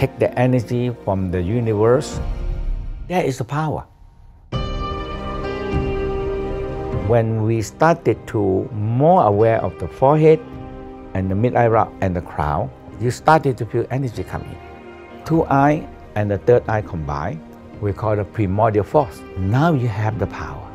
take the energy from the universe. That is the power. When we started to more aware of the forehead and the mid-eyebrow and the crown, you started to feel energy coming. Two eye and the third eye combined, we call the primordial force. Now you have the power.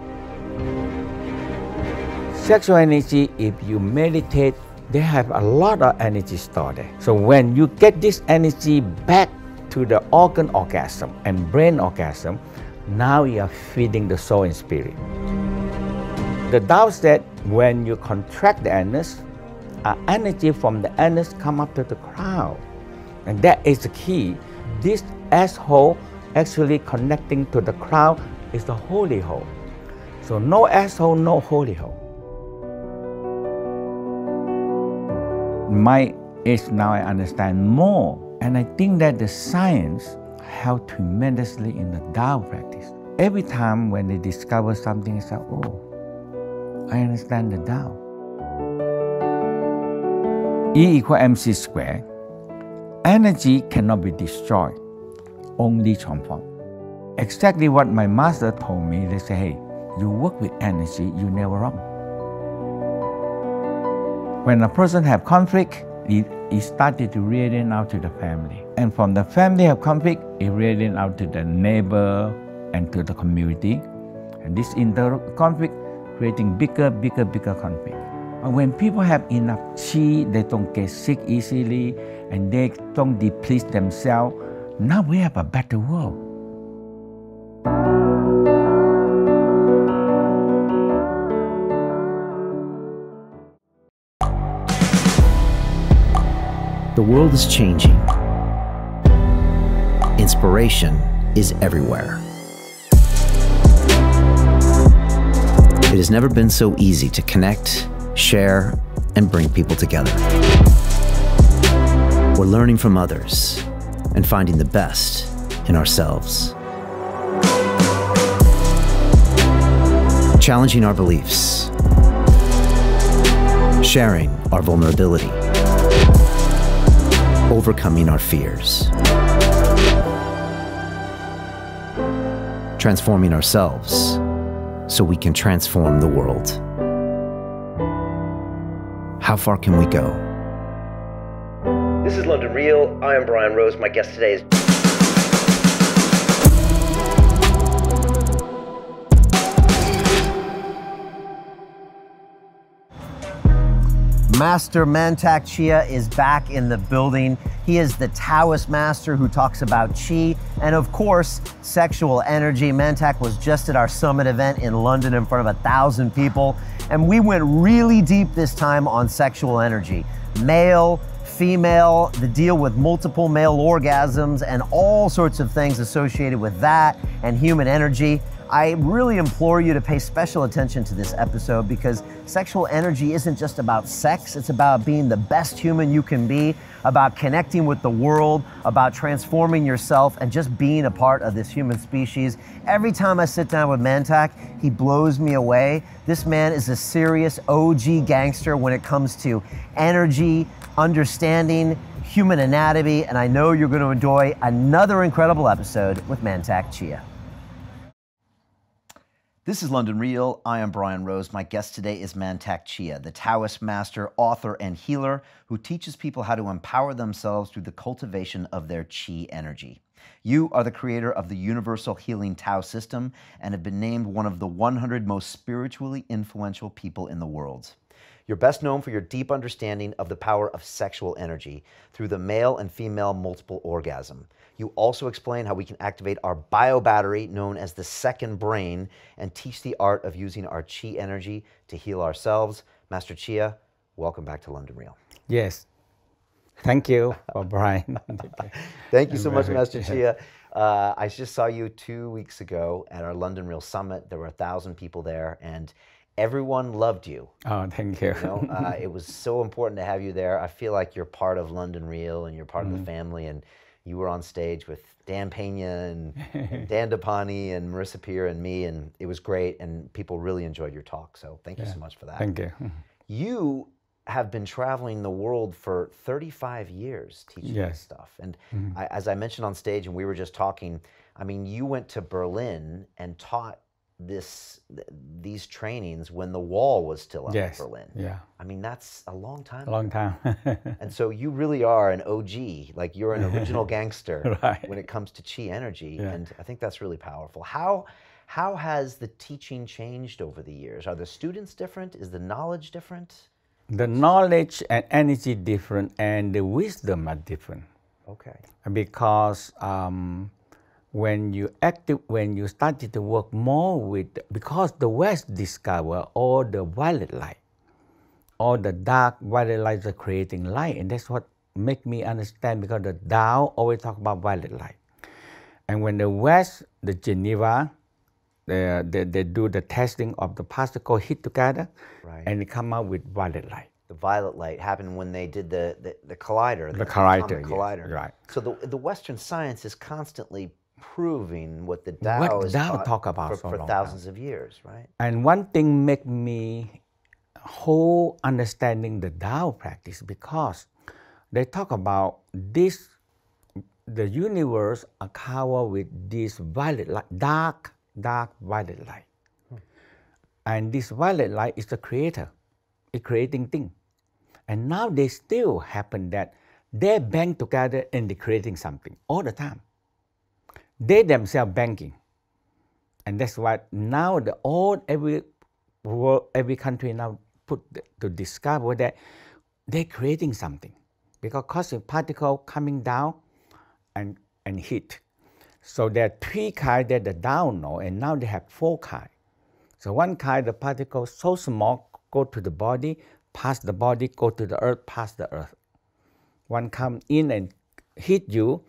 Sexual energy, if you meditate, they have a lot of energy stored there. So when you get this energy back to the organ orgasm and brain orgasm, now you are feeding the soul and spirit. The Tao said when you contract the anus, energy from the anus come up to the crown. And that is the key. This asshole actually connecting to the crown is the holy hole. So no asshole, no holy hole. My age now I understand more. And I think that the science helped tremendously in the Tao practice. Every time when they discover something, it's like, oh, I understand the Tao. E equals mc squared. Energy cannot be destroyed, only transformed. Exactly what my master told me. They say, hey, you work with energy, you never wrong. When a person have conflict, it started to radiate out to the family. And from the family have conflict, it radiates out to the neighbor and to the community. And this inter-conflict creating bigger conflict. And when people have enough chi, they don't get sick easily, and they don't deplete themselves. Now we have a better world. The world is changing. Inspiration is everywhere. It has never been so easy to connect, share, and bring people together. We're learning from others and finding the best in ourselves. Challenging our beliefs. Sharing our vulnerability. Overcoming our fears. Transforming ourselves so we can transform the world. How far can we go? This is London Real. I am Brian Rose. My guest today is Master Mantak Chia is back in the building. He is the Taoist master who talks about Qi and, of course, sexual energy. Mantak was just at our summit event in London in front of 1,000 people, and we went really deep this time on sexual energy. Male, female, the deal with multiple male orgasms, and all sorts of things associated with that and human energy. I really implore you to pay special attention to this episode because sexual energy isn't just about sex, it's about being the best human you can be, about connecting with the world, about transforming yourself and just being a part of this human species. Every time I sit down with Mantak, he blows me away. This man is a serious OG gangster when it comes to energy, understanding, human anatomy, and I know you're going to enjoy another incredible episode with Mantak Chia. This is London Real. I am Brian Rose. My guest today is Mantak Chia, the Taoist master, author, and healer who teaches people how to empower themselves through the cultivation of their Qi energy. You are the creator of the Universal Healing Tao System and have been named one of the 100 most spiritually influential people in the world. You're best known for your deep understanding of the power of sexual energy through the male and female multiple orgasm. You also explain how we can activate our bio battery, known as the second brain, and teach the art of using our Qi energy to heal ourselves. Master Chia, welcome back to London Real. Yes. Thank you for Brian. Thank you so much, Master Chia. I just saw you 2 weeks ago at our London Real Summit. There were 1,000 people there, and everyone loved you. Oh, thank you. It was so important to have you there. I feel like you're part of London Real and you're part of the family, and you were on stage with Dan Pena and Dan Dapani and Marissa Peer and me, and it was great, and people really enjoyed your talk, so thank you so much for that. Thank you. You have been traveling the world for 35 years teaching this stuff. And as I mentioned on stage, and we were just talking, I mean, you went to Berlin and taught these trainings when the wall was still up in Berlin. Yeah. I mean, that's a long time. A long time. And so you really are an OG, like you're an original gangster when it comes to Chi energy. Yeah. And I think that's really powerful. How has the teaching changed over the years? Are the students different? Is the knowledge different? The knowledge and energy different, and the wisdom are different. Okay. Because when you started to work more with, because the West discovered all the violet light, all the dark violet lights are creating light, and that's what make me understand, because the Tao always talk about violet light. And when the West, the Geneva, they do the testing of the particle hit together, and they come out with violet light. The violet light happened when they did the collider. The collider, collider. Yes, right. So the Western science is constantly proving what the Tao is talk about for thousands of years, right? And one thing make me whole understanding the Tao practice, because they talk about this, the universe are covered with this violet light, dark violet light. And this violet light is the creator. It's creating things. And now they still happen that they bang together and they're creating something all the time. They themselves banking. And that's why now every country now put to discover that they're creating something. Because cosmic particle coming down and hit. So there are 3 kinds that the Tao know, and now they have 4 kinds. So one kind, the particle so small, go to the body, pass the body, go to the earth, pass the earth. One come in and hit you,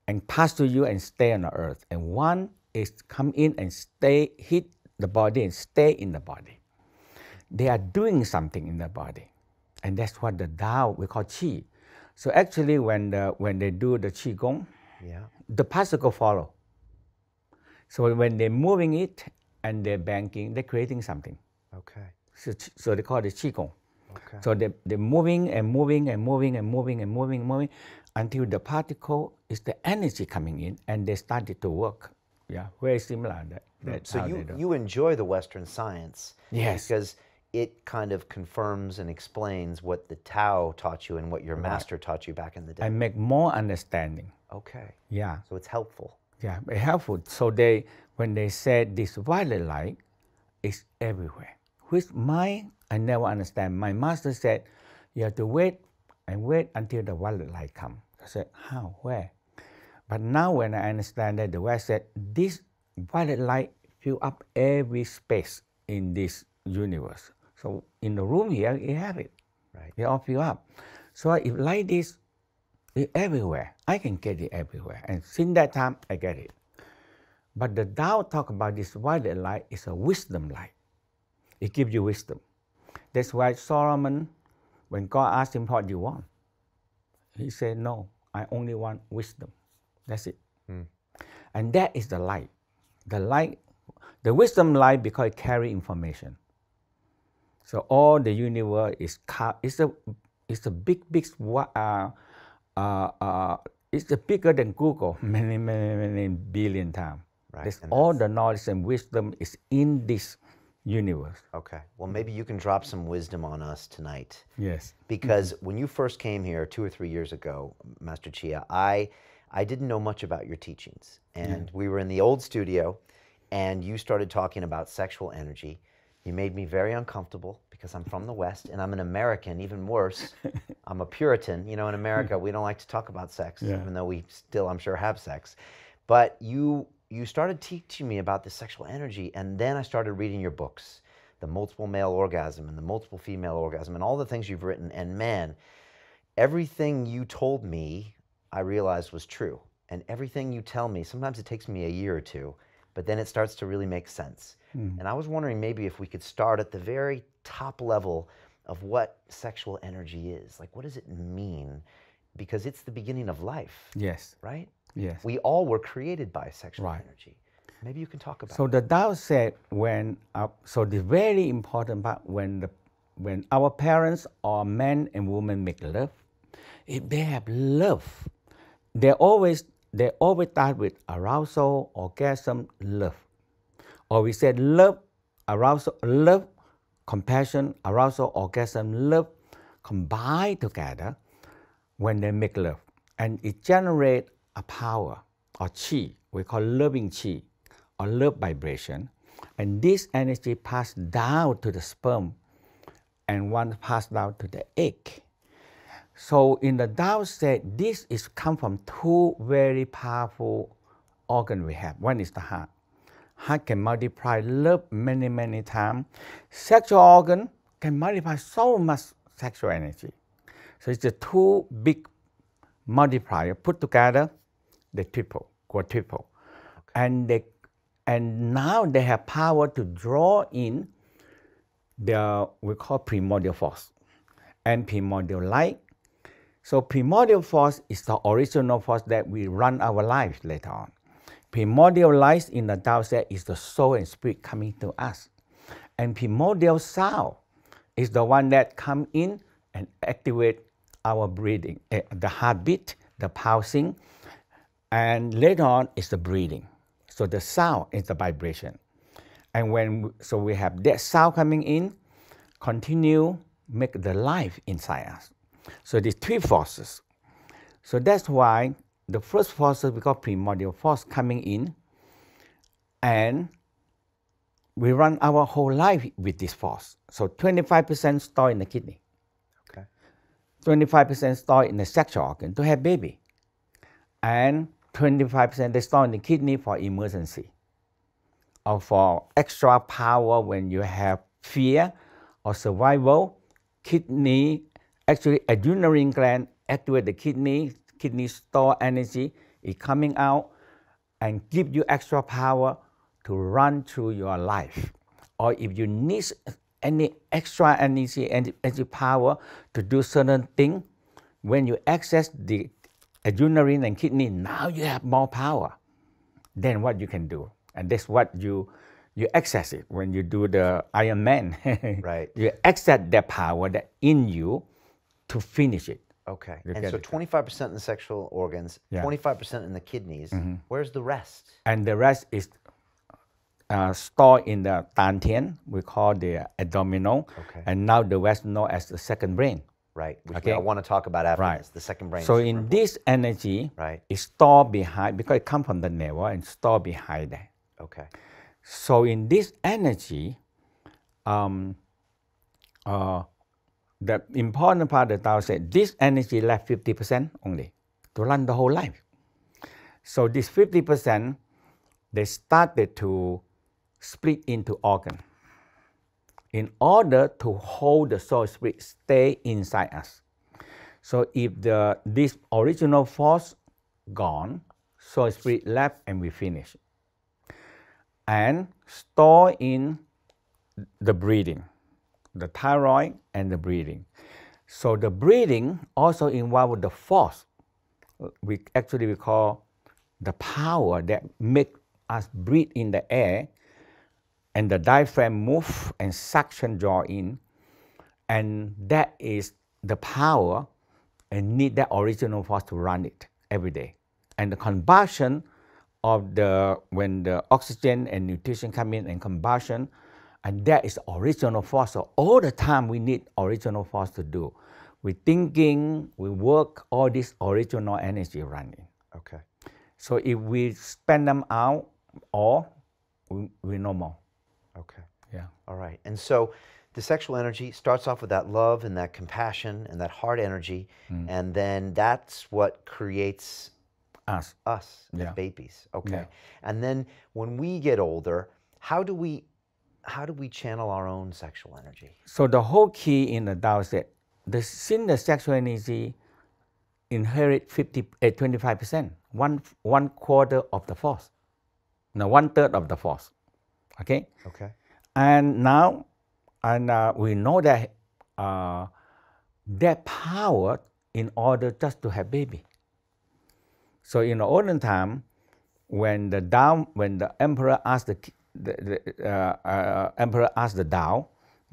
and pass to you and stay on the earth. And one is come in and stay, hit the body and stay in the body. They are doing something in the body. And that's what the Tao, we call Qi. So actually when they do the Qigong, the particle follow. So when they're moving it and they're banking, they're creating something. Okay. So they call it Qigong. Okay. So they're moving and moving and moving and moving and moving and moving until the particle is the energy coming in, and they started to work. Yeah, very similar. So you enjoy the Western science. Yes. Because it kind of confirms and explains what the Tao taught you and what your master taught you back in the day. I make more understanding. Okay. Yeah. So it's helpful. Yeah, very helpful. So when they said this violet light is everywhere, which I never understand. My master said, you have to wait and wait until the violet light comes. I said, how, where? But now when I understand that the West said, this violet light fill up every space in this universe. So in the room here, you have it. Right. They all fill up. So if like this, it's everywhere. I can get it everywhere. And since that time, I get it. But the Tao talk about this violet light is a wisdom light. It gives you wisdom. That's why Solomon, when God asked him, what do you want? He said, no, I only want wisdom. That's it. And that is the light. The wisdom light, because it carries information. So all the universe is it's a big it's bigger than Google many billion times. Right. All the knowledge and wisdom is in this universe. Okay. Well, maybe you can drop some wisdom on us tonight. Yes. Because when you first came here 2 or 3 years ago, Master Chia, I didn't know much about your teachings. And we were in the old studio, and you started talking about sexual energy. You made me very uncomfortable because I'm from the West and I'm an American, even worse. I'm a Puritan. You know, in America, we don't like to talk about sex, even though we still, I'm sure, have sex. But you started teaching me about the sexual energy, and then I started reading your books, the multiple male orgasm and the multiple female orgasm and all the things you've written. And man, everything you told me, I realized was true. And everything you tell me, sometimes it takes me a year or two, but then it starts to really make sense. And I was wondering maybe if we could start at the very top level of what sexual energy is. Like, what does it mean? Because it's the beginning of life. Yes. Right? Yes. We all were created by sexual energy. Maybe you can talk about So the Tao said so the very important part, when when our parents or men and women make love, if they have love, they always start with arousal, orgasm, love. Or we said love, arousal, love, compassion, arousal, orgasm, love combine together when they make love. And it generates a power or chi, we call loving chi or love vibration. And this energy passed down to the sperm and one passed down to the egg. So in the Tao state, this is come from two very powerful organs we have. One is the heart. Heart can multiply love many, many times. Sexual organ can multiply so much sexual energy. So it's the two big multiplier put together, they triple, quadruple. Okay. And now they have power to draw in the, we call primordial force and primordial light. So primordial force is the original force that we run our lives later on. Primordial light in the Tao set is the soul and spirit coming to us. And primordial sound is the one that come in and activate our breathing, the heartbeat, the pulsing, and later on is the breathing. So the sound is the vibration. And so we have that sound coming in, continue, make the life inside us. So these three forces. So that's why the first force we call primordial force coming in, and we run our whole life with this force. So 25% stored in the kidney. Okay. 25% stored in the sexual organ to have baby. And 25% they store in the kidney for emergency or for extra power when you have fear or survival. Kidney, actually adrenaline gland activate the kidney store energy, is coming out and give you extra power to run through your life. Or if you need any extra energy power to do certain thing, when you access the adrenaline and kidney, now you have more power than what you can do. And that's what you access it when you do the Iron Man. Right. You access that power that in you to finish it. Okay. And so 25% in the sexual organs, 25% in the kidneys. Mm-hmm. Where's the rest? And the rest is stored in the Dantian, we call the abdominal. Okay. And now the rest known as the second brain. Right, which I want to talk about after this, the second brain. So in this energy, is stored behind, because it comes from the navel and stored behind there. Okay. So in this energy, the important part of the Tao said, this energy left 50% only to run the whole life. So this 50%, they started to split into organ in order to hold the soul spirit stay inside us. So if this original force gone, soul spirit left and we finish. And store in the breathing, the thyroid and the breathing. So the breathing also involves the force. We call the power that make us breathe in the air, and the diaphragm move and suction draw in, and that is the power and need that original force to run it every day. And the combustion of when the oxygen and nutrition come in and combustion, and that is original force. So all the time we need original force to do. We thinking, we work, all this original energy running. Okay. So if we spend them out, or we no more. Okay. Yeah. All right. And so the sexual energy starts off with that love and that compassion and that heart energy, and then that's what creates us as babies. Okay. Yeah. And then when we get older, how do we channel our own sexual energy? So the whole key in the Tao said, since the sexual energy inherit 25%, one quarter of the force. Now 1/3 of the force. Okay? Okay. And now we know that that power in order just to have baby. So in the olden time, when the emperor asked the Tao,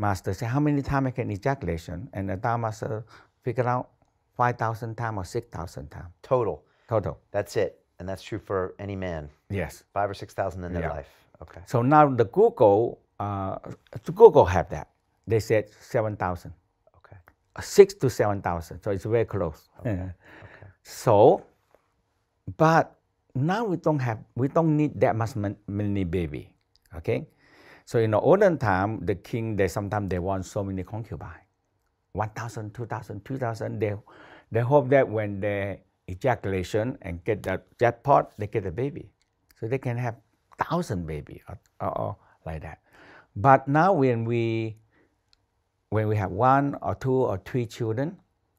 master said, how many times I can ejaculation? And the Tao master figured out 5,000 times or 6,000 times. Total. Total. That's it. And that's true for any man. Yes. 5,000 or 6,000 in their Yeah. life. Okay. So now the Google have that. They said 7,000. Okay. 6 to 7,000. So it's very close. Okay. So, but now we don't need that much many baby. Okay. So in the olden time, the king, sometimes they want so many concubines. 1,000, 2,000, 2,000. They hope that when they ejaculation and get the jackpot, they get a baby. So they can have 1,000 baby or like that. But now when we have 1 or 2 or 3 children,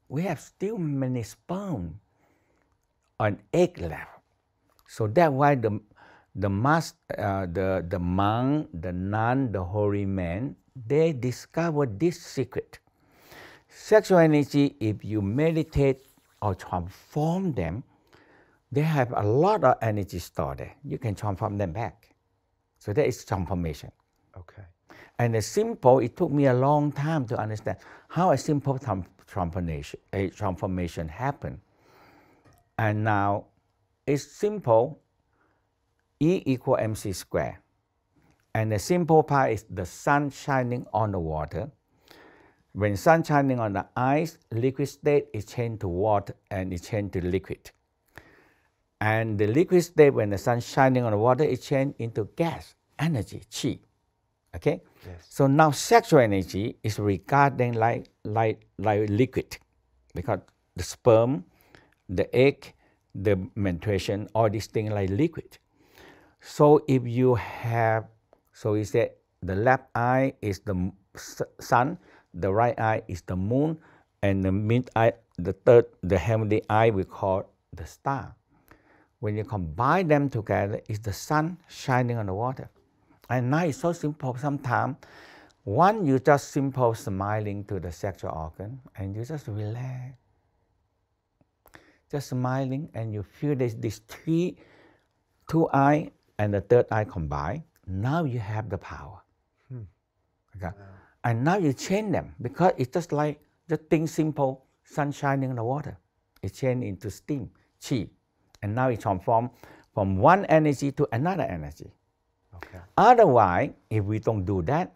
we have still many sperm on egg level. So that's why the monk, the nun, the holy man, they discovered this secret. Sexual energy, if you meditate or transform them, they have a lot of energy stored there. You can transform them back. So that is transformation. Okay. And it took me a long time to understand how a simple transformation happened. And now it's simple, E equal mc squared. And the simple part is the sun shining on the water. When sun shining on the ice, liquid state is changed to water and it's changed to liquid. And the liquid state, when the sun shining on the water, it changed into gas, energy, chi. Okay? Yes. So now sexual energy is regarding like liquid, because the sperm, the egg, the menstruation, all these things like liquid. So if you have, so he said the left eye is the sun, the right eye is the moon, and the mid eye, the heavenly eye we call the star. When you combine them together, it's the sun shining on the water. And now it's so simple. Sometimes, one, you just simple smiling to the sexual organ, and you just relax. Just smiling, and you feel these two eye and the third eye combined. Now you have the power. Okay? Wow. And now you change them, because it's just like just think simple, sun shining on the water. It changed into steam, chi. And now it transforms from one energy to another energy. Okay. Otherwise, if we don't do that,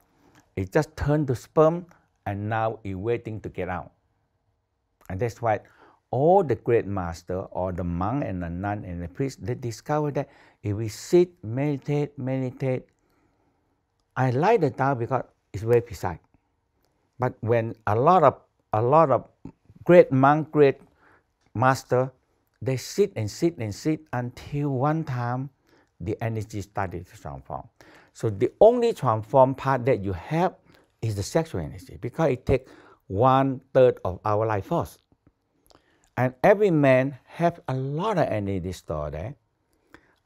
it just turns to sperm, and now it's waiting to get out. And that's why all the great master, or the monk and the nun and the priest, they discover that if we sit, meditate. I like the Tao because it's very precise. But when a lot of great monk, great master, they sit and sit and sit until one time the energy started to transform. So the only transform part that you have is the sexual energy, because it takes 1/3 of our life force. And every man have a lot of energy stored there.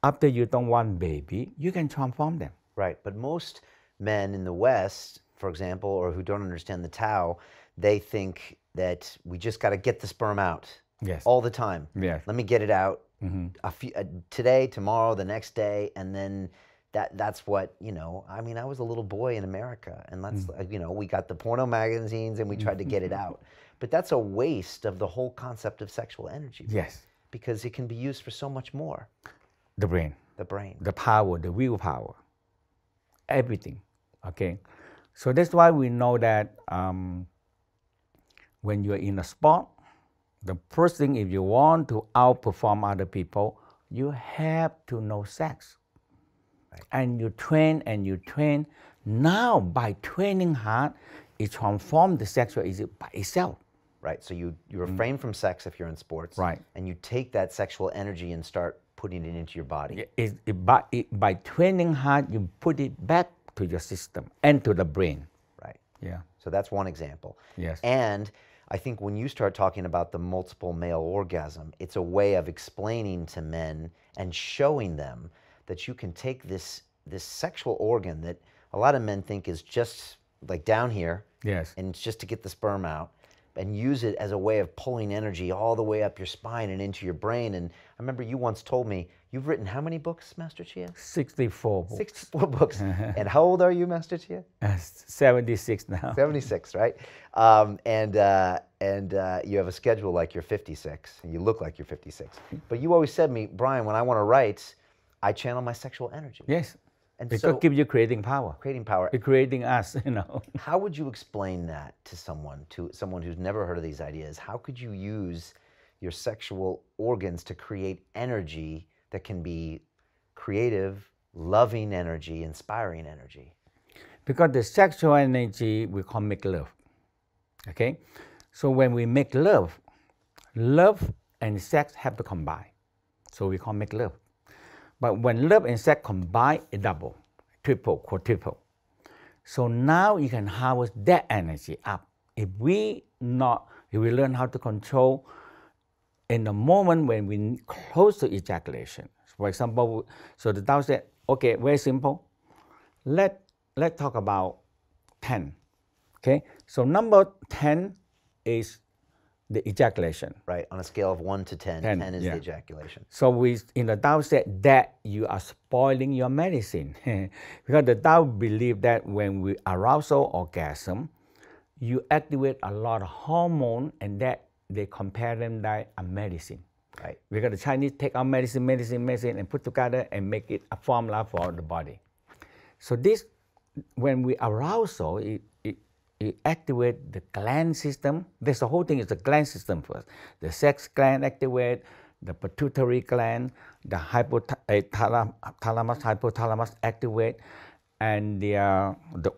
After you don't want baby, you can transform them. Right, but most men in the West, for example, or who don't understand the Tao, they think that we just got to get the sperm out. Yes. All the time. Yes. Let me get it out today, tomorrow, the next day, and then that's what, I mean, I was a little boy in America, and that's, we got the porno magazines and we tried to get it out. But that's a waste of the whole concept of sexual energy. Yes. Because it can be used for so much more. The brain. The brain. The power, the willpower. Everything. Okay? So that's why we know that when you're in a sport, the first thing, if you want to outperform other people, you have to know sex. Right. And you train and you train. Now, by training hard, it transforms the sexual energy by itself. Right. So you refrain from sex if you're in sports. Right. And you take that sexual energy and start putting it into your body. By training hard, you put it back to your system and to the brain. Right. Yeah. So that's one example. Yes. And I think when you start talking about the multiple male orgasm, it's a way of explaining to men and showing them that you can take this sexual organ that a lot of men think is just like down here. Yes. And it's just to get the sperm out. and use it as a way of pulling energy all the way up your spine and into your brain. And I remember you once told me, you've written how many books, Master Chia? 64 books. 64 books. And how old are you, Master Chia? 76 now. 76, right? And you have a schedule like you're 56, and you look like you're 56. But you always said to me, Brian, when I want to write, I channel my sexual energy. Yes. And Because so, it gives you creating power. creating power. It's creating us, you know. How would you explain that to someone who's never heard of these ideas? How could you use your sexual organs to create energy that can be creative, loving energy, inspiring energy? Because the sexual energy we call make love. Okay? So when we make love, love and sex have to combine. So we call make love. But when love and sex combine, it double, triple, quadruple. So now you can harvest that energy up. If we learn how to control in the moment when we close to ejaculation. For example, so the Tao said, okay, very simple. Let's talk about 10. Okay, so number 10 is the ejaculation. Right, on a scale of 1 to 10, 10 is the ejaculation. So in the Tao said that you are spoiling your medicine. Because the Tao believe that when we arousal orgasm, you activate a lot of hormone, and that they compare them like a medicine. Right. Because the Chinese take our medicine, and put together and make it a formula for the body. So this, when we arousal, it activate the gland system. This the whole thing is the gland system first. The sex gland activate, the pituitary gland, the hypothalamus activate, and the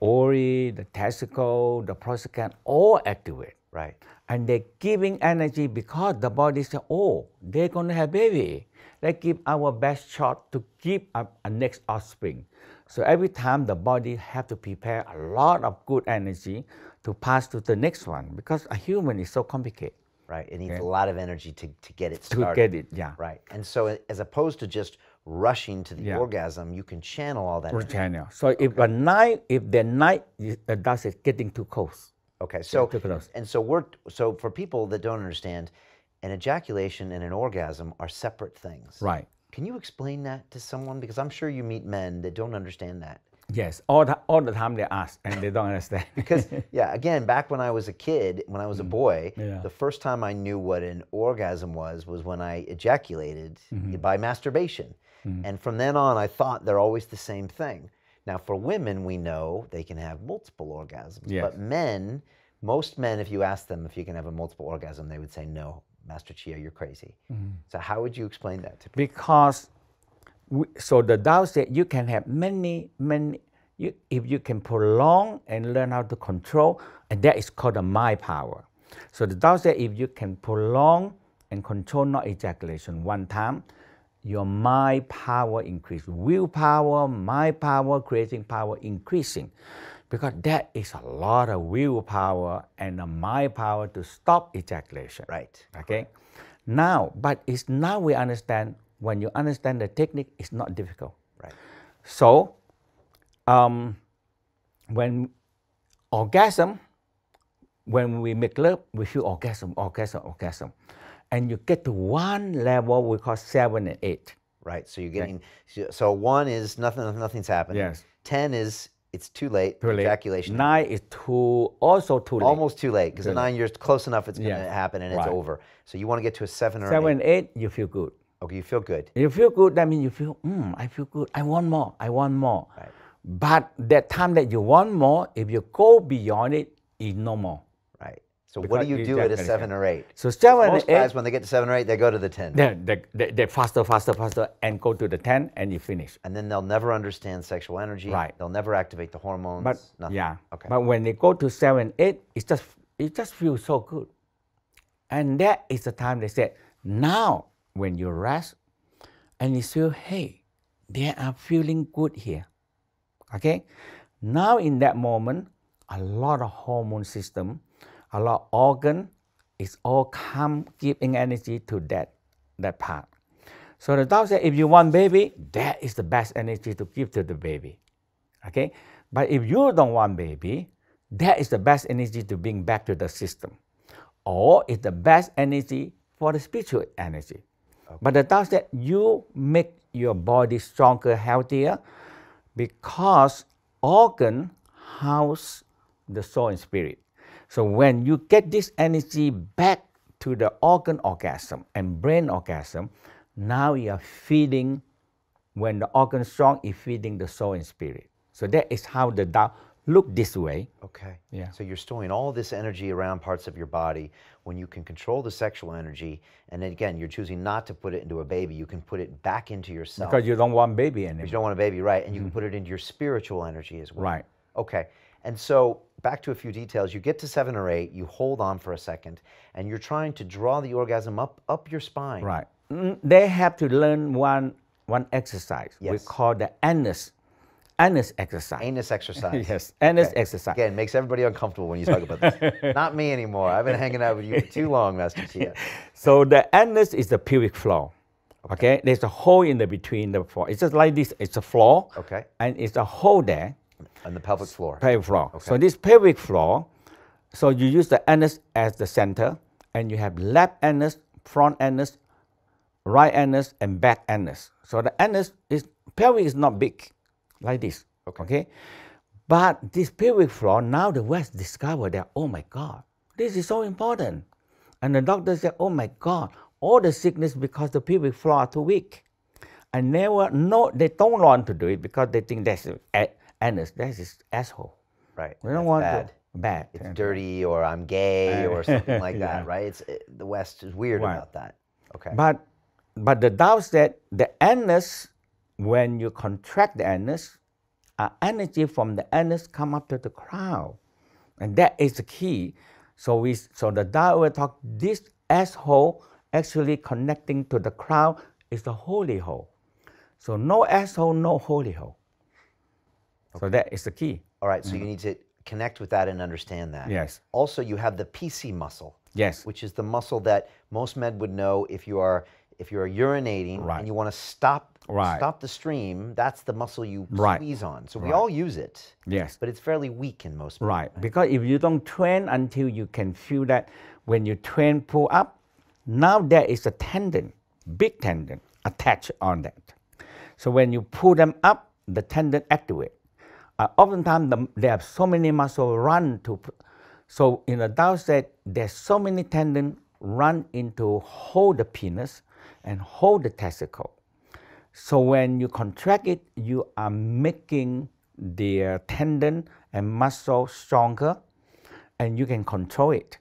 ovary, the testicle, the prostate gland all activate. Right. And they're giving energy because the body says, oh, they're going to have baby. Let's give our best shot to give up a next offspring. So every time the body have to prepare a lot of good energy to pass to the next one, because a human is so complicated. Right, it needs a lot of energy to get it started. To get it, yeah. Right, and so as opposed to just rushing to the orgasm, you can channel all that energy. Channel. So if the night does it getting too close. Okay, so too close. And so for people that don't understand, an ejaculation and an orgasm are separate things. Right. Can you explain that to someone? Because I'm sure you meet men that don't understand that. Yes, all the time they ask and they don't understand. Because, again, back when I was a kid, when I was a boy, the first time I knew what an orgasm was when I ejaculated by masturbation. And from then on, I thought they're always the same thing. Now, for women, we know they can have multiple orgasms. Yes. But men, most men, if you ask them if you can have a multiple orgasm, they would say, no, Master Chia, you're crazy. So how would you explain that to people? Because, so the Tao said you can have many, if you can prolong and learn how to control, and that is called the mind power. So the Tao said if you can prolong and control not ejaculation one time, your mind power increase, willpower, mind power, creating power increasing. Because that is a lot of willpower and a mind power to stop ejaculation. Right. Okay. Now, but it's now we understand, when you understand the technique, it's not difficult. Right. So, when orgasm, when we make love, we feel orgasm. And you get to one level we call 7 and 8. Right. So you're getting, so 1 is nothing's happening. Yes. 10 is it's too late. Ejaculation. 9 is also too late. Almost too late, because at 9 years, close enough, it's going to happen and it's over. So you want to get to a 7 or 7, 8, you feel good. Okay, you feel good. You feel good, that means you feel, I feel good. I want more. Right. But that time that you want more, if you go beyond it, it's no more. Right. So what do you do at a 7 or 8? So 7 Most and 8, guys, when they get to 7 or 8, they go to the 10. They faster, and go to the 10, and you finish. And then they'll never understand sexual energy. Right. They'll never activate the hormones. But nothing. Okay. But when they go to 7, 8, it just feels so good. And that is the time they said, now when you rest, and you feel, hey, they are feeling good here. Okay? Now in that moment, a lot of hormone system, a lot of organ is all come giving energy to that part. So the Tao said, if you want baby, that is the best energy to give to the baby. Okay? But if you don't want baby, that is the best energy to bring back to the system. or it's the best energy for the spiritual energy. Okay. But the Tao said you make your body stronger, healthier, because organ house the soul and spirit. So when you get this energy back to the organ orgasm and brain orgasm, now you are feeding, when the organ is strong, it's feeding the soul and spirit. So that is how the Tao look this way. Okay. Yeah. So you're storing all this energy around parts of your body. When you can control the sexual energy, and then again, you're choosing not to put it into a baby, you can put it back into yourself. Because you don't want baby anymore. Because you don't want a baby, right? And you can put it into your spiritual energy as well. Right. Okay. And so back to a few details. You get to 7 or 8, you hold on for a second, and you're trying to draw the orgasm up your spine. Right. They have to learn one exercise. Yes. We call the anus exercise. Anus exercise. Yes, anus exercise. Again, makes everybody uncomfortable when you talk about this. Not me anymore. I've been hanging out with you for too long, Master Chia. So the anus is the pelvic floor. Okay. There's a hole in the between the floor. It's just like this. It's a floor. Okay. And it's a hole there. On the pelvic floor. Pelvic floor. Okay. So this pelvic floor, so you use the anus as the center, and you have left anus, front anus, right anus, and back anus. So the anus is, pelvic is not big, like this. Okay. But this pelvic floor, now the West discovered that, oh my God, this is so important. And the doctor said, oh my God, all the sickness because the pelvic floor are too weak. And never, no, they don't want to do it because they think that's anus, that is asshole. Right. We don't want bad. to. Bad. It's dirty, or I'm gay, or something like that, right? The West is weird about that. Okay. But the Tao said the anus, when you contract the anus, energy from the anus come up to the crown, and that is the key. So the Tao will talk, this asshole actually connecting to the crown is the holy hole. So no asshole, no holy hole. Okay. So that is the key. All right, so you need to connect with that and understand that. Yes. Also, you have the PC muscle. Yes. Which is the muscle that most men would know if you are urinating and you want to stop the stream. That's the muscle you squeeze on. So we all use it. Yes. But it's fairly weak in most men. Right. Because if you don't train until you can feel that, when you train pull up, now there is a tendon, big tendon attached on that. So when you pull them up, the tendon activate. Oftentimes there are so many muscles run to, so in the Tao said there's so many tendons run into hold the penis and hold the testicle. So when you contract it, you are making the tendon and muscle stronger, and you can control it.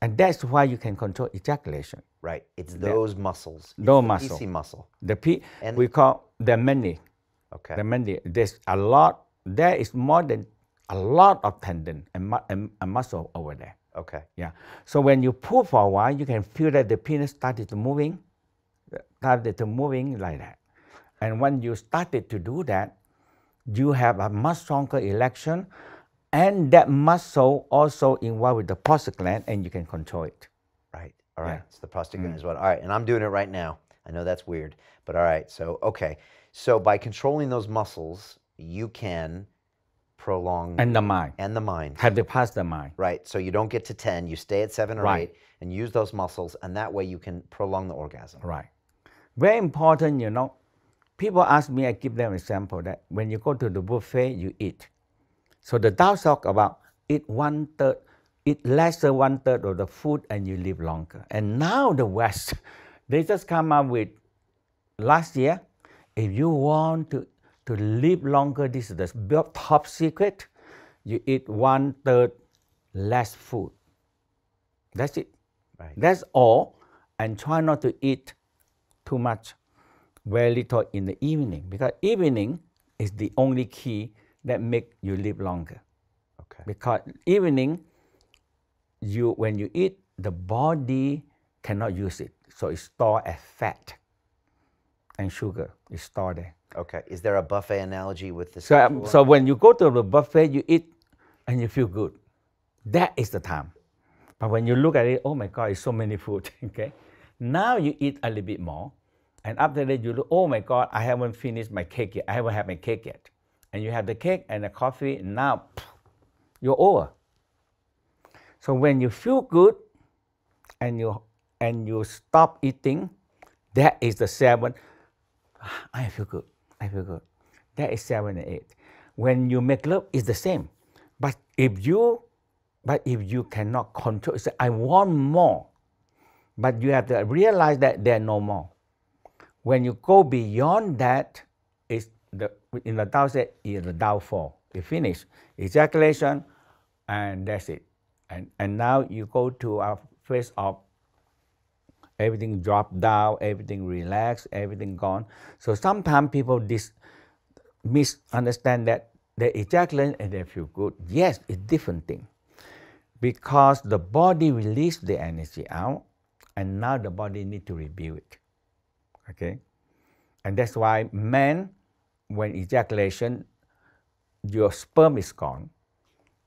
And that's why you can control ejaculation. Right. It's those muscles. Those muscles. PC muscle. And we call the many. Okay. The many. There's a lot. There is more than a lot of tendon and muscle over there. Okay. Yeah. So when you pull for a while, you can feel that the penis started moving like that. And when you started to do that, you have a much stronger erection, and that muscle also involved with the prostate gland, and you can control it. Right. All right. It's the prostate gland as well. All right. And I'm doing it right now. I know that's weird, but all right. So, okay. So by controlling those muscles, you can prolong... And the mind. And the mind. Have to pass the mind. Right. So you don't get to 10, you stay at 7 or 8 and use those muscles, and that way you can prolong the orgasm. Right. Very important, you know. People ask me, I give them an example that when you go to the buffet, you eat. So the Tao talk about eat less than 1/3 of the food and you live longer. And now the West, they just come up with, last year, if you want to live longer, this is the top secret, you eat 1/3 less food. That's it. Right. That's all. And try not to eat too much, very little in the evening, because evening is the only key that make you live longer. Okay. Because evening, when you eat, the body cannot use it, so it stored as fat and sugar. It's stored there. Okay. Is there a buffet analogy with this? So when you go to the buffet, you eat and you feel good. That is the time. But when you look at it, oh my God, it's so many food. Okay. Now you eat a little bit more, and after that you look, oh my God, I haven't finished my cake yet. I haven't had my cake yet. And you have the cake and the coffee, and now you're over. So when you feel good, and you stop eating, that is the 7. I feel good. I feel good. That is 7 and 8. When you make love, it's the same. But if you cannot control, say, I want more. But you have to realize that there are no more. When you go beyond that, in the Tao said, is the downfall. You finish ejaculation, and that's it. And now you go to a phase of everything drop down, everything relax, everything gone. So sometimes people misunderstand that they ejaculate and they feel good. Yes, it's different thing. Because the body released the energy out, and now the body need to rebuild it. Okay? And that's why men, when ejaculation, your sperm is gone.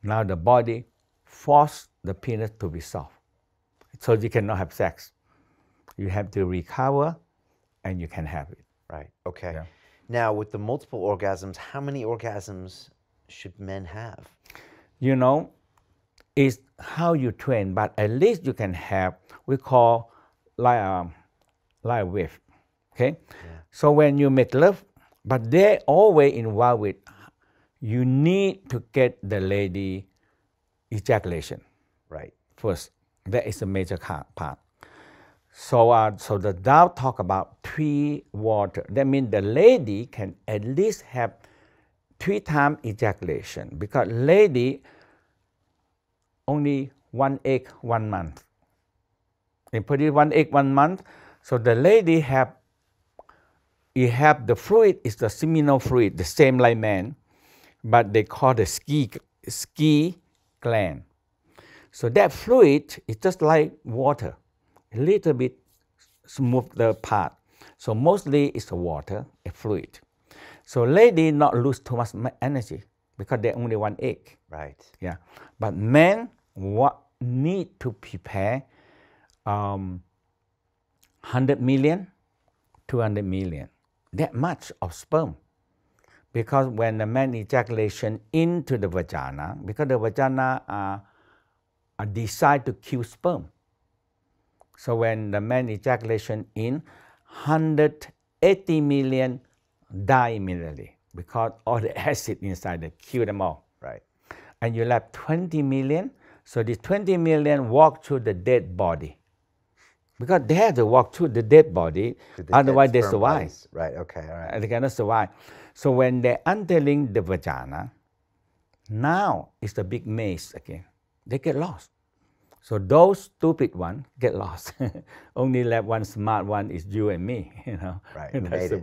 Now the body force the penis to be soft. So you cannot have sex. You have to recover and you can have it. Right, okay. Yeah. Now with the multiple orgasms, how many orgasms should men have? You know, it's how you train, but at least you can have, we call like a wave. Okay? Yeah. So when you make love, but they're always involved with, you need to get the lady ejaculation. Right. First, that is a major part. So, so the Tao talk about 3 water. That means the lady can at least have 3 times ejaculation, because lady only 1 egg 1 month. They produce 1 egg 1 month. So the lady you have the fluid is the seminal fluid, the same like man, but they call the ski gland. So that fluid is just like water, a little bit smooth the part. So mostly it's the water, a fluid. So lady not lose too much energy because they only 1 egg. Right. Yeah. But men need to prepare 100 million, 200 million, that much of sperm. Because when the man ejaculation into the vagina, because the vagina are designed to kill sperm. So when the man ejaculation in, 180 million die immediately because all the acid inside, they kill them all. Right. And you left 20 million, so the 20 million walk through the dead body. Because they have to walk through the dead body, otherwise they survive. Bodies. Right, okay, all right. They cannot survive. So when they're entering the vagina, now it's the big maze again. They get lost. So those stupid ones get lost. Only left one smart one is you and me, you know. Right, That's the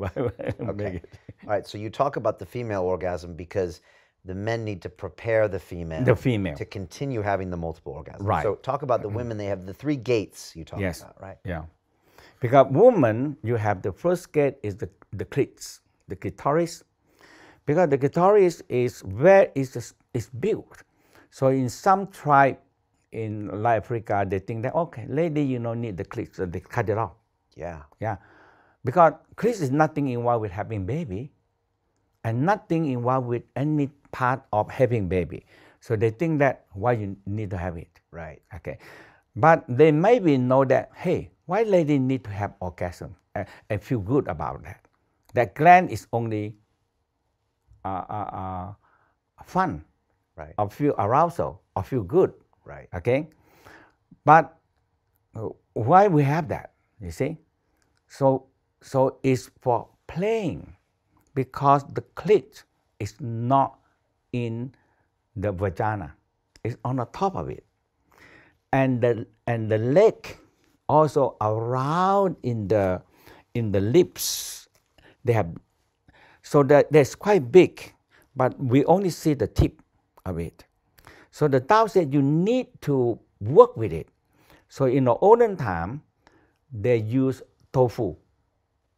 okay. All right, so you talk about the female orgasm because the men need to prepare the female to continue having the multiple orgasms. Right. So talk about the women. They have the 3 gates you talk about, right? Yeah. Because women, you have the first gate is the clits, the clitoris. Because the clitoris is where is built. So in some tribe in Africa, they think that, okay, lady, you don't need the clits, so they cut it off. Yeah. Yeah. Because clits is nothing involved with having baby and nothing involved with any part of having baby. So they think that why you need to have it. Right. Okay. But they maybe know that, hey, why lady need to have orgasm and feel good about that? That gland is only fun, right, or feel arousal, or feel good. Right. Okay. But why we have that? You see? So it's for playing, because the clit is not in the vagina. It's on the top of it. And the leg also around in the lips. They have, so that's quite big, but we only see the tip of it. So the Tao said you need to work with it. So in the olden time, they use tofu.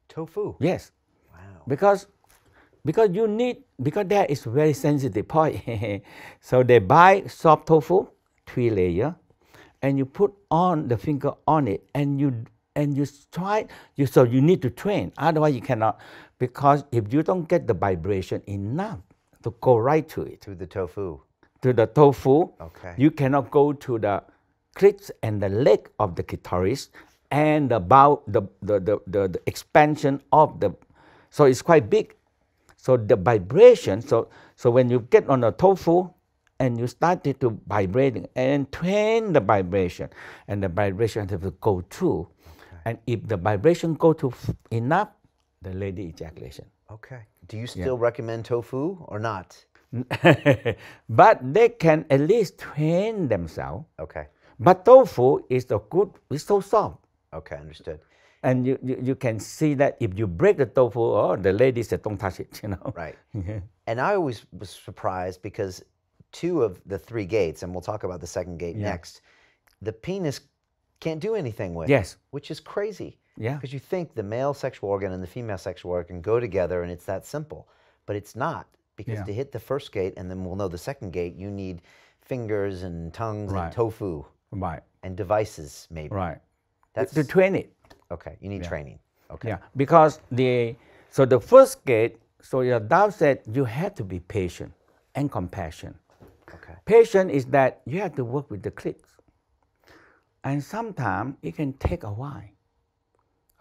Tofu? Yes. Wow. Because that is very sensitive point. So they buy soft tofu, 3 layer, and you put on the finger on it, and you try. So you need to train. Otherwise you cannot, because if you don't get the vibration enough to go right to it. To the tofu. To the tofu. Okay. You cannot go to the clit and the leg of the clitoris, and about the expansion of the, so it's quite big. So the vibration, so when you get on a tofu and you started to vibrating and train the vibration, and the vibration has to go through. Okay. And if the vibration go to enough, the lady ejaculation. Okay. Do you still recommend tofu or not? But they can at least train themselves. Okay. But tofu is a good, it's so soft. Okay, understood. And you can see that if you break the tofu, oh, the lady said, don't touch it, you know. Right. And I always was surprised because 2 of the 3 gates, and we'll talk about the second gate next, the penis can't do anything with. Yes. Which is crazy. Yeah. Because you think the male sexual organ and the female sexual organ go together and it's that simple. But it's not. Because to hit the first gate, and then we'll know the second gate, you need fingers and tongues and tofu. Right. And devices, maybe. Right. That's to train it. Okay, you need training. Okay. Yeah, because the first gate, so your Tao said you have to be patient and compassion. Okay. Patient is that you have to work with the clit. And sometimes it can take a while.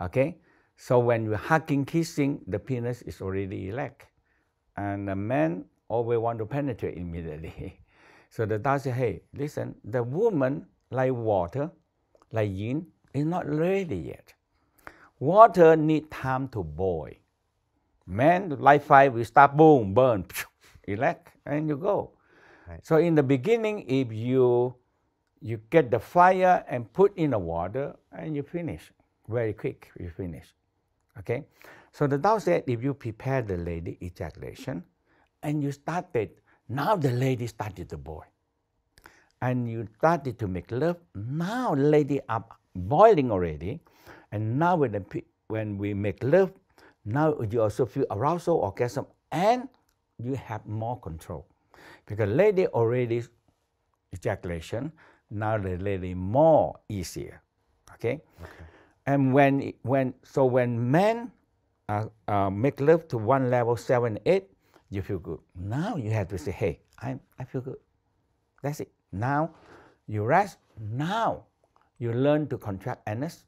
Okay? So when you're hugging, kissing, the penis is already erect. And the man always want to penetrate immediately. So the Tao said, hey, listen, the woman, like water, like yin, is not ready yet. Water need time to boil. Man, like fire, we start boom, burn, erect, and you go. Right. So in the beginning, if you get the fire and put in the water, and you finish very quick. You finish. Okay. So the Tao said, if you prepare the lady ejaculation, and you started, now the lady started to boil, and you started to make love. Now the lady are boiling already, and now when we make love, now you also feel arousal, orgasm, and you have more control. Because lady already ejaculation, now the lady more easier. Okay? And when men make love to one level 7, 8, you feel good. Now you have to say, hey, I feel good. That's it. Now you rest. Now you learn to contract anus.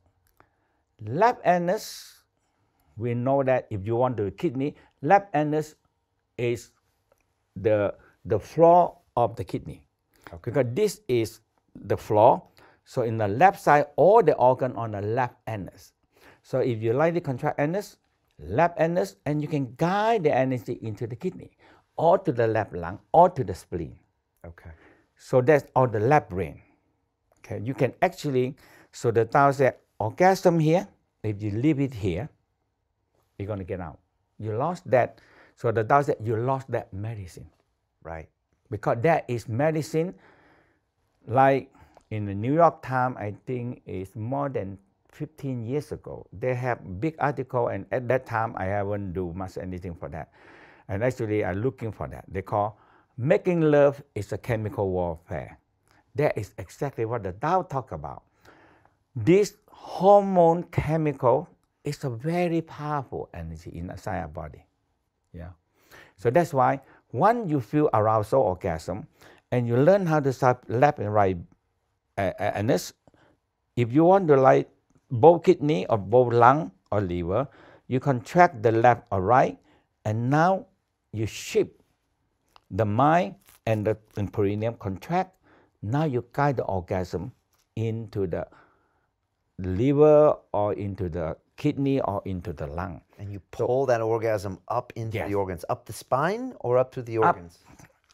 Left anus, we know that if you want the kidney, left anus is the floor of the kidney. Okay. Because this is the floor. So in the left side, all the organ on the left anus. So if you lightly contract anus, left anus, and you can guide the energy into the kidney, or to the left lung, or to the spleen. Okay. So that's all the left brain. Okay. You can actually, so the Tao said, orgasm here, if you leave it here, you're going to get out. You lost that. So the Tao said, you lost that medicine. Right. Because that is medicine, like in the New York Times, I think it's more than 15 years ago. They have big article, and at that time, I haven't do much anything for that. And actually, I'm looking for that. They call making love is a chemical warfare. That is exactly what the Tao talk about. This hormone chemical is a very powerful energy inside our body. Yeah. So that's why once you feel arousal, orgasm, and you learn how to start left and right anus, if you want to like both kidney or both lung or liver, you contract the left or right, and now you shift the mind and the perineum contract. Now you guide the orgasm into the liver or into the kidney or into the lung. And you pull that orgasm up into the organs, up the spine or up to the organs?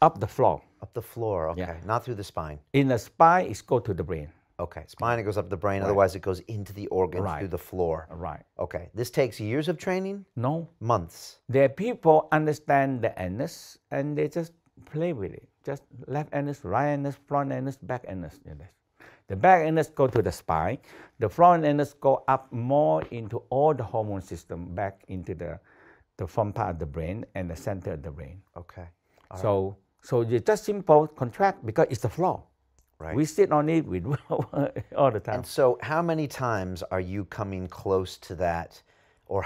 Up the floor. Up the floor, okay. Yeah. Not through the spine. In the spine, it goes to the brain. Okay, spine, it goes up the brain. Right. Otherwise, it goes into the organs through the floor. Right. Okay, this takes years of training? No. Months. There are people understand the anus, and they just play with it. Just left anus, right anus, front anus, back anus. The back anus go to the spine. The front anus go up more into all the hormone system, back into the front part of the brain and the center of the brain. Okay. So you just simple contract because it's the floor. Right. We sit on it, we do all the time. And so how many times are you coming close to that or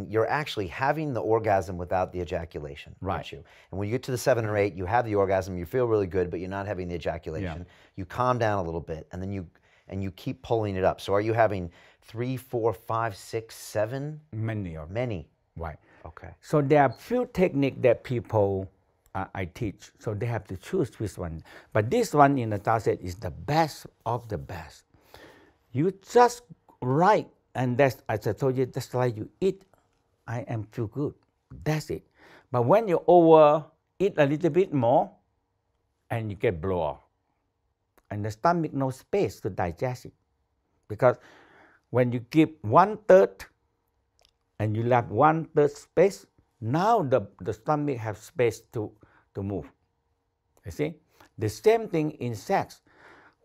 you're actually having the orgasm without the ejaculation, Right. aren't you? And when you get to the 7 or 8, you have the orgasm, you feel really good, but you're not having the ejaculation. Yeah. You calm down a little bit, and then you keep pulling it up. So are you having 3, 4, 5, 6, 7? Many of them. Many. Right. Okay. So there are few techniques that people I teach. So they have to choose which one. But this one in the Tao said is the best of the best. You just right, and that's, as I told you, just like you eat, I am feel good. That's it. But when you over eat a little bit more, and you get blow off, and the stomach no space to digest it, because when you give 1/3 and you left 1/3 space, now the stomach have space to move. You see? The same thing in sex.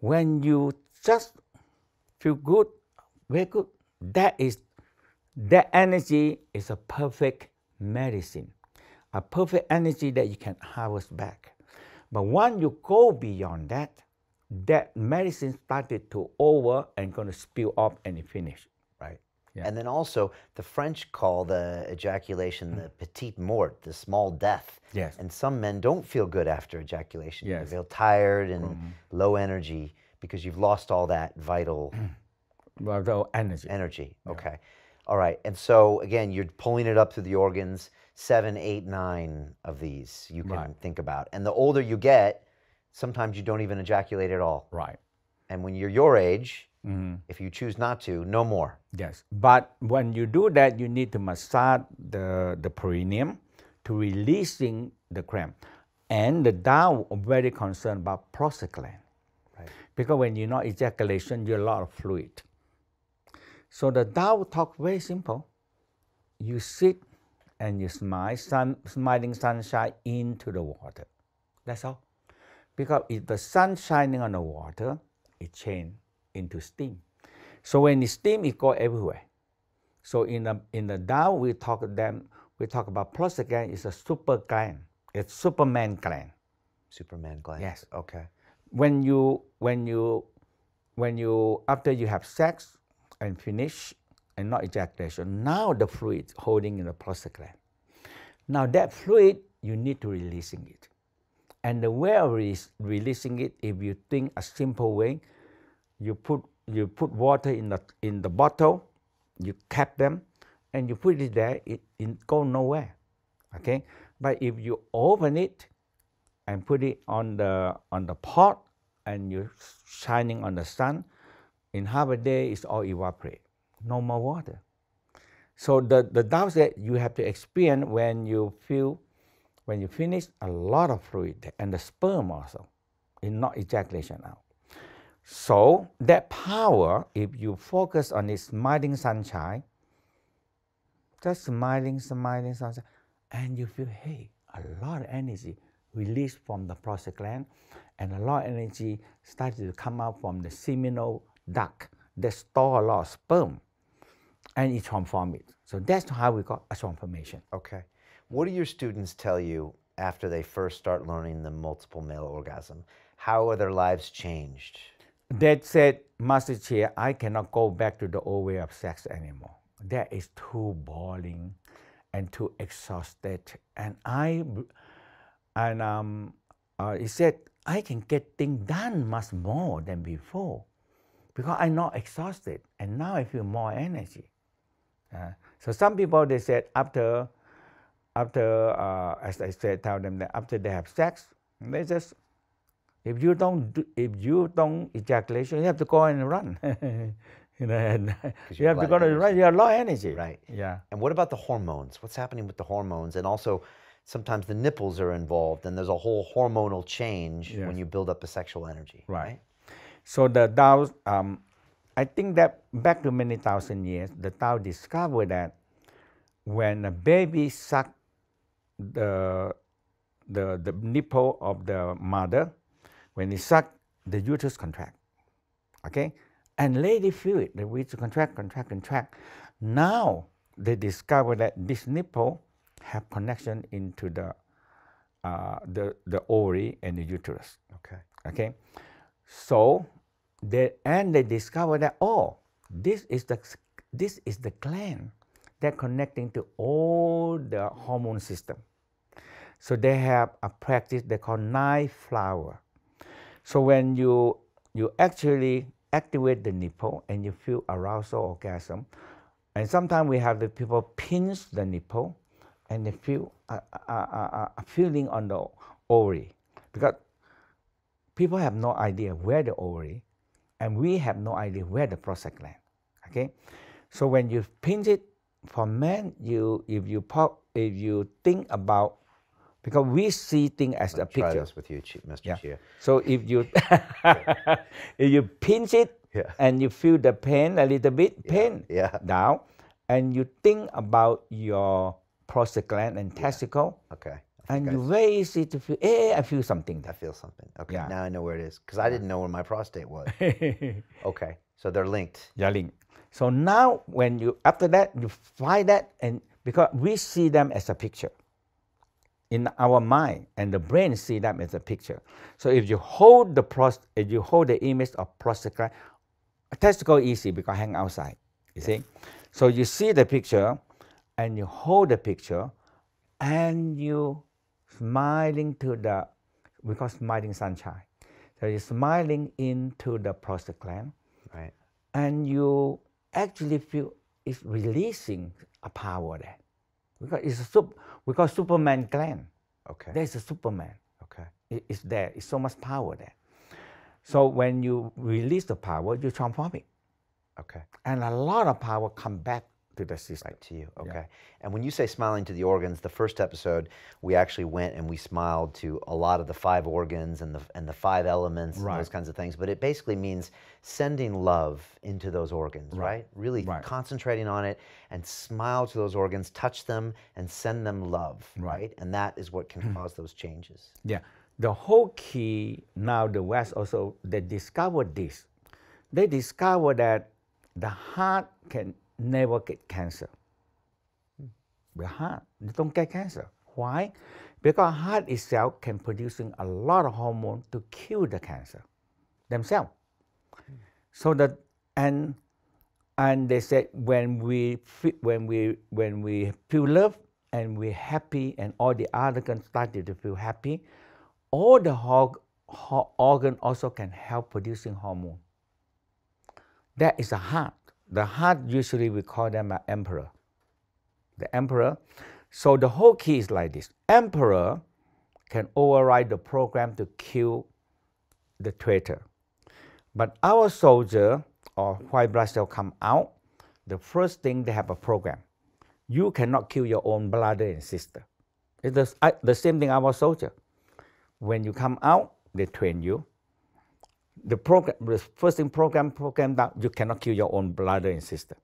When you just feel good, very good, that energy is a perfect medicine, a perfect energy that you can harvest back. But when you go beyond that, that medicine started to over and going to spill off and it finish. Right. Yeah. And then also, the French call the ejaculation the petite mort, the small death. Yes. And some men don't feel good after ejaculation. Yes. They feel tired and low energy because you've lost all that vital Well, the energy. energy. Okay. All right. And so, again, you're pulling it up through the organs, 7, 8, 9 of these you can Right. think about. And the older you get, sometimes you don't even ejaculate at all. Right. And when you're your age, if you choose not to, no more. Yes. But when you do that, you need to massage the perineum to releasing the cramp. And the Tao are very concerned about prostate gland. Right. Because when you're not ejaculation, you're a lot of fluid. So the Tao talk very simple. You sit and you smile, smiling sunshine into the water. That's all. Because if the sun shining on the water, it change into steam. So when it's steam, it go everywhere. So in the Tao, we talk about prostate gland is a super gland. It's Superman gland. Superman gland. Yes. Okay. When you after you have sex and finish and not ejaculation, now the fluid holding in the prostate gland. Now that fluid, you need to releasing it. And the way of releasing it, if you think a simple way, you put water in the bottle, you cap them, and you put it there, it go nowhere. Okay? But if you open it and put it on the pot and you're shining on the sun, in half a day it's all evaporate. No more water. So the Tao said you have to experience when you finish a lot of fluid and the sperm also, in not ejaculation out. So that power, if you focus on this smiling sunshine, just smiling sunshine, and you feel, hey, a lot of energy released from the prostate gland, and a lot of energy started to come out from the seminal duct that store a lot of sperm, and it transforms it. So that's how we got a transformation. Okay. What do your students tell you after they first start learning the multiple male orgasm? How are their lives changed? They said, Master Chia, I cannot go back to the old way of sex anymore. That is too boring and too exhausted. And he said, I can get things done much more than before because I'm not exhausted and now I feel more energy. So some people, they said after as I said, tell them that after they have sex, they just, if you don't ejaculation, you have to go and run. You have to go to run. You have low energy. Right. Yeah. And what about the hormones? What's happening with the hormones? And also, sometimes the nipples are involved, and there's a whole hormonal change when you build up the sexual energy. Right. So the Tao, I think that back to many thousand years, the Tao discovered that when a baby sucks the nipple of the mother, when it sucks, the uterus contract. Okay? And lady feel it, the uterus contract. Now they discover that this nipple have connection into the ovary and the uterus. Okay. Okay. So they discover that this is the gland they're connecting to all the hormone system. So they have a practice they call night flower. So when you actually activate the nipple and you feel arousal orgasm, and sometimes we have the people pinch the nipple and they feel a feeling on the ovary, because people have no idea where the ovary, and we have no idea where the prostate gland. Okay, so when you pinch it, for men, if you think about, because we see things as a picture. Try this with you, Mr. Chia. So if you if you pinch it and you feel the pain a little bit, down, and you think about your prostate gland and testicle, and you very easy to feel, I feel something. I feel something. Okay, now I know where it is, because I didn't know where my prostate was. Okay, so they're linked. They're linked. So now when you, after that, you find that, and because we see them as a picture in our mind, and the brain see them as a picture. So if you hold the image of prostate gland, testicle easy because hang outside, you see. So you see the picture, and you hold the picture, and you smiling to the, we call smiling sunshine. So you're smiling into the prostate gland, right? And you actually feel it's releasing a power there, because it's we call Superman gland. Okay. There's a Superman. Okay. It's there. It's so much power there. So when you release the power, you transform it. Okay. And a lot of power come back to the system. Right to you. Okay. And when you say smiling to the organs, the first episode we actually went and we smiled to a lot of the 5 organs and the 5 elements and those kinds of things. But it basically means sending love into those organs, right? Really concentrating on it and smile to those organs, touch them and send them love, right? And that is what can cause those changes. Yeah. The whole key now, the West also, they discovered this. They discovered that the heart can never get cancer. The heart, they don't get cancer. Why? Because heart itself can producing a lot of hormone to kill the cancer themselves. So that, and they said when we feel love and we're happy, and all the other organs started to feel happy, all the organ also can help producing hormone. That is the heart. The heart, usually we call them an emperor. The emperor. So the whole key is like this. Emperor can override the program to kill the traitor. But our soldier or white blood cell come out, the first thing they have a program. You cannot kill your own brother and sister. It's the same thing our soldier. When you come out, they train you. The first thing program down, you cannot kill your own brother and sister.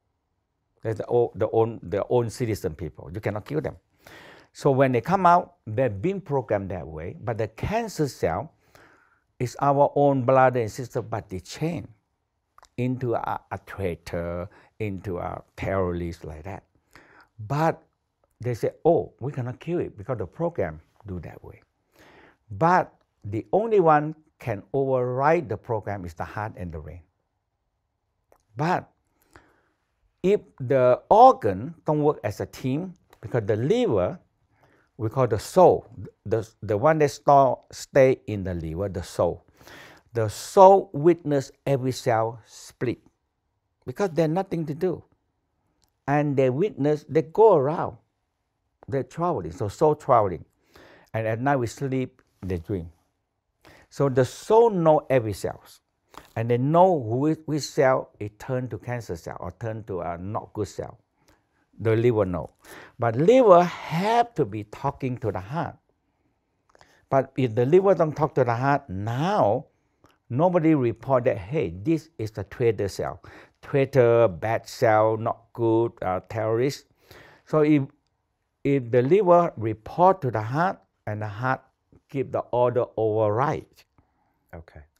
That's the own citizen people. You cannot kill them. So when they come out, they've been programmed that way. But the cancer cell is our own brother and sister, but they change into a traitor, into a terrorist like that. But they say, oh, we cannot kill it because the program do that way. But the only one can override the program is the heart and the brain. But if the organ don't work as a team, because the liver, we call the soul, the one that stay in the liver, the soul witness every cell split, because there's nothing to do. And they witness, they go around, they're traveling, so soul traveling. And at night we sleep, they dream. So the soul know every cell, and they know which cell it turn to cancer cell or turn to a not good cell. The liver know. But liver have to be talking to the heart. But if the liver don't talk to the heart, now nobody report that, hey, this is the traitor cell. Traitor, bad cell, not good, terrorist. So if the liver report to the heart and the heart give the order override,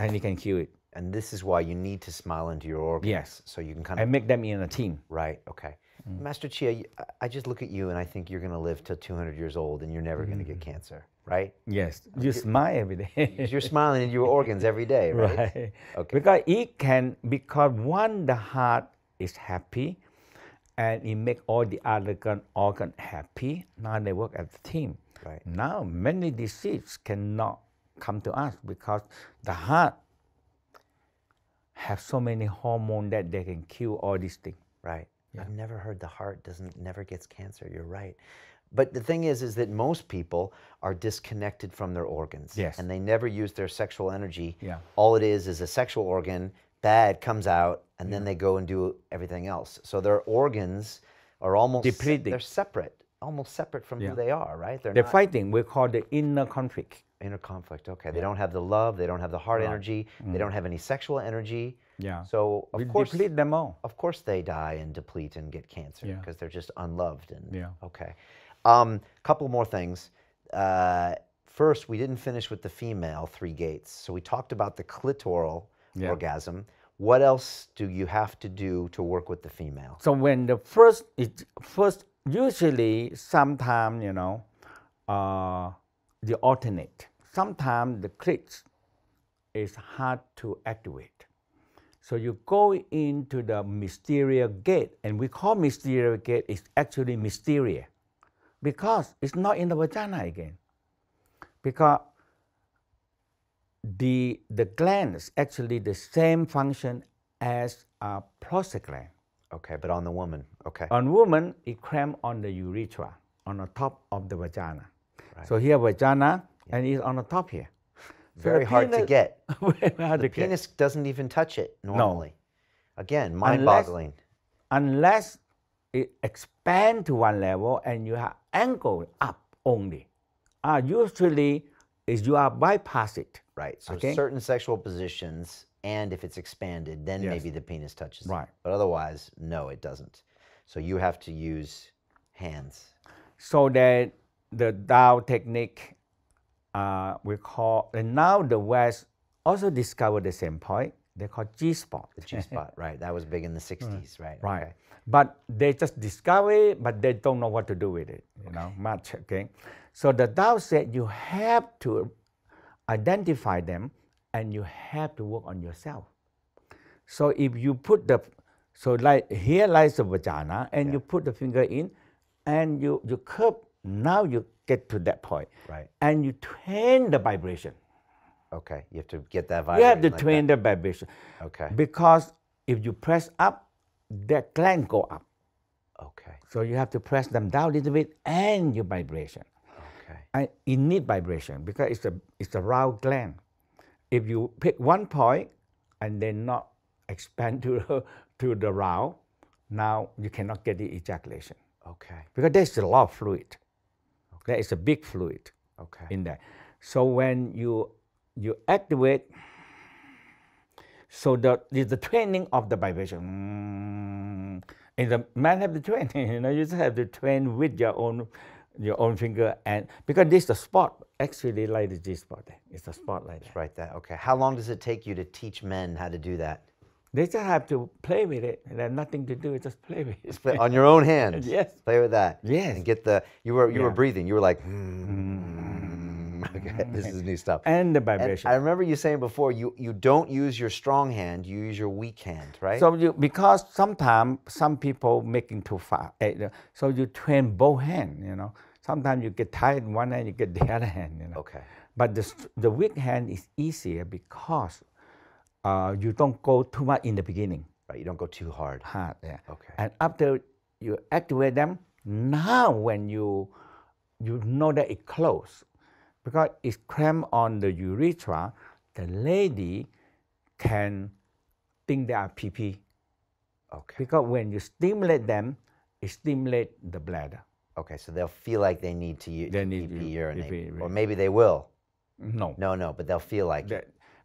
and you can kill it. And this is why you need to smile into your organs. Yes. So you can kind of... And make them in a team. Right, okay. Master Chia, I just look at you and I think you're going to live till 200 years old and you're never going to get cancer, right? Yes. You smile every day. You're smiling into your organs every day, right? Right. Okay. Because it can, because one, the heart is happy, and it make all the other organ happy. Now they work as a team. Right. Now many diseases cannot come to us because the heart have so many hormones that they can kill all these things. Right. Yeah. I've never heard the heart never gets cancer. You're right. But the thing is that most people are disconnected from their organs. Yes. And they never use their sexual energy. Yeah. All it is a sexual organ, bad, comes out, and then they go and do everything else. So their organs are almost depleted. They're separate, almost separate from who they are, right? They're not fighting. We call the inner conflict. inner conflict. Okay. They don't have the love, they don't have the heart energy, they don't have any sexual energy. Yeah. So We of course deplete them all. Of course they die and deplete and get cancer Yeah. because they're just unloved. And Yeah. okay. Couple more things. First, we didn't finish with the female 3 gates. So we talked about the clitoral orgasm. What else do you have to do to work with the female? So when the first usually sometime the alternate. Sometimes the clit is hard to activate. So you go into the mysterious gate, and we call mysterious gate is actually mysterious because it's not in the vagina again. Because the gland is actually the same function as a prostate gland. Okay, but on the woman, okay. On woman, it cramps on the urethra, on the top of the vagina. Right. So here vagina, and it's on the top here. Very hard to get. Very hard The to get. penis doesn't even touch it normally. Again, mind-boggling. Unless it expands to one level and you have angle up only. Usually, you are bypass it. Right. So Okay. certain sexual positions, and if it's expanded, then Yes. maybe the penis touches Right. it. But otherwise, no, it doesn't. So you have to use hands. So that the down technique, we call, and now the West also discovered the same point. They call G-spot. The G-spot, right. That was big in the 60s, right? Right. Okay. But they just discover it, but they don't know what to do with it, much, okay? So the Tao said you have to identify them and you have to work on yourself. So if you put so like here lies the vagina and you put the finger in and you curve, now you get to that point. Right. And you train the vibration. Okay. You have to get that You vibrating have to like train that. the vibration. Okay. Because if you press up, that gland go up. Okay. So you have to press them down a little bit and your vibration. Okay. And it need vibration because it's a round gland. If you pick one point and then not expand to the round, now you cannot get the ejaculation Okay. because there's a lot of fluid. There is a big fluid Okay. in there. So when you activate, so the training of the vibration. And the man have to train. You just have to train with your own finger, and because this is a spot actually like the G spot. It's a spot like that. Right. That. Okay. How long does it take you to teach men how to do that? They just have to play with it. There's nothing to do. Just play with it. Play on your own hands. Yes. Play with that. Yes. And get the you were breathing. You were like. Okay. This is new stuff. And the And vibration. I remember you saying before you don't use your strong hand. You use your weak hand, right? So because sometimes some people making too far, so you train both hands. Sometimes you get tired in one hand, you get the other hand. Okay. But the weak hand is easier because you don't go too much in the beginning. Right. You don't go too hard. Hard, yeah. Okay. And after you activate them, now when you know that it close, because it's cramped on the urethra, the lady can think they are pee-pee. Okay. Because when you stimulate them, it stimulates the bladder. Okay. So they'll feel like they need to They need to urinate, pee, or maybe they will. No. No. But they'll feel like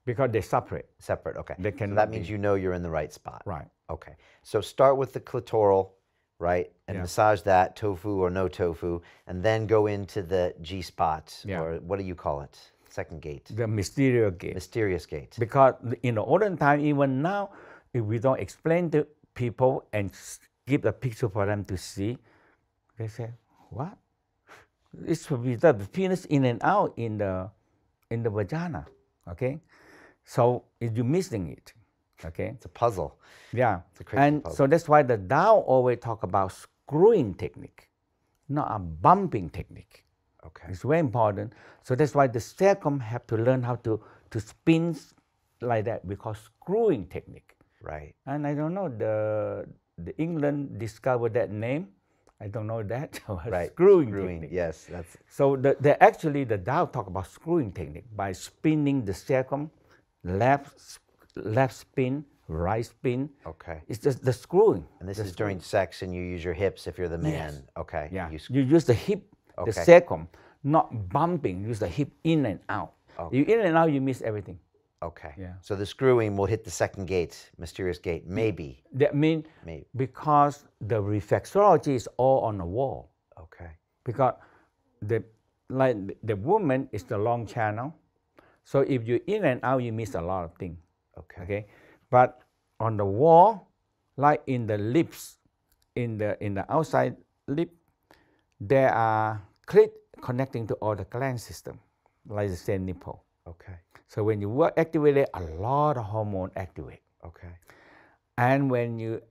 Because they separate. separate. Okay. They So cannot that means be- you know you're in the right spot. Right. Okay. So start with the clitoral, right? And Yeah. massage that, tofu or no tofu, and then go into the G spot, Yeah. or what do you call it? Second gate. The mysterious gate. Mysterious gate. Because in the olden time, even now, if we don't explain to people and give a picture for them to see, they say, what? It's the penis in and out in the vagina, okay? So if you're missing it. Okay. It's a puzzle. Yeah. It's a crazy And puzzle. so that's why the Tao always talk about screwing technique, not a bumping technique. Okay. It's very important. So that's why the second have to learn how to spin like that, because screwing technique. Right. And I don't know, the England discovered that name. I don't know that. Right. Screwing technique. Yes, that's So actually the Tao talk about screwing technique by spinning the second, left spin, right spin. okay. It's just the screwing. And this the is during sex, and you use your hips if you're the man. Yes. Okay. Yeah, You you use the hip, the Okay. second, not bumping. Use the hip in and out. Okay. You in and out, you miss everything. Okay. Yeah. So the screwing will hit the second gate, mysterious gate, maybe. That means Maybe. because the reflexology is all on the wall. Okay. Because the woman is the long channel, so if you in and out, you miss a lot of things. Okay. Okay, but on the wall, like in the lips, in the outside lip, there are clit connecting to all the gland system, like the same nipple. Okay. So when you work activate it, a lot of hormone activate. Okay. And when you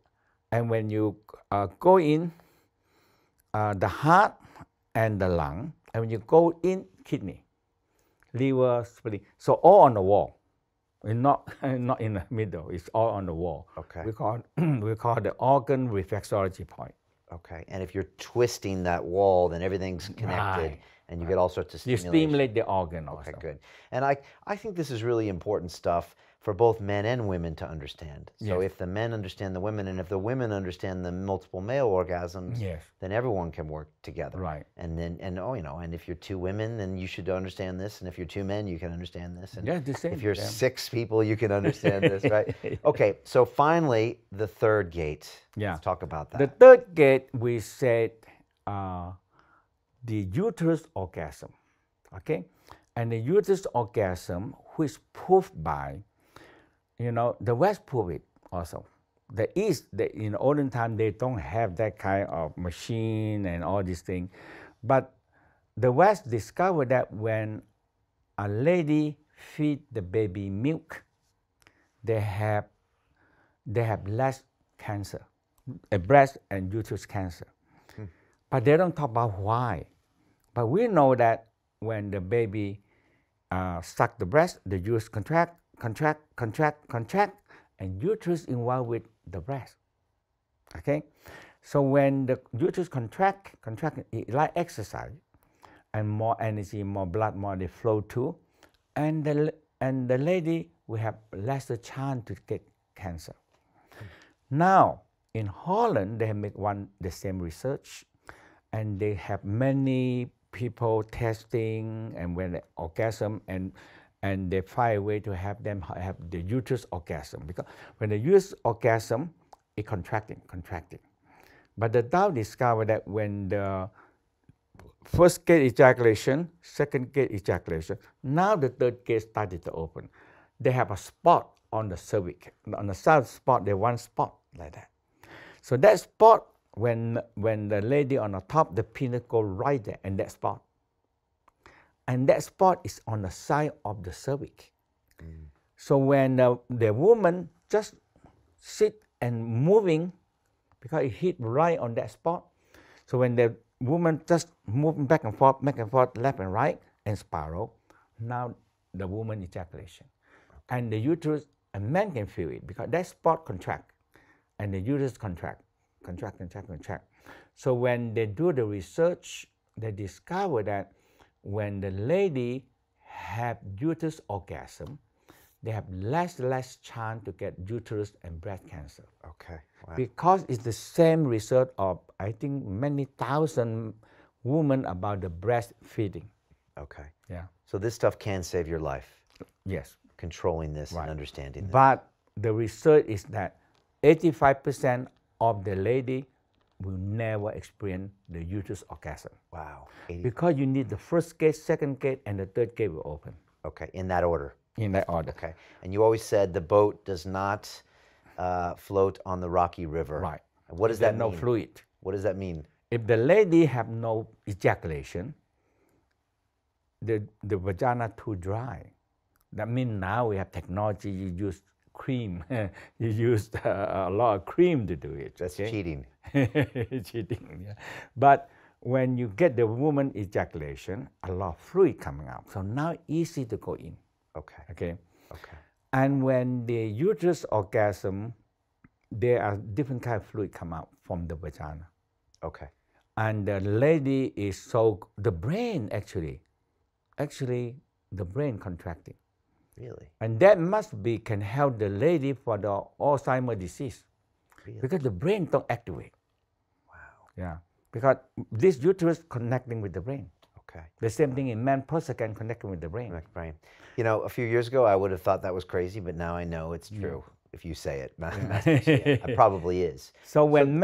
go in the heart and the lung, and when you go in kidney, liver, spleen, so all on the wall, and not in the middle. It's all on the wall. Okay. We call the organ reflexology point. Okay. And if you're twisting that wall, then everything's connected, Right. and you get all sorts of You stimulation. stimulate the organ also. Okay, good. And I think this is really important stuff for both men and women to understand. So Yes. if the men understand the women, and if the women understand the multiple male orgasms, Yes. then everyone can work together. Right. And then, and if you're two women, then you should understand this. And if you're two men, you can understand this. And Yeah, the same. if you're Yeah. 6 people, you can understand this, right? Okay, so finally, the third gate. Yeah. Let's talk about that. The third gate, we said the uterus orgasm, okay? And the uterus orgasm, which proved by, the West proved it also. The East, in olden time, they don't have that kind of machine and all these things. But the West discovered that when a lady feed the baby milk, they have less cancer, breast and uterus cancer. But they don't talk about why. But we know that when the baby suck the breast, the uterus contract, and uterus involved with the breast. Okay, so when the uterus contract, it like exercise, and more energy, more blood, more they flow to, and the lady will have lesser chance to get cancer. Now in Holland, they make the same research, and they have many people testing, and when the orgasm, and they find a way to have them have the uterus orgasm, because when the uterus orgasm, it contracting. But the Tao discovered that when the first gate ejaculation, second gate ejaculation, now the third gate started to open. They have a spot on the cervix. On the side spot, they one spot like that. So that spot, when the lady on the top, the penis go right there, and that spot. And that spot is on the side of the cervix. So when the woman just sit and moving, because it hit right on that spot. So when the woman just moving back and forth, left and right, and spiral, now the woman ejaculation. And the uterus, a man can feel it, because that spot contract, and the uterus contract. So when they do the research, they discover that when the lady have uterus orgasm, they have less chance to get uterus and breast cancer. Okay. Wow. Because it's the same result of, I think, many thousand women about the breastfeeding. Okay. Yeah. So this stuff can save your life, Yes. controlling this and understanding this. But the research is that 85% of the lady will never experience the uterus orgasm. Wow. Because you need the first gate, second gate, and the third gate will open. Okay, in that order. In that order. Okay. And you always said the boat does not float on the rocky river. Right. What does that mean? No fluid. What does that mean? If the lady have no ejaculation, the vagina too dry. That means now we have technology, you use cream. You use a lot of cream to do it. That's okay? cheating. Cheating, yeah. But when you get the woman ejaculation, a lot of fluid coming out. So now easy to go in. Okay. Okay. Okay. And when the uterus orgasm, there are different kind of fluid come out from the vagina. Okay. And the lady is so, the brain actually the brain contracting. Really? And that must be, can help the lady for the Alzheimer's disease. Really? Because the brain don't activate. Wow. Yeah. Because this uterus connecting with the brain. Okay. The same thing in man, prostate connecting with the brain. Brain. You know, a few years ago, I would have thought that was crazy, but now I know it's true. If you say it, Master Chia, it probably is. So when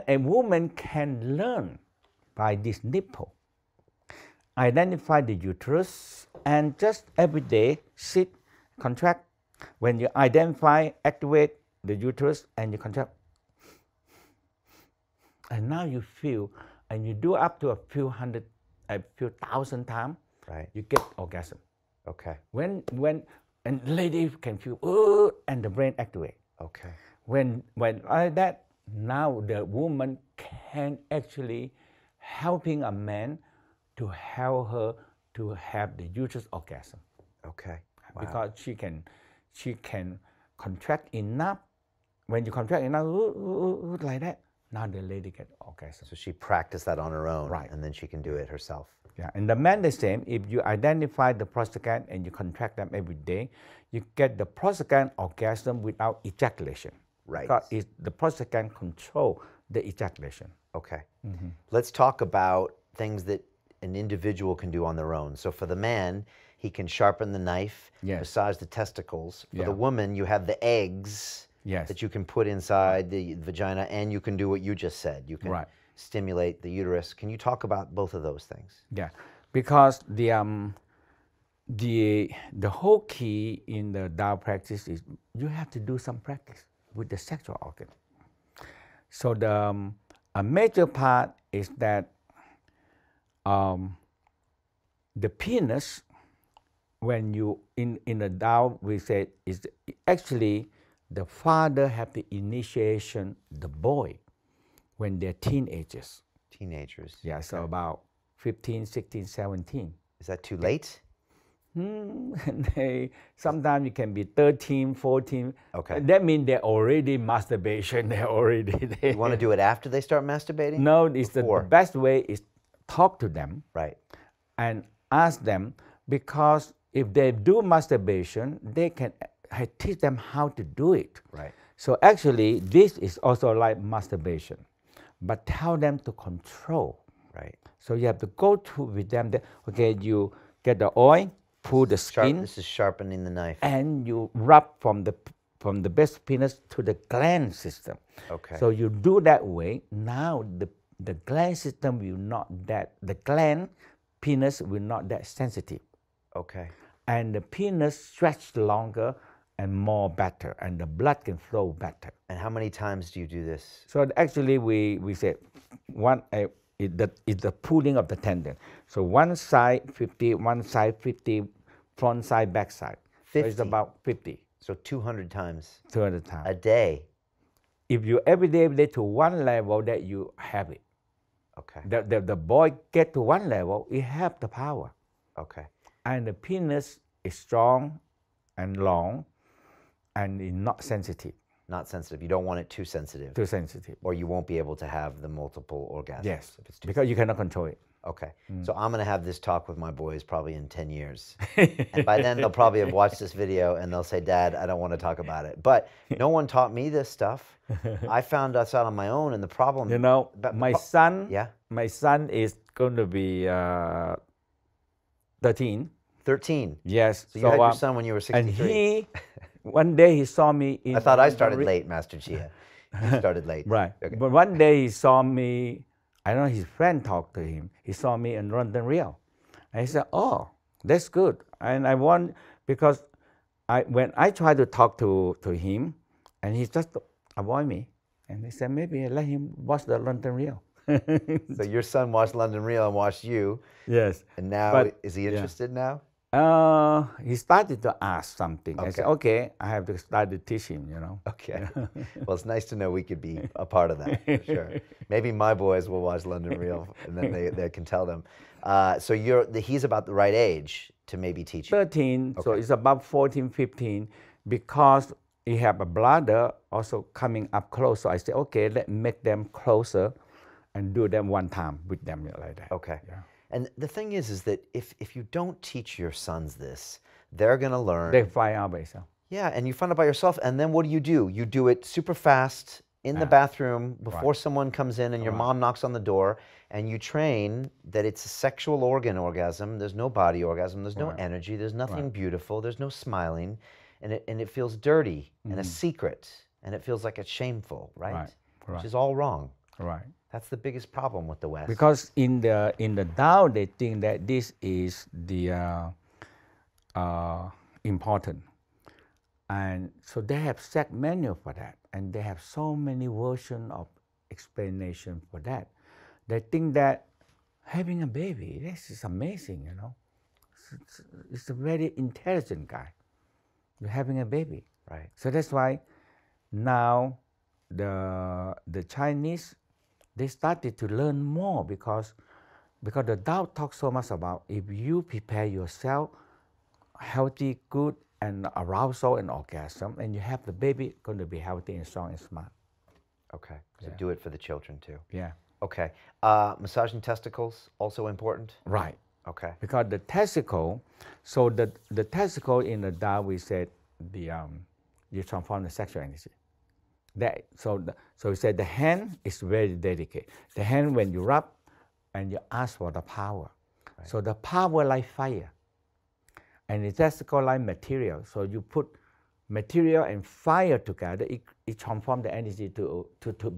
a woman can learn by this nipple, identify the uterus, and just every day sit, contract. When you identify, activate the uterus, and you contract. And now you feel, and you do up to a few thousand times, right? You get orgasm. Okay. And lady can feel, and the brain activate. Okay. When like that, now the woman can actually helping a man to help her to have the uterus orgasm. Okay. Wow. Because she can contract enough. When you contract enough, like that, now the lady get orgasm. So she practiced that on her own, right? And then she can do it herself. Yeah, and the man the same. If you identify the prostate and you contract them every day, you get the prostate orgasm without ejaculation. Right. Because the prostate control the ejaculation. Okay. Let's talk about things that an individual can do on their own. So for the man, he can sharpen the knife, massage the testicles. For the woman, you have the eggs that you can put inside the vagina, and you can do what you just said. You can stimulate the uterus. Can you talk about both of those things? Yeah, because the whole key in the Tao practice is you have to do some practice with the sexual organ. So a major part is that the penis, when you in the Tao we say is actually the father have the initiation the boy when they're teenagers. Teenagers. Yeah, so about 15, 16, 17. Is that too late? Sometimes it can be 13, 14. Okay. That means they're already masturbation. They're already there. You want to do it after they start masturbating? No, it's the best way is talk to them. Right. And ask them, because if they do masturbation, they can teach them how to do it. Right. So actually, this is also like masturbation, but tell them to control. Right. So you have to go to with them. Okay, you get the oil, pull the skin. This is sharpening the knife. And you rub from the base penis to the gland system. Okay. So you do that way. Now the gland system will not the gland penis will not that sensitive. Okay. And the penis stretch longer and more better, and the blood can flow better. And how many times do you do this? So actually we say it's the pulling of the tendon. So one side 50, one side 50, front side, back side. 50. So it's about 50. So 200 times. 200 times. A day. If you every day to one level that you have it. Okay. The boy get to one level, he have the power. Okay. And the penis is strong and long and is not sensitive. Not sensitive. You don't want it too sensitive. Too sensitive. Or you won't be able to have the multiple orgasms. Yes, if it's too because you cannot control it. Okay. So I'm going to have this talk with my boys probably in 10 years. And by then they'll probably have watched this video and they'll say, Dad, I don't want to talk about it. But no one taught me this stuff. I found us out on my own, and the problem... You know, my son is going to be 13. 13? Yes. So you had your son when you were 63. And one day he saw me in... I thought I started late, Master Chia. You started late. Right. Okay. But one day he saw me, I don't know, his friend talked to him. He saw me in London Real. And he said, oh, that's good. And I want, because when I tried to talk to him, and he just avoid me. And he said, maybe I let him watch the London Real. So your son watched London Real and watched you. Yes. And now, is he interested now? He started to ask something. I said, Okay. okay, I have to start teaching, you know. Okay. Well, it's nice to know we could be a part of that, for sure. Maybe my boys will watch London Real, and then they can tell them. So he's about the right age to maybe teach you. 13, so Okay. it's about 14, 15, because he have a brother also coming up close. So I said, okay, let's make them closer and do them one time with them like that. Okay. Yeah. And the thing is that if you don't teach your sons this, they're going to learn. They find out by themselves. Yeah, and you find out by yourself, and then what do? You do it super fast in the bathroom before someone comes in and your mom knocks on the door, and you train that it's a sexual orgasm. There's no body orgasm. There's no energy. There's nothing beautiful. There's no smiling, and it feels dirty and a secret, and it feels like it's shameful, right? Which is all wrong. Right. That's the biggest problem with the West. Because in the Tao, they think that this is the important. And so they have set menu for that, and they have so many versions of explanation for that. They think that having a baby, this is amazing, you know. It's a very intelligent guy. You're having a baby. Right. So that's why now the Chinese, they started to learn more because the Tao talks so much about if you prepare yourself healthy, good, and arousal and orgasm, and you have the baby going to be healthy and strong and smart. Okay. So do it for the children too. Yeah. Okay. Massaging testicles, also important? Right. Okay. Because the testicle, so the testicle in the Tao, we said you transform the sexual energy. So we said the hand is very delicate. The hand, when you rub and you ask for the power. Right. So the power like fire. And the testicle like material. So you put material and fire together, it transforms the energy to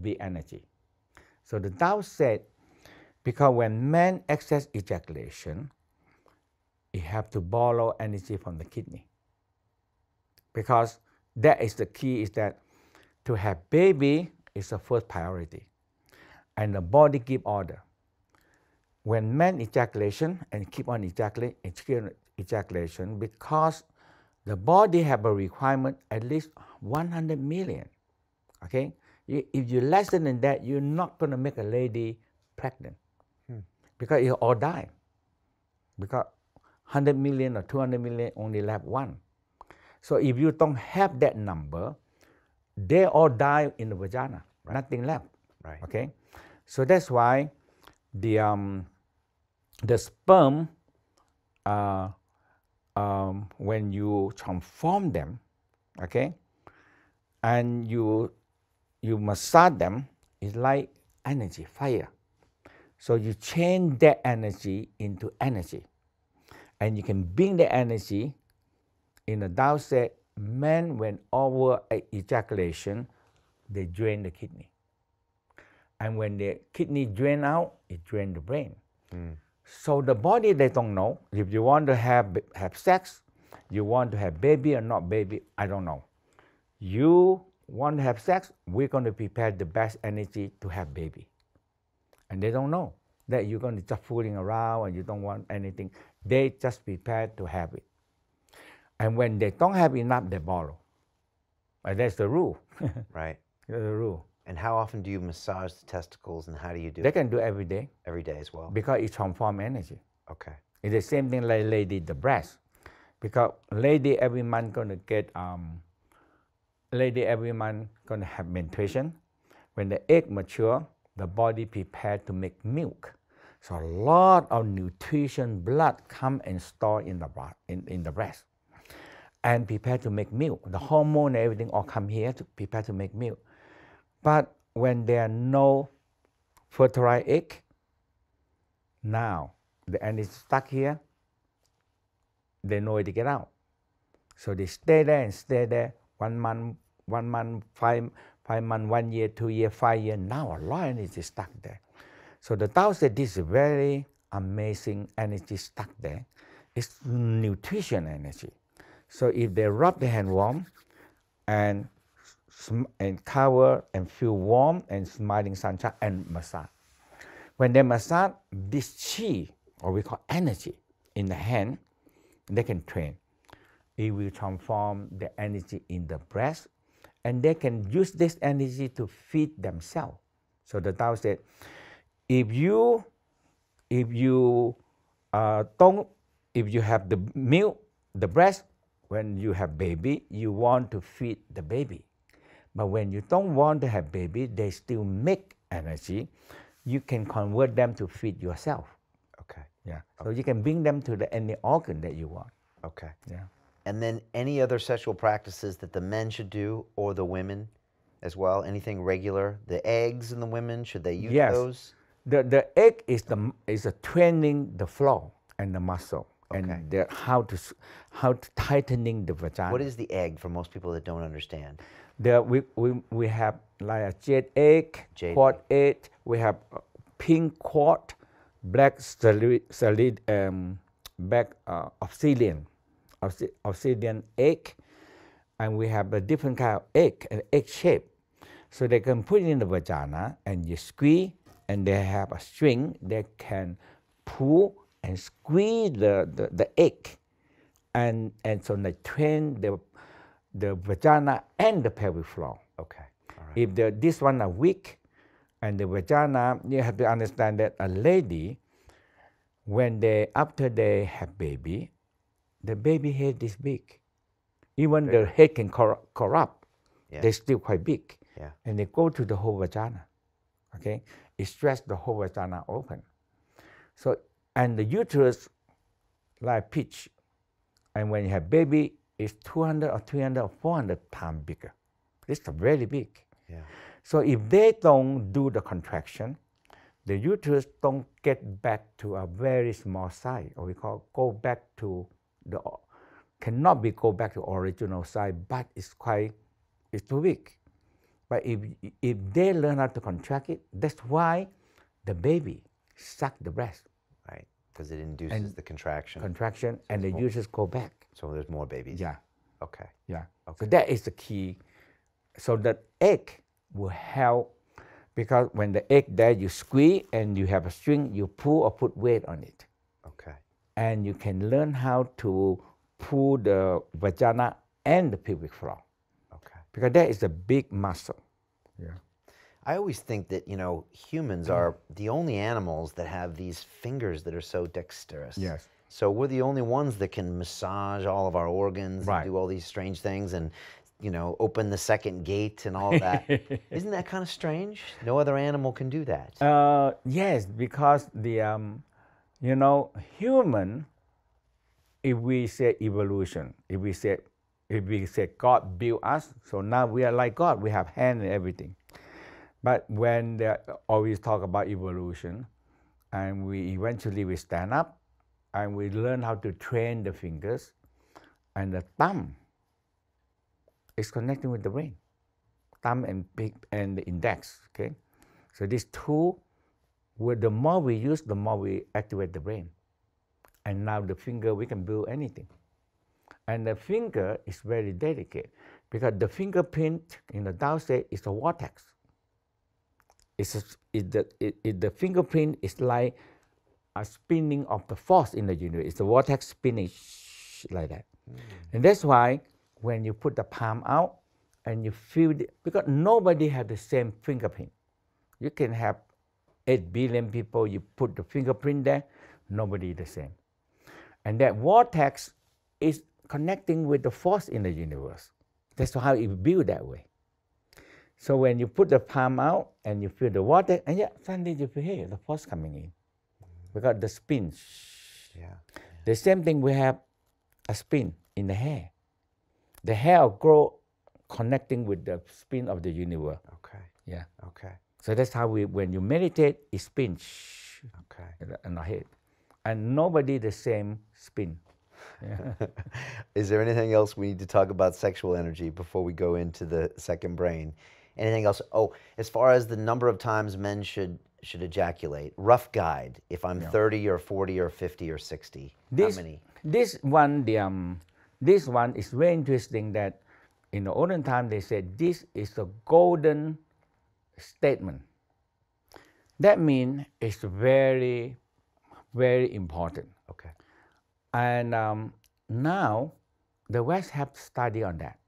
be energy. So the Tao said, because when man excess ejaculation, he have to borrow energy from the kidney. Because that is the key, is that to have baby is the first priority. And the body give order. When man ejaculation and keep on ejaculation, because the body have a requirement at least 100 million. Okay? If you less than that, you're not going to make a lady pregnant. Because it all die. Because 100 million or 200 million only left one. So if you don't have that number, they all die in the vagina. Right. Nothing left. Right. Okay? So that's why the sperm, when you transform them, okay, and you massage them, it's like energy, fire. So you change that energy into energy, and you can bring the energy. In the Tao said, men when over ejaculation, they drain the kidney, and when the kidney drain out, it drain the brain. So the body, they don't know. If you want to have sex, you want to have baby or not baby, I don't know. You want to have sex, we're going to prepare the best energy to have baby. And they don't know that you're going to just fooling around and you don't want anything. They just prepare to have it. And when they don't have enough, they borrow. And that's the rule. Right. That's the rule. And how often do you massage the testicles, and how do you do They it? can do every day. Every day as well? Because it transforms energy. Okay. It's the same thing like lady the breast. Because lady every month going to get, lady every month going to have menstruation. When the egg mature, the body prepared to make milk. So a lot of nutrition, blood come and store in the breast. And prepare to make milk. The hormone and everything all come here to prepare to make milk. But when there are no fertilized egg, now the egg is stuck here, they know it to get out. So they stay there and stay there 1 month, 5 months, 1 year, 2 years, 5 years. Now a lot of energy is stuck there. So the Tao said this is very amazing energy stuck there. It's nutrition energy. So if they rub the hand warm and cover and feel warm and smiling sunshine and massage. When they massage, this chi, or we call energy, in the hand, they can train. It will transform the energy in the breast, and they can use this energy to feed themselves. So the Tao said, if you have the milk, the breast, when you have baby, you want to feed the baby. But when you don't want to have baby, they still make energy. You can convert them to feed yourself. Okay. Yeah. So you can bring them to any organ that you want. Okay. Yeah. And then any other sexual practices that the men should do or the women as well? Anything regular? The eggs in the women, should they use those? The egg is a training the flow and the muscle, and how to tightening the vagina. What is the egg for most people that don't understand? We have like a jade egg, quad egg. We have pink quad, black obsidian egg, and we have a different kind of egg, an egg shape. So they can put it in the vagina and you squeeze, and they have a string that can pull and squeeze the egg, and so they train the vagina and the pelvic floor. Okay. All right. If this one are weak, and the vagina, you have to understand that a lady, after they have baby, the baby head is big. Even the head can corrupt. Yeah. They're still quite big. Yeah. And they go to the whole vagina. Okay? It stretches the whole vagina open. So, and the uterus like pitch. And when you have baby, it's 200 or 300 or 400 times bigger. It's very big. Yeah. So if they don't do the contraction, the uterus don't get back to a very small size, or we call go back to cannot go back to original size, but it's too big. But if they learn how to contract it, that's why the baby suck the breast. Right, because it induces the contraction. Contraction, so and the uterus go back. So there's more babies. Yeah. Okay. Yeah. Okay. So that is the key. So that egg will help, because when the egg there, you squeeze and you have a string, you pull or put weight on it. Okay. And you can learn how to pull the vagina and the pelvic floor. Okay. Because that is a big muscle. Yeah. I always think that, humans are the only animals that have these fingers that are so dexterous. Yes. So we're the only ones that can massage all of our organs and do all these strange things and, open the second gate and all that. Isn't that kind of strange? No other animal can do that. Yes, because human, if we say evolution, if we say God built us, so now we are like God, we have hand and everything. But when they always talk about evolution, and we eventually stand up, and we learn how to train the fingers, and the thumb is connecting with the brain, thumb and the index. Okay, so these two, the more we use, the more we activate the brain. And now the finger, we can build anything. And the finger is very delicate, because the fingerprint in the Tao say is a vortex. The fingerprint is like a spinning of the force in the universe. It's a vortex spinning like that. And that's why when you put the palm out and you feel it, because nobody has the same fingerprint. You can have 8 billion people, you put the fingerprint there, nobody is the same. And that vortex is connecting with the force in the universe. That's how it built that way. So when you put the palm out and you feel the vortex, and suddenly you feel, hey, the force coming in. Because the spin. Yeah. The same thing, we have a spin in the hair. The hair will grow connecting with the spin of the universe. Okay. Yeah. Okay. So that's how when you meditate, it spins. Okay. In the head. And nobody the same spin. Yeah. Is there anything else we need to talk about sexual energy before we go into the second brain? Anything else? Oh, as far as the number of times men should ejaculate, rough guide, if I'm 30 or 40 or 50 or 60, how many? This one is very interesting, that in the olden time they said this is a golden statement. That means it's very, very important. Okay. And now the West have study on that.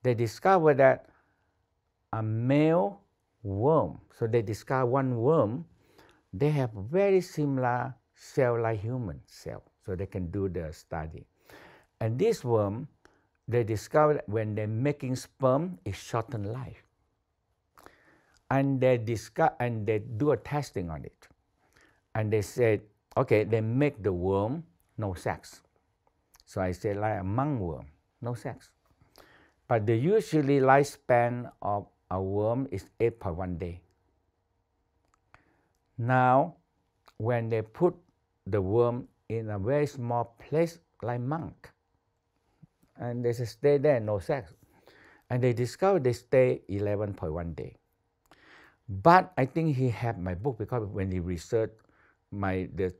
They discovered that a male worm, so they discover one worm, they have very similar cell like human cell, so they can do the study. And this worm, they discovered when they're making sperm, it shorten life. And they do a testing on it. And they said, okay, they make the worm no sex. So I said like a monk worm, no sex. But the usually lifespan of a worm is 8.1 days. Now, when they put the worm in a very small place like monk, and they stay there, no sex, and they discovered they stay 11.1 days. But I think he had my book because when he researched the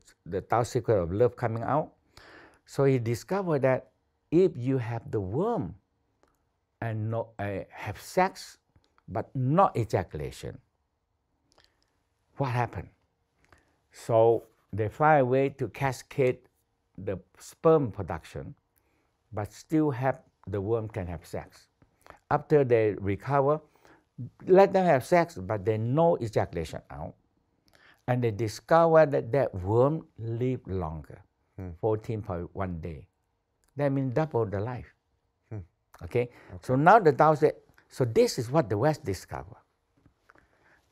Tao Secret of Love coming out, so he discovered that if you have the worm and have sex but not ejaculation, what happened? So they find a way to cascade the sperm production, but still have the worm can have sex. After they recover, let them have sex, but there's no ejaculation out. And they discover that that worm live longer, 14.1 days. That means double the life. Okay? So now the Tao said, so this is what the West discovered.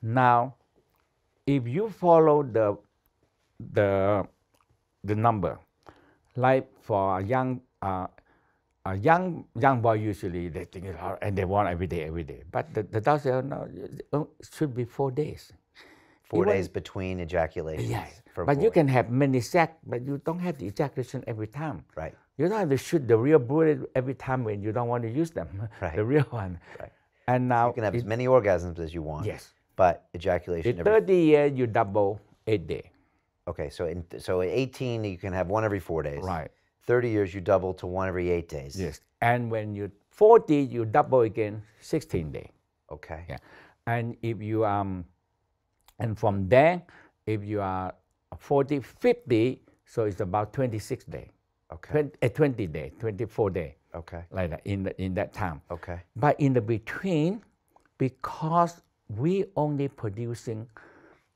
Now, if you follow the number, like for a young boy, usually they think it hard and they want every day. But the Tao said, no, it should be 4 days. 4 days between ejaculation. Yes, but you can have many sex, but you don't have the ejaculation every time. Right. You don't have to shoot the real bullet every time when you don't want to use them, the real one. Right. And now you can have as many orgasms as you want. Yes. But ejaculation. In 30 years, you double 8 days. Okay, so at 18, you can have one every 4 days. Right. 30 years, you double to one every 8 days. Yes. And when you're 40, you double again 16 days. Okay. Yeah. And if you and from there, if you are 40, 50, so it's about 26 days. Okay. 20 days, 24 days. Okay. Like that in that time. Okay. But in the between, because we only producing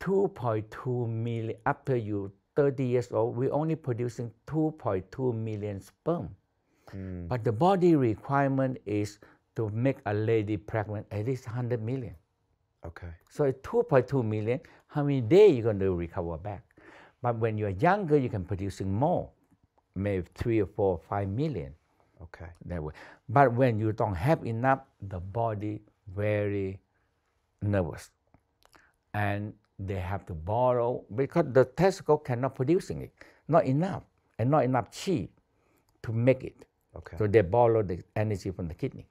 2.2 million, after you 30 years old, we only producing 2.2 million sperm. But the body requirement is to make a lady pregnant at least 100 million. Okay. So it's 2.2 million, how many days you're going to recover back? But when you're younger, you can producing more, maybe 3 or 4 or 5 million. Okay. That way. But when you don't have enough, the body very nervous. And they have to borrow, because the testicle cannot producing it, not enough, and not enough qi to make it. Okay. So they borrow the energy from the kidney.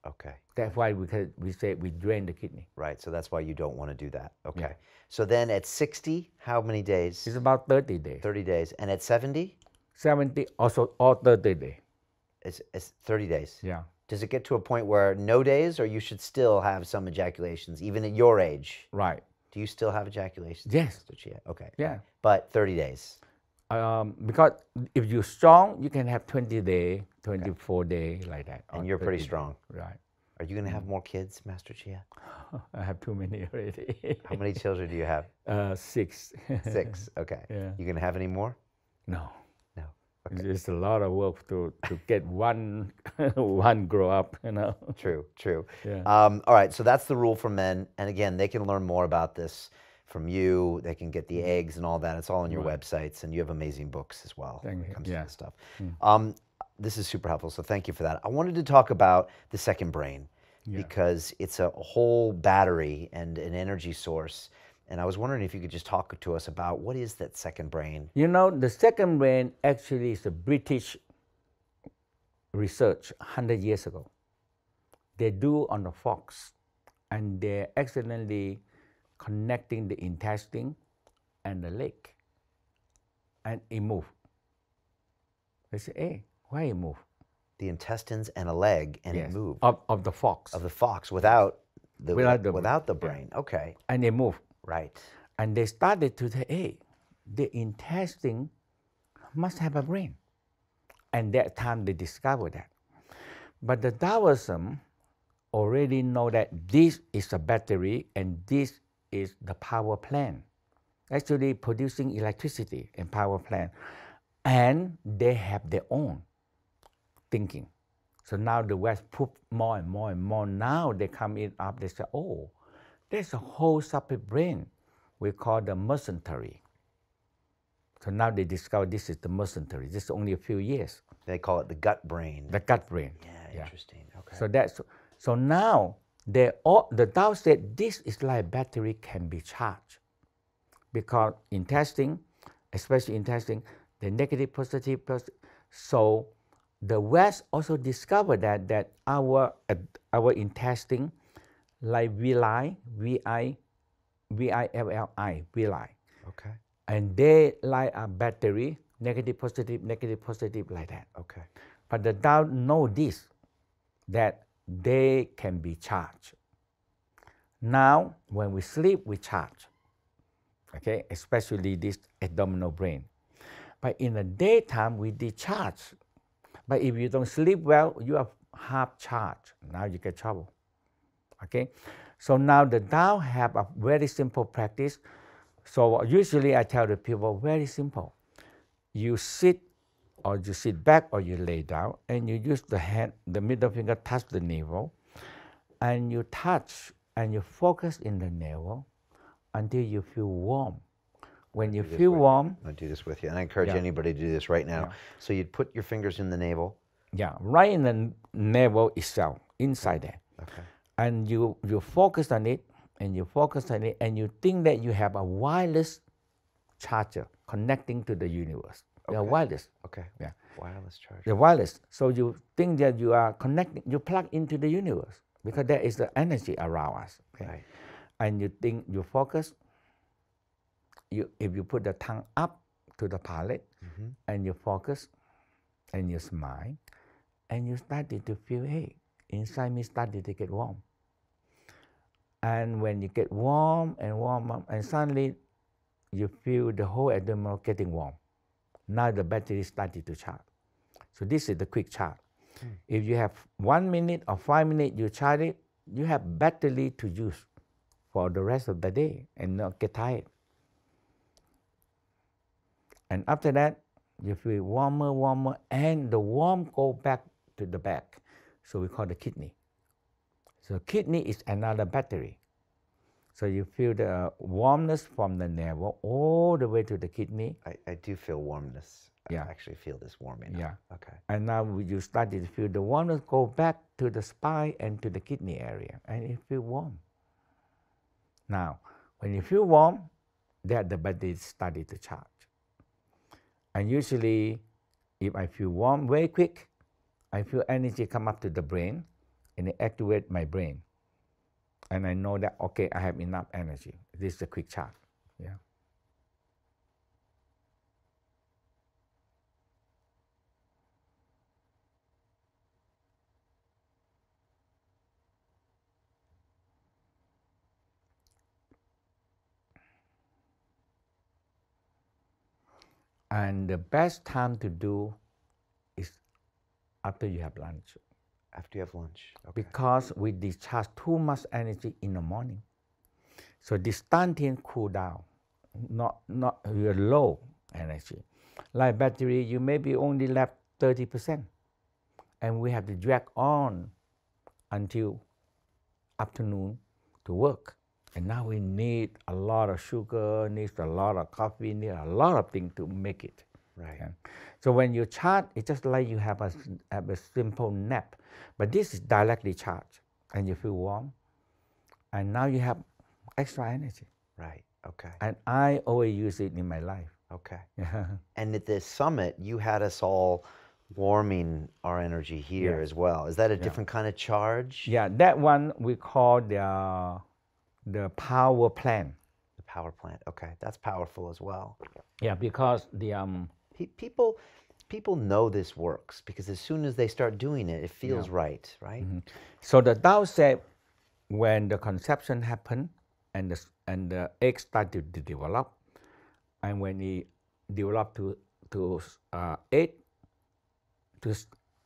Okay. That's why we say we drain the kidney. Right, so that's why you don't want to do that. Okay. Yeah. So then at 60, how many days? It's about 30 days. 30 days. And at 70? 70, also all 30 days. It's 30 days. Yeah. Does it get to a point where no days, or you should still have some ejaculations, even at your age? Right. Do you still have ejaculations? Yes. Mr. Chia? Okay. Yeah. But 30 days. Because if you're strong, you can have 20 days, 24 days, like that. And or you're pretty 30 strong. days. Right. Are you going to have more kids, Master Chia? I have too many already. How many children do you have? 6. 6. Okay. Yeah. You going to have any more? No. No. Okay. It's a lot of work to get one one grow up, you know. True, true. Yeah. All right, so that's the rule for men. And again, they can learn more about this from you. They can get the eggs and all that. It's all on your websites, and you have amazing books as well when it comes to this stuff. This is super helpful, so thank you for that. I wanted to talk about the second brain because it's a whole battery and an energy source. And I was wondering if you could just talk to us about what is that second brain? You know, the second brain actually is a British research 100 years ago. They do on the fox, and they're accidentally connecting the intestine and the leg, and it moved. They say, hey, why it move? The intestines and a leg, and it moved. Of the fox. Of the fox without the brain. Yeah. Okay. And it moved. Right. And they started to say, hey, the intestine must have a brain. And that time they discovered that. But the Taoism already know that this is a battery and this is the power plant, actually producing electricity and power plant. And they have their own thinking. So now the West put more and more and more. Now they come in up, they say, oh, there's a whole separate brain we call the mesentery. So now they discover this is the mesentery. This is only a few years. They call it the gut brain. The gut brain. Yeah, interesting. Okay. So now the Tao said this is like battery can be charged, because in testing, especially in testing, the negative, positive. So the West also discovered that our intestine, like villi, villi, villi, Okay. and they like a battery, negative, positive, like that. Okay. But the Tao know this, that they can be charged. Now, when we sleep, we charge. Okay, especially this abdominal brain. But in the daytime, we discharge. But if you don't sleep well, you are half charged. Now you get trouble. Okay, so now the Tao have a very simple practice. So usually I tell the people, very simple. You sit, or you sit back, or you lay down, and you use the hand, the middle finger touch the navel, and you touch and you focus in the navel until you feel warm. When you feel warm, I'll do this with you, and I encourage Yeah. anybody to do this right now. Yeah. So you'd put your fingers in the navel. yeah, right in the navel itself, inside there, Okay. and you focus on it, and you focus on it, and you think that you have a wireless charger connecting to the universe. The Okay. wireless, Okay. Yeah. Wireless charger. the wireless. So you think that you are connecting, you plug into the universe, because there is the energy around us. Okay? Right. And you think you focus. If you put the tongue up to the palate, and you focus, and you smile, and you started to feel, hey, inside me started to get warm. And when you get warm and warm, and suddenly you feel the whole abdomen getting warm. Now the battery started to charge. So this is the quick charge. If you have 1 minute or 5 minutes, you charge it, you have battery to use for the rest of the day and not get tired. And after that, you feel warmer, and the warmth go back to the back. So we call the kidney. So kidney is another battery. So you feel the warmness from the navel all the way to the kidney. I do feel warmness. Yeah. I actually feel this warming up. Yeah. Okay. And now you started to feel the warmness go back to the spine and to the kidney area, and you feel warm. Now, when you feel warm, that the battery started to charge. And usually, if I feel warm very quick, I feel energy come up to the brain, and it activate my brain. And I know that, okay, I have enough energy. This is a quick charge. Yeah. And the best time to do is after you have lunch, After you have lunch. Okay. because we discharge too much energy in the morning. So this stunting cool down, not your low energy. Like battery, you maybe only left 30%, and we have to drag on until afternoon to work. And now we need a lot of sugar, need a lot of coffee, need a lot of things to make it. Right. Okay? So when you charge, it's just like you have a simple nap. But this is directly charged, and you feel warm. And now you have extra energy. Right. Okay. And I always use it in my life. Okay. Yeah. And at this summit, you had us all warming our energy here Yeah. as well. Is that a different kind of charge? Yeah, that one we call the power plant. The power plant. Okay. That's powerful as well. Yeah, because the People know this works because as soon as they start doing it, it feels right, right? so the Tao said when the conception happened and the egg started to develop, and when it developed to 8 to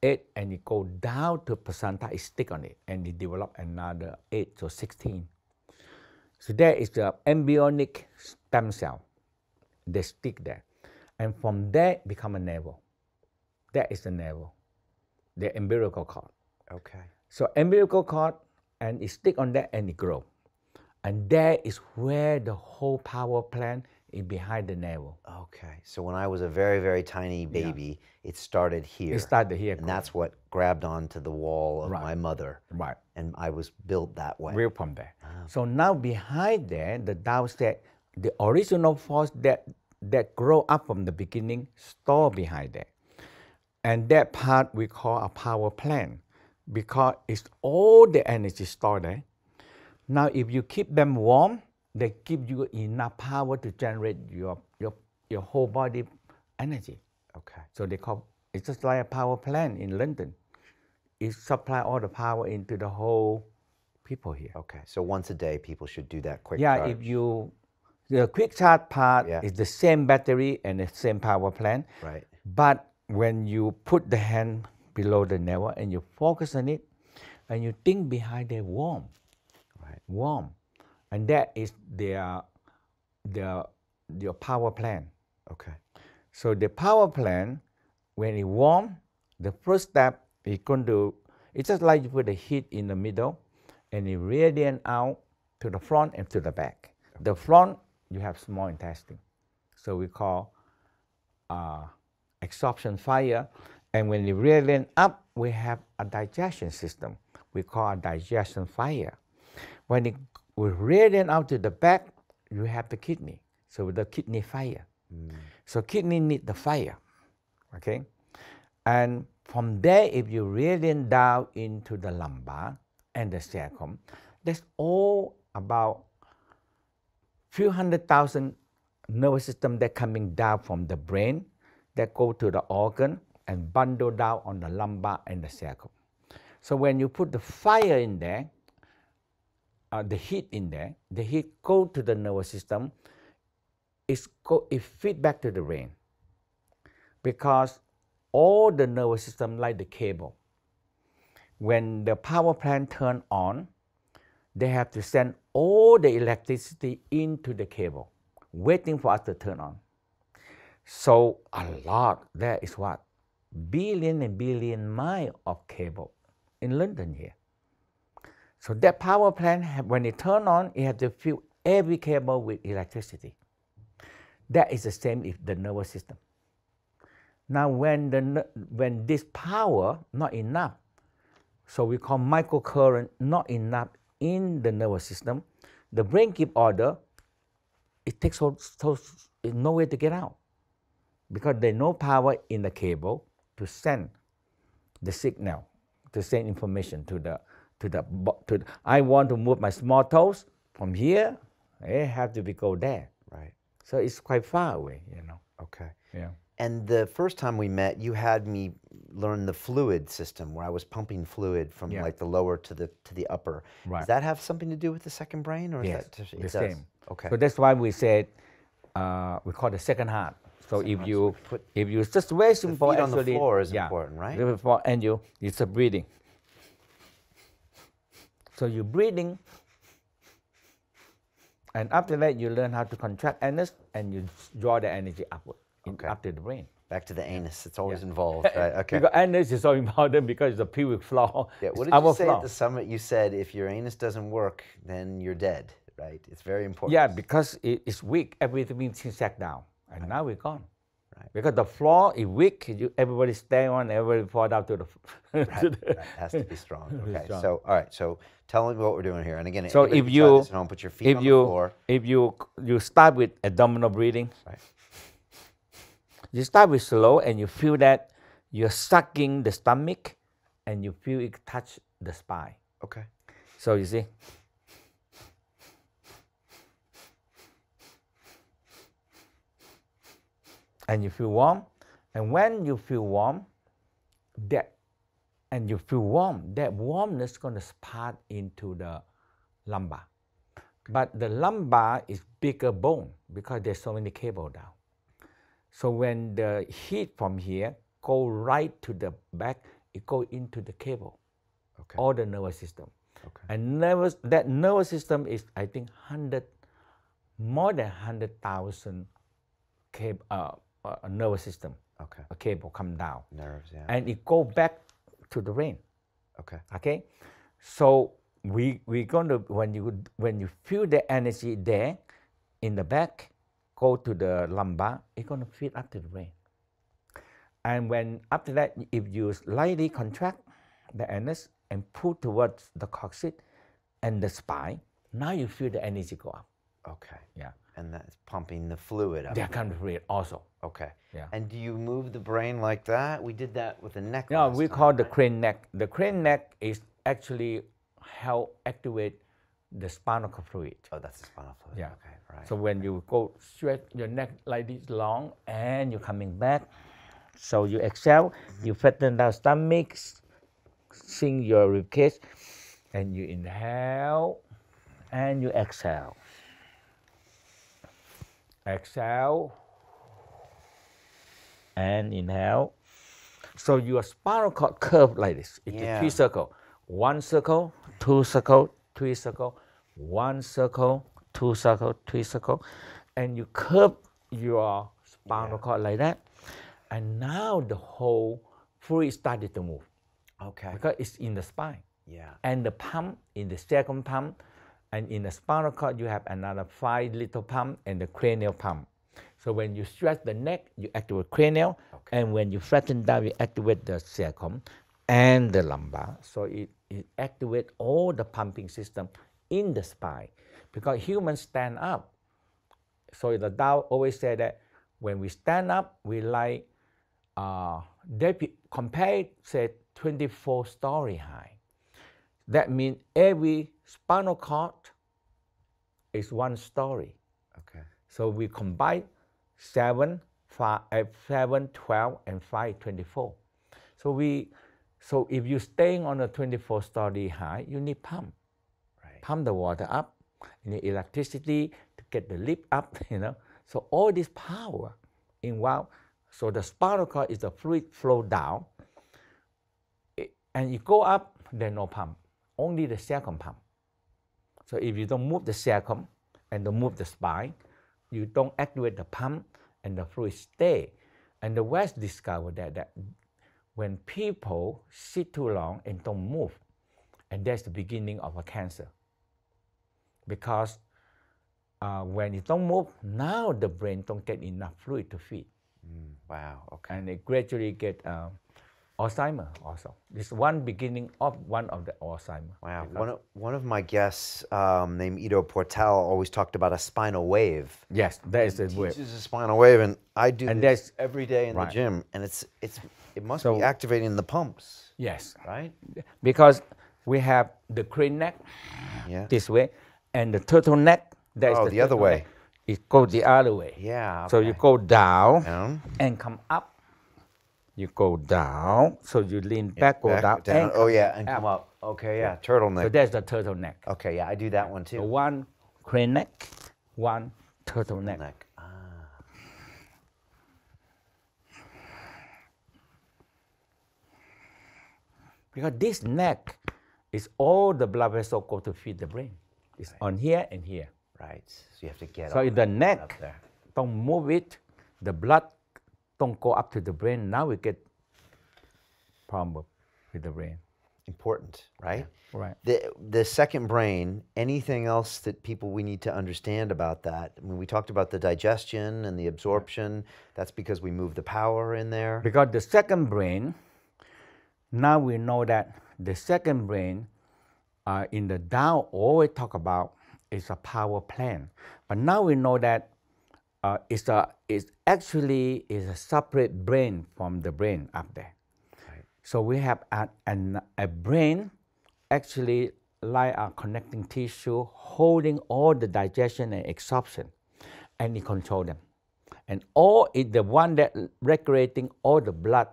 8 and it go down to placenta, it stick on it and it develop another 8 to 16. So there is the embryonic stem cell. They stick there. And from there become a navel. That is the navel, the umbilical cord. Okay. So umbilical cord, and it stick on that and it grow. And there is where the whole power plant is behind the navel. Okay. So when I was a very, very tiny baby, it started here. It started here. And that's what grabbed onto the wall of my mother. Right. And I was built that way. Real from there. So now behind there, the downstairs, the original force that grow up from the beginning, store behind there. And that part we call a power plant because it's all the energy stored there. Now, if you keep them warm, they give you enough power to generate your whole body energy. Okay. So they call it's just like a power plant in London. It supply all the power into the whole people here. Okay. So once a day, people should do that quick Yeah, charge. if you the quick charge part is the same battery and the same power plant. Right. But when you put the hand below the navel and you focus on it, and you think behind there warm. Warm, and that is their power plant. Okay. So the power plant, when it warm, the first step is going to, it's just like you put the heat in the middle, and it radiate out to the front and to the back. The front, you have small intestine, so we call absorption fire, and when it radiate up, we have a digestion system. We call a digestion fire. When it will radiate out to the back, you have the kidney. So the kidney fire. So kidney need the fire, okay? And from there, if you radiate down into the lumbar and the sacrum, that's all about few 100,000 nervous system that coming down from the brain that go to the organ and bundle down on the lumbar and the sacrum. So when you put the fire in there, the heat in there, the heat go to the nervous system, it feed back to the brain. Because all the nervous system like the cable. When the power plant turn on, they have to send all the electricity into the cable, waiting for us to turn on. So a lot, there is what? Billion and billion miles of cable in London here. So that power plant, when it turn on, it has to fill every cable with electricity. That is the same with the nervous system. Now when this power not enough, so we call microcurrent not enough in the nervous system, the brain give order, it takes so no way to get out. Because there's no power in the cable to send the signal, to send information to the I want to move my small toes from here, I have to go there. Right. So it's quite far away, you know. Okay. Yeah. And the first time we met, you had me learn the fluid system, where I was pumping fluid from like the lower to the upper. Right. Does that have something to do with the second brain, or Yes, is that the it does? same. Okay. So that's why we said we call the second heart. So if you just very simple, feet on the actually, floor is important, right? And it's a breathing. So you're breathing, and after that you learn how to contract anus, and you draw the energy upward, up to the brain. Back to the anus, it's always involved. Right? Okay. Because anus is so important because it's the pelvic floor. Yeah. What It's did you our say floor. at the summit? You said if your anus doesn't work, then you're dead, right? It's very important. Yeah, because it's weak, everything sat down, and now we're gone. Right. Because the floor is weak, everybody stay on, everybody fall down to the Right. Has to be strong. Okay. Strong. So all right. So tell me what we're doing here. And again, So anybody if can you try this at home, put your feet on the floor. If you start with abdominal breathing, Right. you start with slow, and you feel that you're sucking the stomach, and you feel it touch the spine. Okay. So you see. And you feel warm, and when you feel warm, that warmness is going to spread into the lumbar. But the lumbar is bigger bone because there's so many cable down. So when the heat from here go right to the back. It go into the cable, Okay. all the nervous system. Okay. And that nervous system is, I think, more than 100,000 nervous system. Okay. A cable come down. Nerves, yeah. And it go back to the brain. Okay. Okay, so we're going to when you feel the energy there in the back, go to the lumbar, it's going to feed up to the brain. And when after that, if you slightly contract the anus and pull towards the coccyx and the spine, now you feel the energy go up. Okay. Yeah. And that's pumping the fluid up. That kind of fluid also. Okay. Yeah. And do you move the brain like that? We did that with the neck. No, last we time, call the right? crane neck. The crane neck is actually help activate the spinal cord fluid. Oh, that's the spinal fluid. Yeah. Okay. Right. So when you go stretch your neck like this long and you're coming back, so you exhale, you flatten down stomach, sink your ribcage, and you inhale and you exhale. Exhale and inhale. So your spinal cord curve like this. It's a 3 circle. 1 circle, 2 circle, 3 circle, 1 circle, 2 circle, 3 circle. And you curve your spinal cord like that. And now the whole fluid started to move. Okay. Because it's in the spine. Yeah. And the pump, in the second pump, and in the spinal cord, you have another 5 little pump and the cranial pump. So when you stretch the neck, you activate cranial, and when you flatten down, you activate the sacrum and the lumbar. So it activates all the pumping system in the spine. Because humans stand up. So the Tao always say that when we stand up, we like, compare, say, 24-story high. That means every spinal cord is 1 story. Okay. So we combine 7, 12, and 5, 24. So if you're staying on a 24-story high, you need pump. Right. Pump the water up. You need electricity to get the lift up, So all this power involved. So the spinal cord is the fluid flow down. And you go up, there's no pump. Only the sacrum pump. So if you don't move the sacrum and don't move the spine, you don't activate the pump and the fluid stay. And the West discovered that when people sit too long and don't move, and that's the beginning of a cancer. Because when you don't move, now the brain don't get enough fluid to feed. Wow. Okay. And it gradually get Alzheimer also. This one beginning of one of the Alzheimer. Wow. One of my guests named Ido Portal always talked about a spinal wave. Yes, that is the wave. Teaches a spinal wave, and I do And this that's- every day in the right. gym, and it must So- be activating the pumps, Yes, right? because we have the crane neck Yeah. this way, and the turtleneck. That is The other way. It goes the other way. Yeah. So you go down Down. and come up. You go down, so you lean back, go down, and Oh come yeah, and come up. Okay, yeah. Turtleneck. So that's the turtleneck. Okay, yeah, I do that one too. So one crane neck, one turtleneck. Neck. Because this neck is all the blood vessel go to feed the brain. It's on here and here. Right. So you have to get So all if the up neck there. don't move it, the blood don't go up to the brain. Now we get problem with the brain. Important, right? Right. The second brain, anything else that we need to understand about that? I mean, we talked about the digestion and the absorption. That's because we move the power in there. Because the second brain, now we know that the second brain in the Tao always talk about is a power plant. But now we know that it's actually a separate brain from the brain up there. Right. So we have a brain actually like a connecting tissue holding all the digestion and absorption, and it control them. And all is the one that regulating all the blood,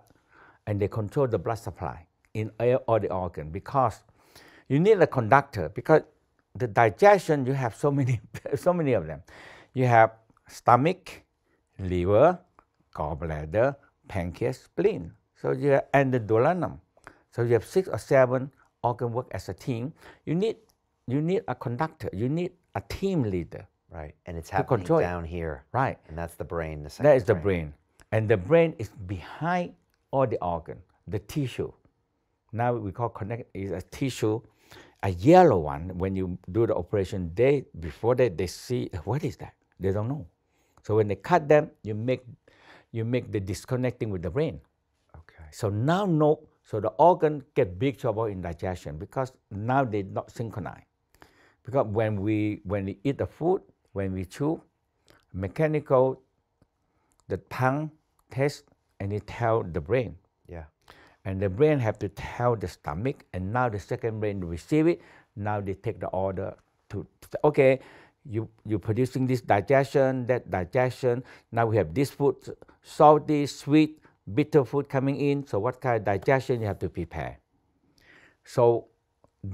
and they control the blood supply in all the organ, because you need a conductor, because the digestion, you have so many of them. You have stomach, liver, gallbladder, pancreas, spleen. So you have, and the duodenum. So you have 6 or 7 organ work as a team. You need a conductor. You need a team leader. Right, and it's to happening control it. down here. Right. And that's the brain, the second That is the brain. And the brain is behind all the organ, the tissue. Now we call connect is a tissue, a yellow one. When you do the operation, before that they see what is that? They don't know. So when they cut them, you make the disconnecting with the brain. Okay. So now so the organ get big trouble in digestion because now they not synchronized. Because when we eat the food, when we chew, mechanical, the tongue taste and it tell the brain. Yeah. And the brain have to tell the stomach, and now the second brain receive it. Now they take the order to okay, you producing this digestion, that digestion. Now we have this food, salty, sweet, bitter food coming in. So what kind of digestion you have to prepare? So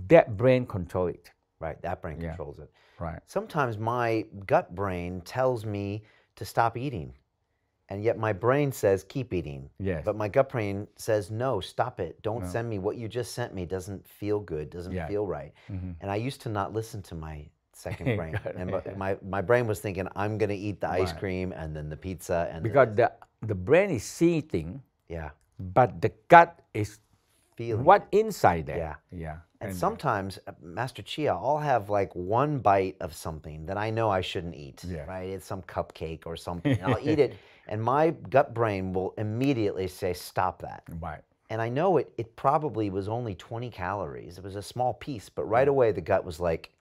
that brain control it. Right, that brain controls it. Right. Sometimes my gut brain tells me to stop eating, and yet my brain says keep eating. Yes. But my gut brain says no, stop it. Don't send me what you just sent me. Doesn't feel good. Doesn't feel right. And I used to not listen to my second brain, and my brain was thinking I'm going to eat the ice cream and then the pizza and because the brain is seeing, yeah, but the gut is feeling what inside there. Yeah. Yeah. And sometimes, Master Chia, I'll have like one bite of something that I know I shouldn't eat, right? It's some cupcake or something. And I'll eat it, and my gut brain will immediately say, stop that. Right. And I know it probably was only 20 calories. It was a small piece, but right away the gut was like,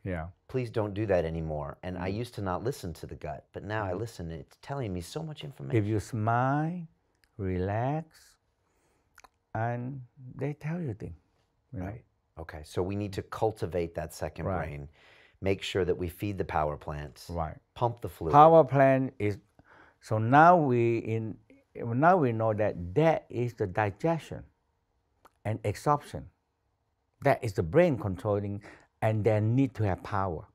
yeah, please don't do that anymore. And I used to not listen to the gut, but now I listen, and it's telling me so much information. if you smile, relax, and they tell you things. Right. Okay, so we need to cultivate that second brain, make sure that we feed the power plants, pump the fluid. Power plant is, so now we know that is the digestion and absorption. That is the brain controlling, and they need to have power.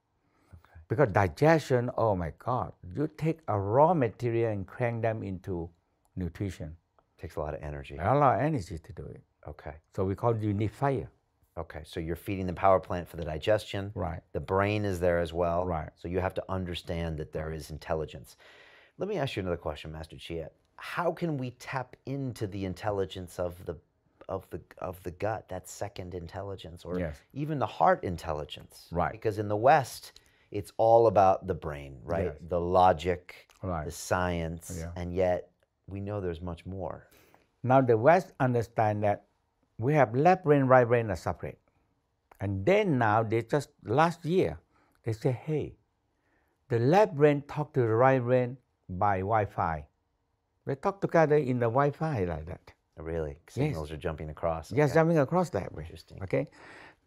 Okay. Because digestion, oh my God, you take a raw material and crank them into nutrition. Takes a lot of energy. A lot of energy to do it. Okay. So we call it you need fire. Okay, so you're feeding the power plant for the digestion. Right. The brain is there as well. Right. So you have to understand that there is intelligence. Let me ask you another question, Master Chia. How can we tap into the intelligence of the gut, that second intelligence, or even the heart intelligence? Right. Because in the West, it's all about the brain, right? Yes. The logic, Right. the science, and yet we know there's much more. Now the West understand that we have left brain, right brain are separate. And then now they just, last year, they say, hey, the left brain talk to the right brain by Wi-Fi. They talk together in the Wi-Fi like that. Really? Signals are jumping across. Yes, jumping across that way. Interesting. Okay.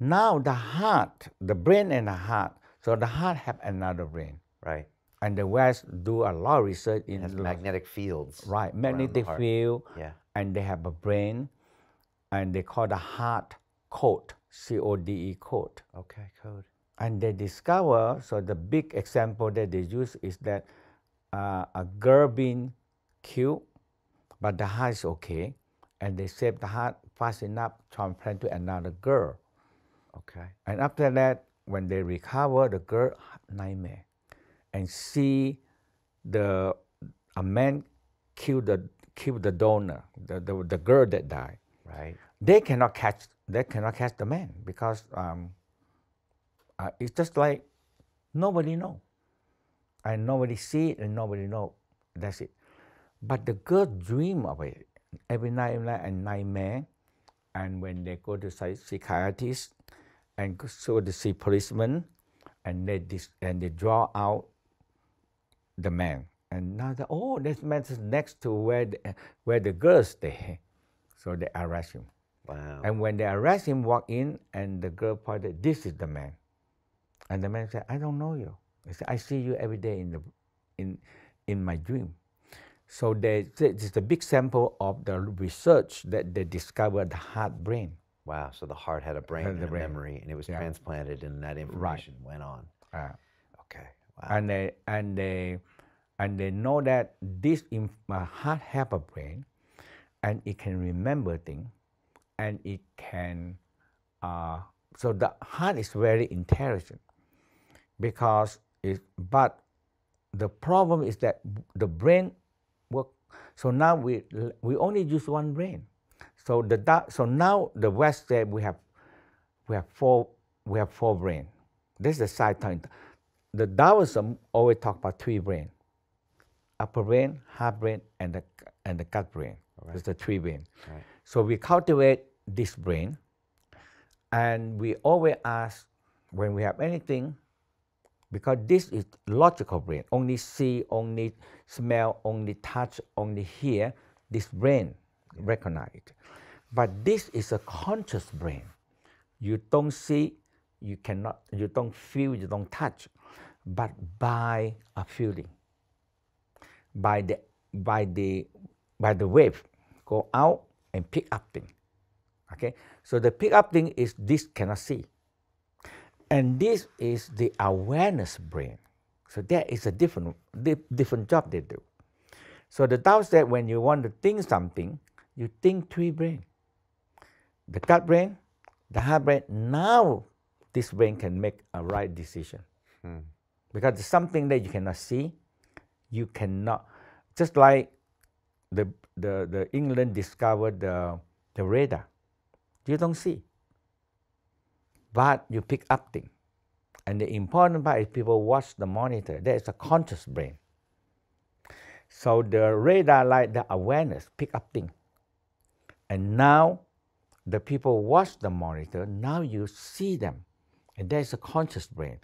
Now the heart, the brain and the heart. So the heart have another brain. Right. And the West do a lot of research in magnetic fields. Right, magnetic field. Yeah. And they have a brain, and they call the heart code, C-O-D-E code. Okay, code. And they discover, so the big example that they use is that a girl being killed, but the heart is okay, and they save the heart fast enough, transplant to another girl. Okay. And after that, when they recover, the girl nightmare, and see a man kill the donor, the girl that died. Right. They cannot catch the man because it's just like nobody know, and nobody see it and nobody know. That's it. But the girl dream of it every night and nightmare, and when they go to psychiatrist and so they see policemen, and they draw out the man, and now this man is next to where the girl stay, so they arrest him. Wow. And when they arrest him, walk in, and the girl pointed, this is the man. And the man said, I don't know you. He said, I see you every day in my dream. So it's a big sample of the research that they discovered the heart brain. Wow, so the heart had a brain and a memory, and it was transplanted, and that information went on. Okay, wow. And they know that this heart have a brain, and it can remember things, and it can, so the heart is very intelligent because but the problem is that the brain work. So now we only use one brain. So now the West said we have four brain. This is the side time. The Taoism always talk about three brain: upper brain, heart brain, and the gut brain. Right. It's the three brain. Right. So we cultivate this brain, and we always ask when we have anything, because this is logical brain. Only see, only smell, only touch, only hear. This brain recognize it. But this is a conscious brain. You don't see, you don't feel, you don't touch, but by a feeling, by the wave, go out and pick up thing. Okay, so the pick up thing is this cannot see, and this is the awareness brain. So that is a different job they do. So the Tao said when you want to think something, you think three brain: the gut brain, the heart brain. Now this brain can make a right decision. Because it's something that you cannot see, you cannot, just like the England discovered the radar. You don't see, but you pick up things. And the important part is people watch the monitor. There is a conscious brain. So the radar, like the awareness, pick up things. And now the people watch the monitor, now you see them. And there's a conscious brain.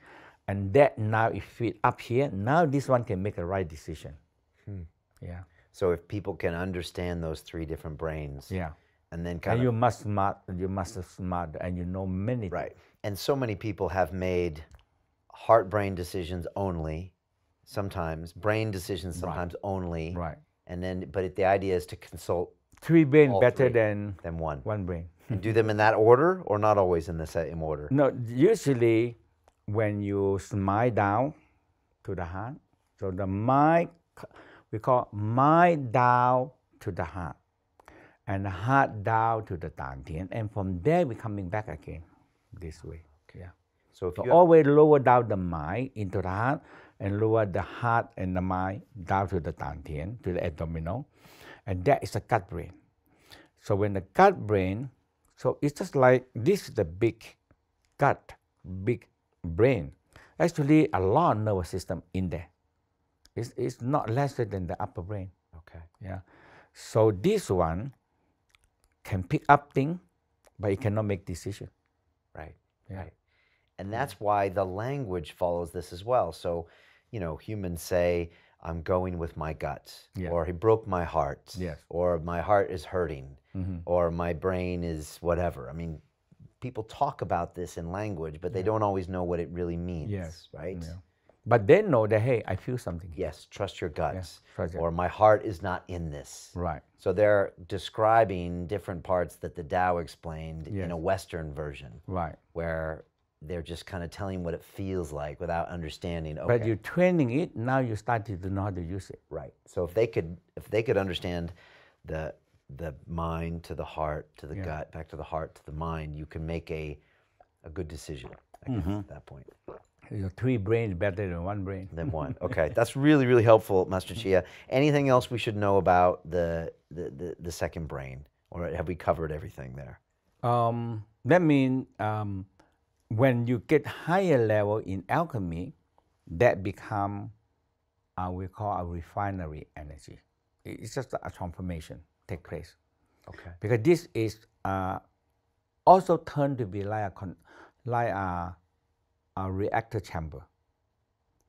And that now if fit up here, now this one can make a right decision. Yeah. So if people can understand those three different brains, yeah, and then you must smart, and you know many. Right. And so many people have made heart-brain decisions only, sometimes brain decisions sometimes only. Right. And then, but the idea is to consult three brain better three than one. One brain. And do them in that order, or not always in the same order? No, usually when you smile down to the heart, so the mind, we call mind down to the heart, and the heart down to the dantian, and from there we're coming back again this way. Yeah. So if you always lower down the mind into the heart, and lower the heart and the mind down to the dantian, to the abdominal, and that is the gut brain. So when the gut brain, so it's just like this is the big gut, big brain. Actually, a lot of nervous system in there. It's not lesser than the upper brain. Okay. Yeah. So this one can pick up things, but it cannot make decision. Right. Yeah. Right. And that's why the language follows this as well. So, humans say, I'm going with my gut, or he broke my heart, or my heart is hurting, or my brain is whatever. I mean, people talk about this in language, but they don't always know what it really means, right? Yeah. But they know that, hey, I feel something. Yes, trust your guts. Trust or my heart is not in this. Right. So they're describing different parts that the Tao explained in a Western version. Right. Where they're just kind of telling what it feels like without understanding. Okay. But you're training it, now you started to know how to use it. Right. So if they could understand the mind to the heart, to the gut, back to the heart, to the mind, you can make a good decision, I guess, at that point. Your three brains better than one brain. Than one. Okay. That's really, really helpful, Master Chia. Anything else we should know about the second brain? Or have we covered everything there? That means when you get higher level in alchemy, that become we call a refinery energy. It's just a transformation take place. Okay. Because this is also turned to be like a reactor chamber.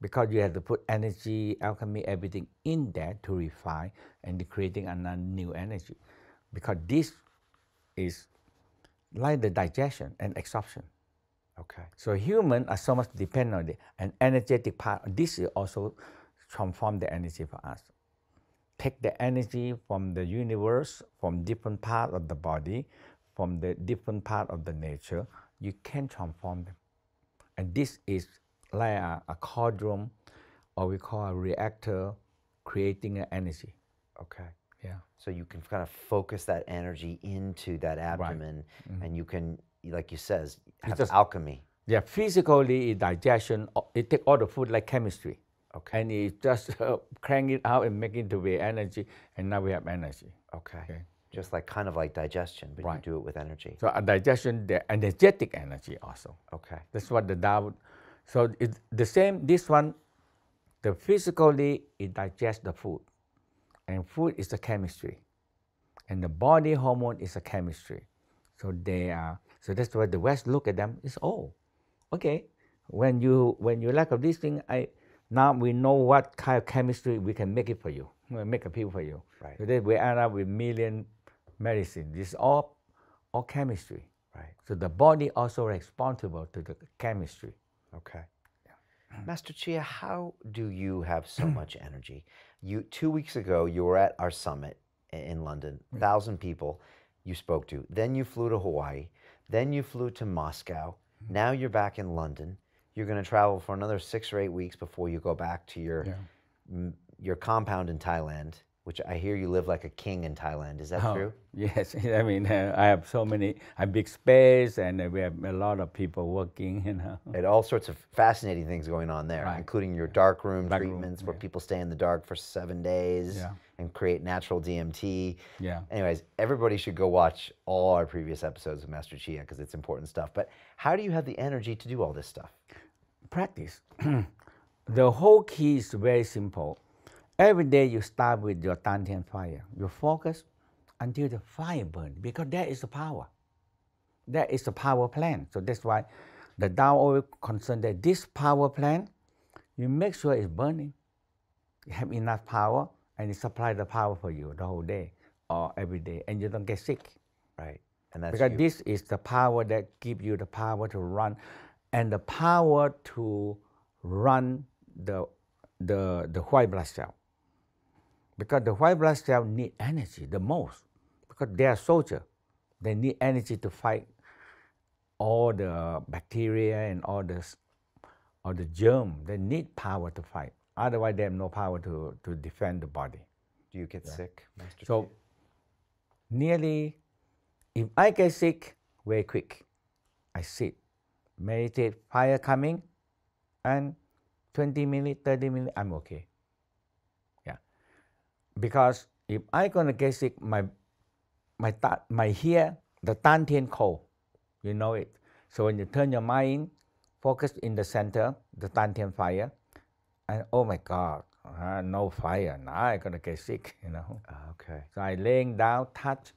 Because you have to put energy, alchemy, everything in there to refine and creating a new energy. Because this is like the digestion and absorption. Okay. So humans are so much dependent on it. An energetic part, this is also transform the energy for us. Take the energy from the universe, from different parts of the body, from the different part of the nature, you can transform them. And this is like a cauldron, or we call a reactor, creating an energy. Okay. Yeah. So you can kind of focus that energy into that abdomen, and you can, like you says, have just- alchemy. Yeah, physically, digestion, it take all the food like chemistry. Okay. And it just crank it out and make it to be energy, and now we have energy. Okay. Just like kind of like digestion, but you do it with energy. So a digestion, the energetic energy also. Okay. That's what the Tao. So it's the same. This one, the physically it digests the food, and food is the chemistry, and the body hormone is a chemistry. So they are. So that's why the West look at them is okay. When you lack of this thing, now we know what kind of chemistry we can make it for you. We make a pill for you. Right. So then we end up with million medicine. This is all chemistry. Right. So the body also responsible to the chemistry. Okay. Master Chia, how do you have so much energy? 2 weeks ago, you were at our summit in London, 1,000 people you spoke to. Then you flew to Hawaii. Then you flew to Moscow. Now you're back in London. You're going to travel for another 6 or 8 weeks before you go back to your compound in Thailand, which I hear you live like a king in Thailand. Is that true? Yes. I mean, I have so many, I have big space, and we have a lot of people working, And all sorts of fascinating things going on there, including your dark room treatments where people stay in the dark for 7 days and create natural DMT. Yeah. Anyways, everybody should go watch all our previous episodes of Master Chia because it's important stuff. But how do you have the energy to do all this stuff? Practice. The whole key is very simple. Every day you start with your Dantian fire. You focus until the fire burns, because that is the power. That is the power plant. So that's why the Tao always concerned that this power plant, you make sure it's burning. You have enough power, and it supply the power for you the whole day or every day, and you don't get sick. Right. And that's Because this is the power that gives you the power to run, and the power to run the white blood cell. Because the white blood cell need energy the most, because they are soldiers. They need energy to fight all the bacteria and all the germ. They need power to fight. Otherwise, they have no power to defend the body. Do you get sick, Master So, Chia? nearly, if I get sick, very quick, I sit, meditate, fire coming, and 20 minutes, 30 minutes, I'm okay. Yeah. Because if I gonna get sick, my here, the Dantian cold, you know it. So when you turn your mind, focus in the center, the Dantian fire, and oh my God, no fire, now I'm gonna get sick, Okay. So I laying down, touch,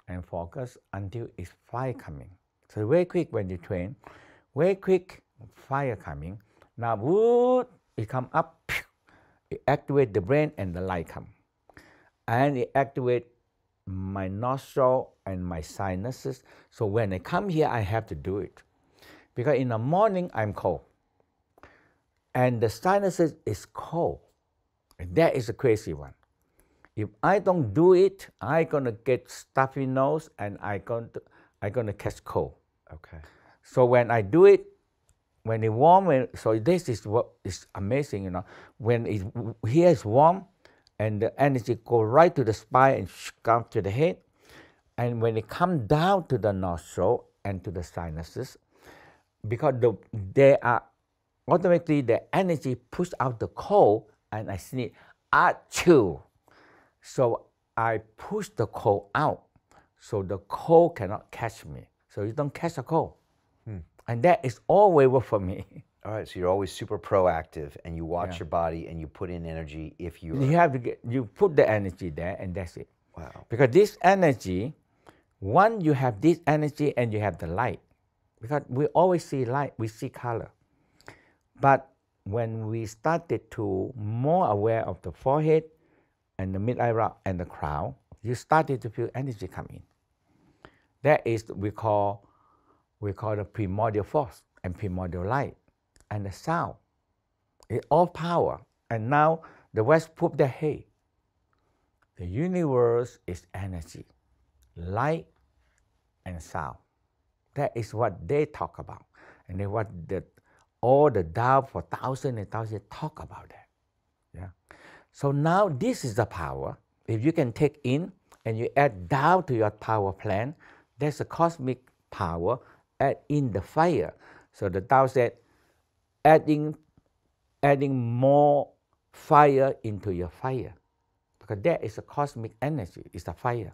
and focus until it's fire coming. So very quick when you train, very quick fire coming. Now, wood, it come up, it activate the brain and the light come. And it activate my nostril and my sinuses. So when I come here, I have to do it. Because in the morning, I'm cold. And the sinuses is cold. And that is a crazy one. If I don't do it, I'm gonna get stuffy nose and I'm gonna catch cold. Okay. So when I do it, when it's warm, so this is what is amazing, When here is warm, and the energy go right to the spine and come to the head, and when it come down to the nostril and to the sinuses, because they are automatically the energy push out the cold, and I sneeze, achoo. So I push the cold out, so the cold cannot catch me. So you don't catch a cold. And that is always work for me. All right, so you're always super proactive, and you watch your body, and you put in energy if you. You have to you put the energy there, and that's it. Wow. Because this energy, one, you have this energy and you have the light. Because we always see light, we see color. But when we started to more aware of the forehead and the mid eyebrow and the crown, you started to feel energy come in. That is we call the primordial force and primordial light and the sound. It's all power. And now the West proved that, hey, the universe is energy, light and sound. That is what they talk about. And then what all the Tao for thousands and thousands talk about that. Yeah. So now this is the power. if you can take in and you add down to your power plant, there's a cosmic power add in the fire. So the Tao said, adding more fire into your fire, because that is a cosmic energy. It's a fire.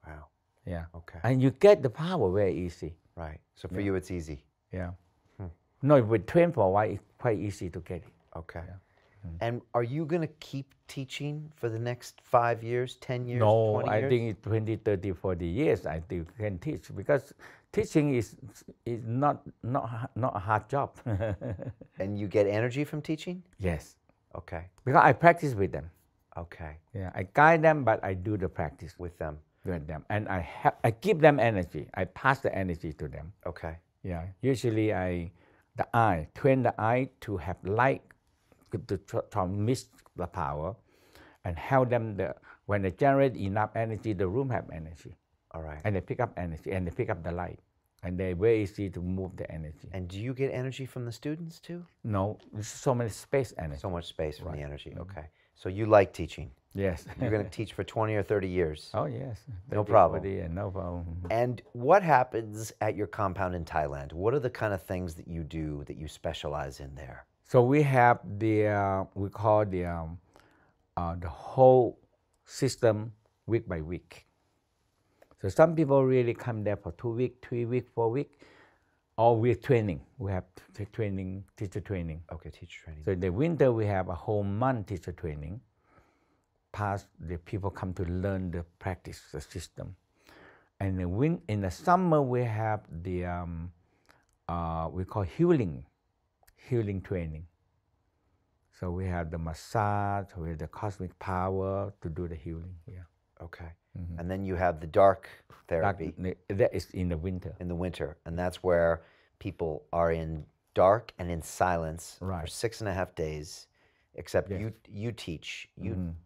Wow. Yeah. Okay. And you get the power very easy. Right. So for you, it's easy. Yeah. No, if we train for a while, it's quite easy to get it. Okay. And are you going to keep teaching for the next 5 years, 10 years, No, 20 years? I think it's 20, 30, 40 years I think can teach, because teaching is not a hard job. And you get energy from teaching? Yes, Okay. because I practice with them. Okay. Yeah, I guide them, but I do the practice With them. with them, and I give them energy. I pass the energy to them. Okay. Yeah, usually train the eye to have light, to transmit the power, and help them. When they generate enough energy, the room have energy. All right. And they pick up energy, and they pick up the light, and they're very easy to move the energy. And do you get energy from the students too? No, there's so many space energy. So much space from the energy. Okay. So you like teaching. Yes. You're going to teach for 20 or 30 years. Oh yes. No problem. No problem. And what happens at your compound in Thailand? What are the kind of things that you do that you specialize in there? So we have we call the whole system week by week. So some people really come there for 2 weeks, 3 weeks, 4 weeks, or we're training. We have training, teacher training. Okay, teacher training. So in the winter we have a whole month teacher training. The people come to learn the practice, the system. And in the summer we have the we call healing training. So we have the massage, we have the cosmic power to do the healing here. Okay. And then you have the dark That, therapy that is in the winter. in the winter. And that's where people are in dark and in silence for Right. 6.5 days, except Yes. you teach.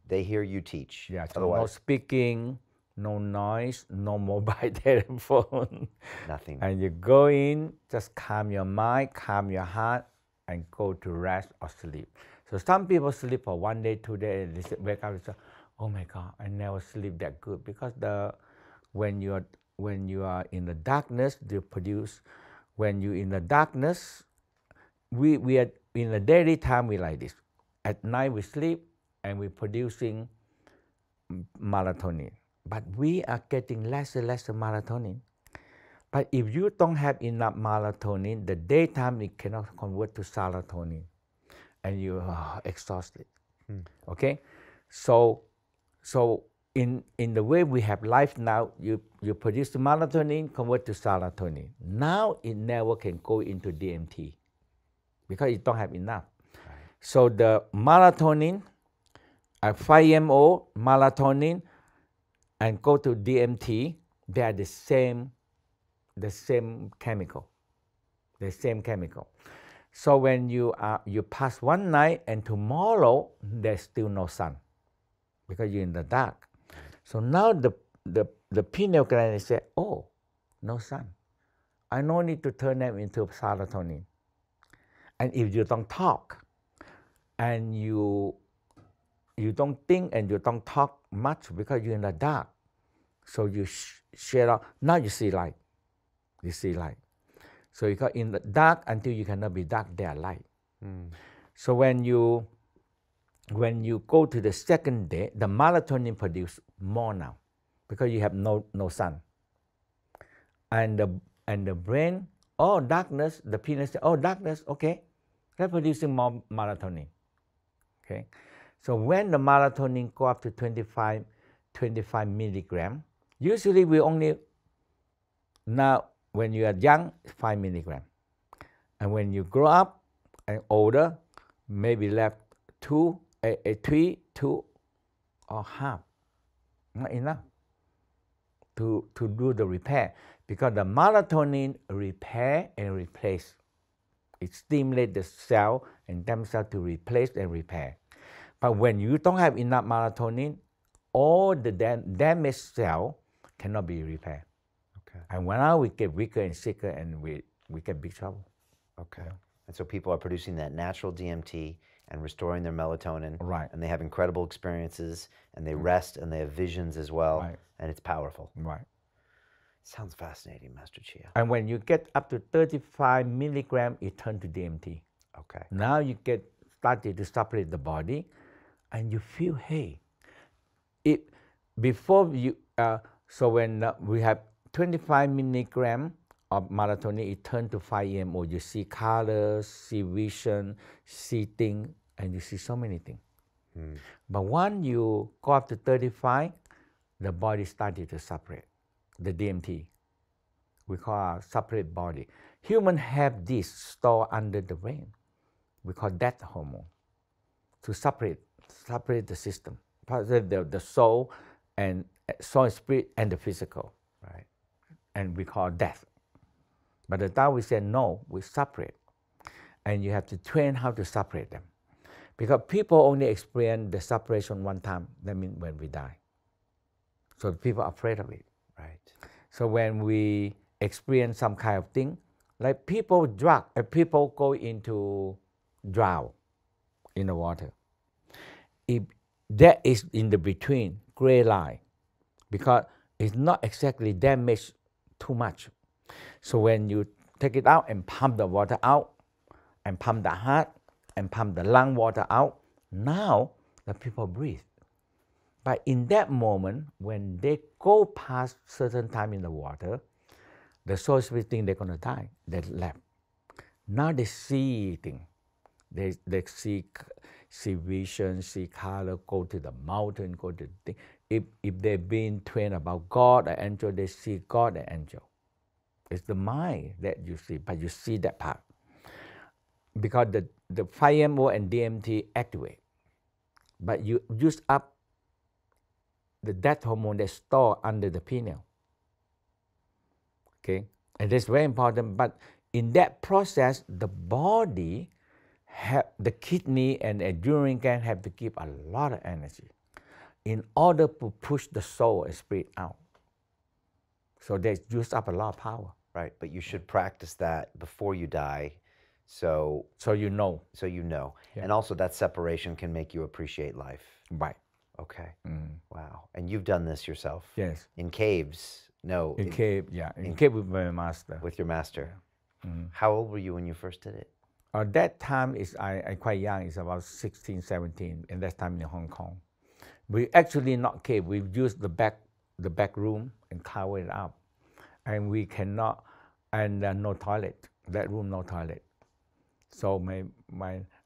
They hear you teach. Yeah, so no Otherwise, speaking, no noise, no mobile telephone. nothing. And you go in, just calm your mind, calm your heart, and go to rest or sleep. So some people sleep for 1 day, 2 days, and they wake up and say, "Oh my God, I never sleep that good," because when you are in the darkness, you produce. When you in the darkness, we are in the daily time. We like this. At night we sleep, and we're producing melatonin. But we are getting less and less melatonin. But if you don't have enough melatonin, the daytime it cannot convert to serotonin, and you are exhausted. Okay, so in the way we have life now, you produce the melatonin, convert to serotonin. Now it never can go into DMT because it don't have enough. Right. So the melatonin, 5-MeO melatonin, and go to DMT, they are the same chemical. The same chemical. So when you pass one night and tomorrow there's still no sun because you're in the dark. So now the pineal gland say, "Oh, no sun. I no need to turn them into serotonin." And if you don't talk, and you don't think and you don't talk much because you're in the dark, so you share out. Now you see light. You see light. So you got in the dark until you cannot be dark, they are light. So when you go to the second day, the melatonin produce more now because you have no sun. And the brain, oh darkness, the penis, oh darkness, okay, they're producing more melatonin. Okay, so when the melatonin go up to 25 milligram, usually we only now. When you are young, 5 milligram. And when you grow up and older, maybe left 3, 2, or half. Not enough to do the repair. Because the melatonin repair and replace. It stimulates the cell and themselves to replace and repair. But when you don't have enough melatonin, all the damaged cell cannot be repaired. And now we get weaker and sicker, and we get big trouble. Okay. And so people are producing that natural DMT, and restoring their melatonin. Right. And they have incredible experiences, and they rest, and they have visions as well. Right. And it's powerful. Right. Sounds fascinating, Master Chia. And when you get up to 35 milligram, it turns to DMT. Okay. Now you get started to separate the body, and you feel, hey, it before you. So when we have 25 milligram of melatonin, it turns to 5 EMO. You see colors, see vision, see things, and you see so many things. But once you go up to 35, the body started to separate the DMT. We call a separate body. Humans have this stored under the brain. We call that hormone to separate the system, the soul and spirit and the physical. Right. And we call death. But the Tao, we said no, we separate. And you have to train how to separate them. Because people only experience the separation one time, that means when we die. So people are afraid of it. Right. So when we experience some kind of thing, like people go into drown in the water. If that is in the between, gray line, because it's not exactly damaged too much. So when you take it out and pump the water out, and pump the heart, and pump the lung water out, now the people breathe. But in that moment, when they go past certain time in the water, the soul spirit think they're going to die. They left. Now they see things. They see vision, see color, go to the mountain, go to the thing. If they've been trained about God and angel, they see God and angel. It's the mind that you see, but you see that part. Because the 5-MeO and DMT activate. But you use up the death hormone that's stored under the pineal. Okay? And that's very important. But in that process, the body, the kidney and the urine can have to give a lot of energy in order to push the soul and spirit out. So they use up a lot of power. Right. But you should practice that before you die. So you know. So you know. Yeah. And also that separation can make you appreciate life. Right. Okay. Wow. And you've done this yourself? Yes. In caves? No. In cave, yeah. In cave with my master. With your master. How old were you when you first did it? At that time, I quite young. It's about 16, 17. And that time in Hong Kong. We actually not cave. We used the back room and cover it up. And we cannot, and no toilet. That room, no toilet. So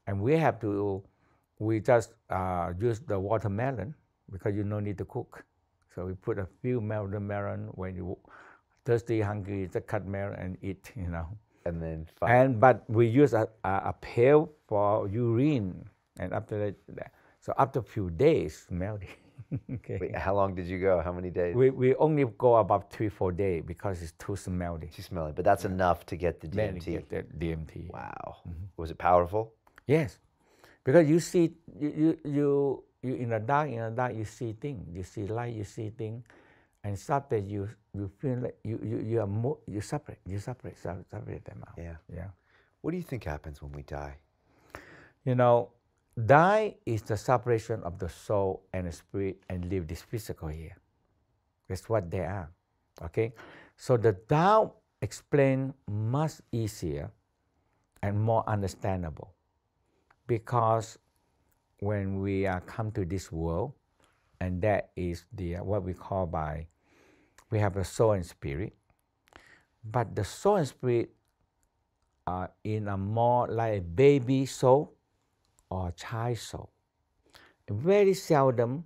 and we just use the watermelon because you don't need to cook. So we put a few melon when you thirsty, hungry, just cut melon and eat, you know. And then but we use a pail for urine, and after that, so after a few days, melty. Okay. Wait, how long did you go? How many days? We only go about 3-4 days because it's too smelly. Too smelly, but that's enough to get the DMT. Then you get the DMT. Wow. Was it powerful? Yes, because you see, you in the dark, you see things, you see light, you see things, and suddenly you feel like you separate them out. Yeah. Yeah. What do you think happens when we die? You know, die is the separation of the soul and the spirit and leave this physical here. That's what they are. Okay? So the Tao explained much easier and more understandable. Because when we come to this world, and that is what we call we have the soul and spirit. But the soul and spirit are in a more like a baby soul or child soul. Very seldom,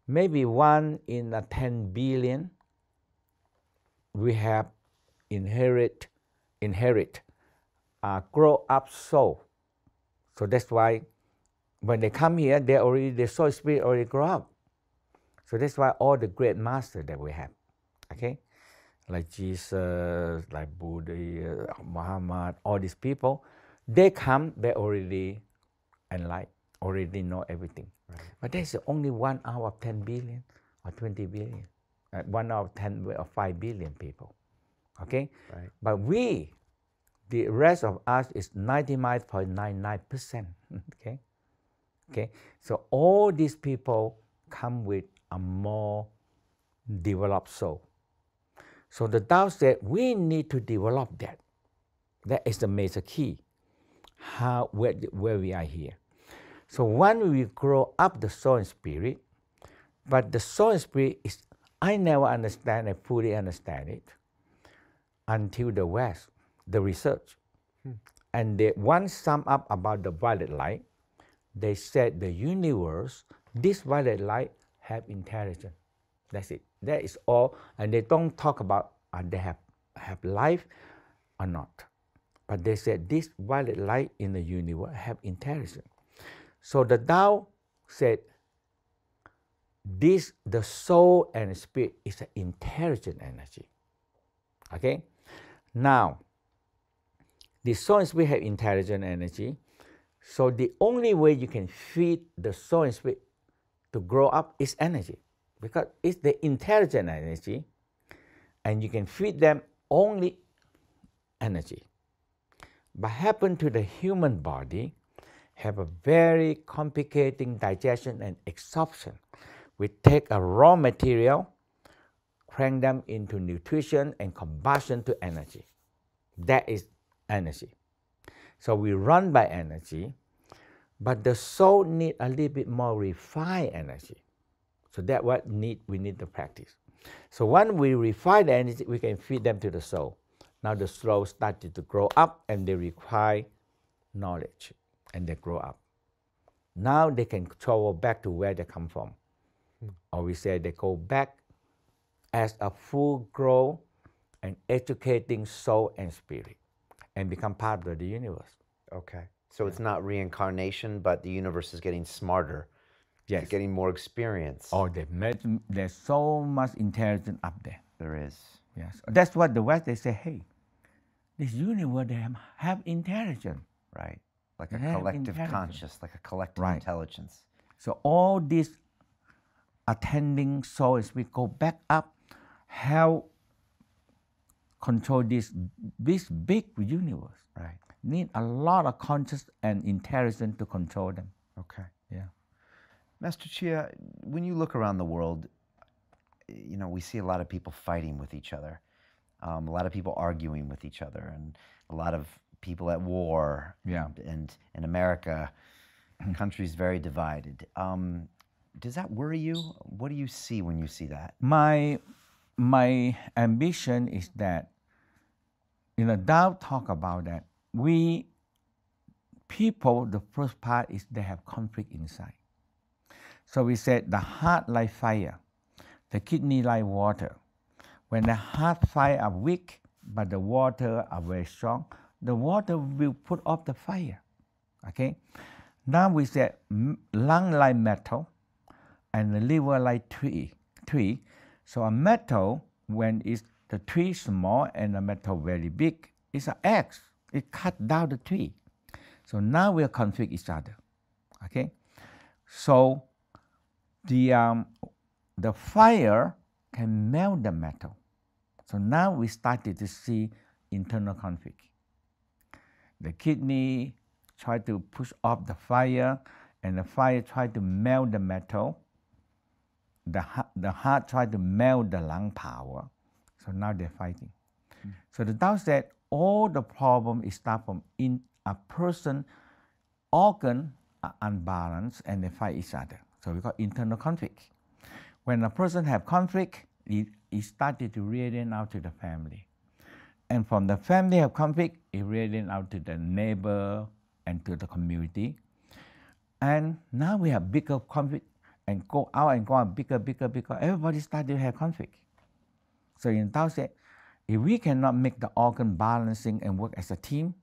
maybe 1 in 10 billion, we have inherit grow up soul. So that's why when they come here, the soul spirit already grow up. So that's why all the great masters that we have, okay, like Jesus, like Buddha, Muhammad, all these people, they come, they already enlightened, already know everything. Right. But there's only 1 out of 10 billion or 20 billion, 1 out of 10 or 5 billion people, okay? Right. But the rest of us is 99.99%, okay? Okay, so all these people come with a more developed soul. So the Tao said we need to develop that. That is the major key. Where we are here. So when we grow up the soul and spirit, but the soul and spirit is, I never understand and fully understand it until the West, the research. And they once sum up about the violet light, they said the universe, this violet light have intelligence. That's it. That is all. And they don't talk about they have life or not. But they said this violet light in the universe have intelligence. So the Tao said this, the soul and spirit is an intelligent energy. Okay? Now, the soul and spirit have intelligent energy. So the only way you can feed the soul and spirit to grow up is energy. Because it's the intelligent energy, and you can feed them only energy. But happen to the human body have a very complicated digestion and absorption. We take a raw material, crank them into nutrition and combustion to energy. That is energy. So we run by energy, but the soul need a little bit more refined energy. So that's what we need to practice. So when we refine the energy, we can feed them to the soul. Now the soul started to grow up and they require knowledge and they grow up. Now they can travel back to where they come from. Or we say they go back as a full grown and educating soul and spirit and become part of the universe. Okay. So it's not reincarnation, but the universe is getting smarter. Yes. It's getting more experience. Oh, there's so much intelligence up there. There is. Yes. That's what the West, they say, hey, this universe, they have intelligence. Right. Like a collective conscious, like a collective intelligence. So all these attending souls, we go back up, help control this big universe. Right. Need a lot of conscious and intelligence to control them. Okay. Yeah. Master Chia, when you look around the world, you know, we see a lot of people fighting with each other, a lot of people arguing with each other, and a lot of people at war. Yeah. And in America, countries very divided. Does that worry you? What do you see when you see that? My ambition is that, you know, Tao talk about that. We people, the first part is they have conflict inside. So we said the heart like fire, the kidney like water. When the heart fire are weak, but the water are very strong, the water will put off the fire. Okay. Now we said lung like metal, and the liver like tree. So a metal, when the tree small and the metal very big, it's an axe. It cut down the tree. So now we are conflict each other. Okay. So the fire can melt the metal. So now we started to see internal conflict. The kidney try to push off the fire, and the fire try to melt the metal. The heart try to melt the lung power. So now they're fighting. So the Tao said all the problem is start from in a person organ are unbalanced and they fight each other. So we call internal conflict. When a person have conflict, it started to radiate out to the family. And from the family have conflict, it radiates out to the neighbor and to the community. And now we have bigger conflict and go out bigger. Everybody started to have conflict. So in Tao said, if we cannot make the organ balancing and work as a team,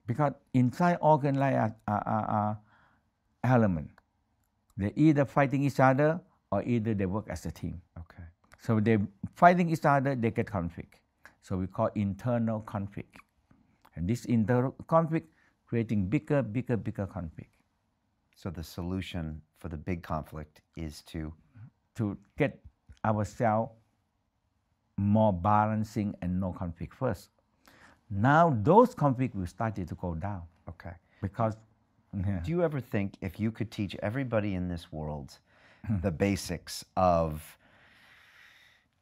because inside organ like a element, they either fighting each other or either they work as a team. Okay. So they fighting each other, they get conflict. So we call internal conflict. And this internal conflict creating bigger conflict. So the solution for the big conflict is to get ourselves more balancing and no conflict first. Now those conflicts will start to go down. Okay. Because Yeah. Do you ever think if you could teach everybody in this world the basics of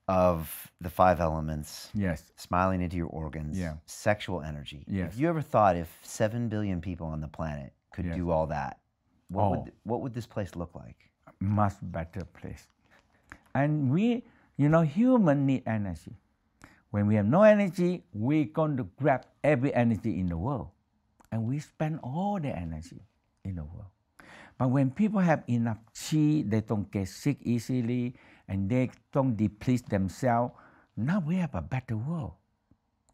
the 5 elements, Yes. smiling into your organs, Yeah. sexual energy, Yes. if you ever thought if 7 billion people on the planet could Yes. do all that, Oh. what would this place look like? Much better place. And we, human need energy. When we have no energy, we're going to grab every energy in the world. And we spend all the energy in the world. But when people have enough chi, they don't get sick easily, and they don't deplete themselves. Now we have a better world.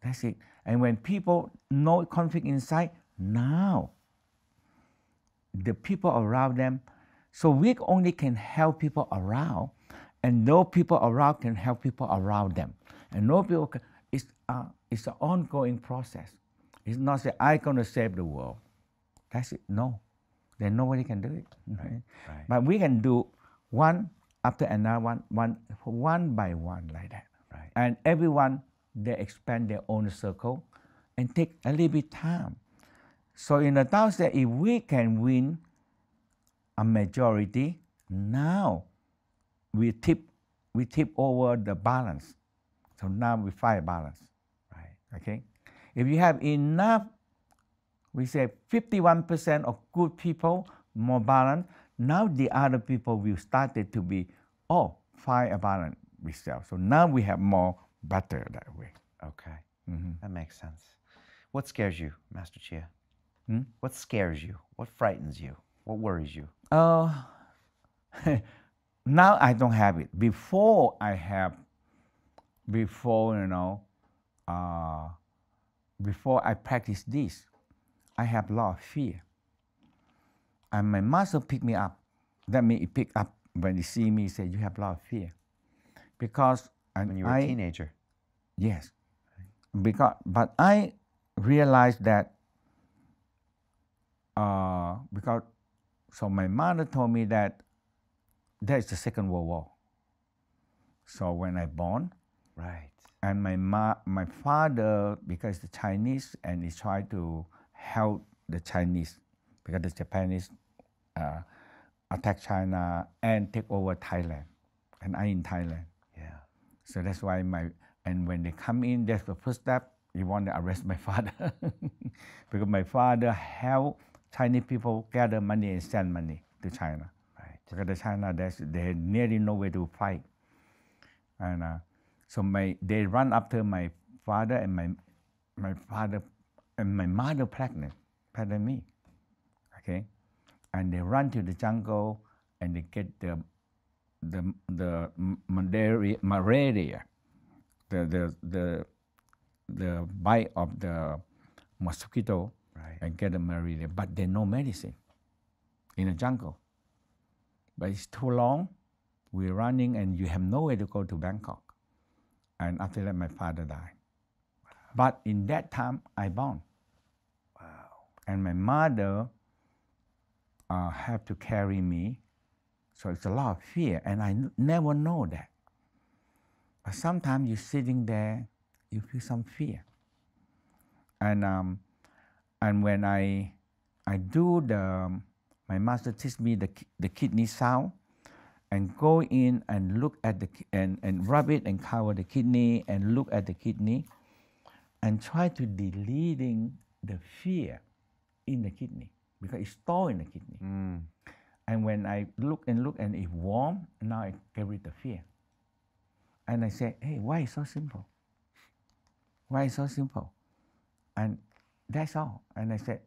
That's it. And when people know conflict inside, now the people around them, so we only can help people around, and no people around can help people around them. And no people can, it's an ongoing process. It's not say I'm going to save the world. That's it. No, then nobody can do it. Right. But we can do one after another, one by one like that. Right. And everyone, they expand their own circle and take a little bit time. So in the Tao say, if we can win a majority, now we tip over the balance. So now we find balance. Right. Okay? If you have enough, we say 51% of good people, more balance, now the other people will start it to be, find a balance with self. So now we have more better that way. Okay. That makes sense. What scares you, Master Chia? What scares you? What frightens you? What worries you? Now I don't have it. Before I practice this, I have a lot of fear. And my master picked me up. That means he picked up when he see me, he said, you have a lot of fear. Because when you were a teenager? Yes. But I realized that so my mother told me that there is the Second World War. So when I born, right, and my father, because the Chinese, and he tried to help the Chinese because the Japanese attack China and take over Thailand, and I in Thailand. Yeah. So that's why and when they come in, that's the first step. You want to arrest my father because my father helped Chinese people gather money and send money to China. Right. Because the China, they nearly no way to fight, and so they run after my father, and my father and my mother pregnant me, okay, and they run to the jungle and they get the malaria, the bite of the mosquito, right, and get the malaria, but there's no medicine in the jungle. But it's too long. We're running, and you have no way to go to Bangkok. And after that, my father died. Wow. But in that time, I born. Wow. And my mother had to carry me. So it's a lot of fear, and I never know that. But sometimes you're sitting there, you feel some fear. And when I do my master teach me the kidney sound, and go in and look at and rub it and cover the kidney and look at the kidney, and try to deleting the fear in the kidney because it's stored in the kidney. And when I look and it's warm, now I get rid of fear. And I say, hey, why is so simple? Why is so simple? And that's all. And I said,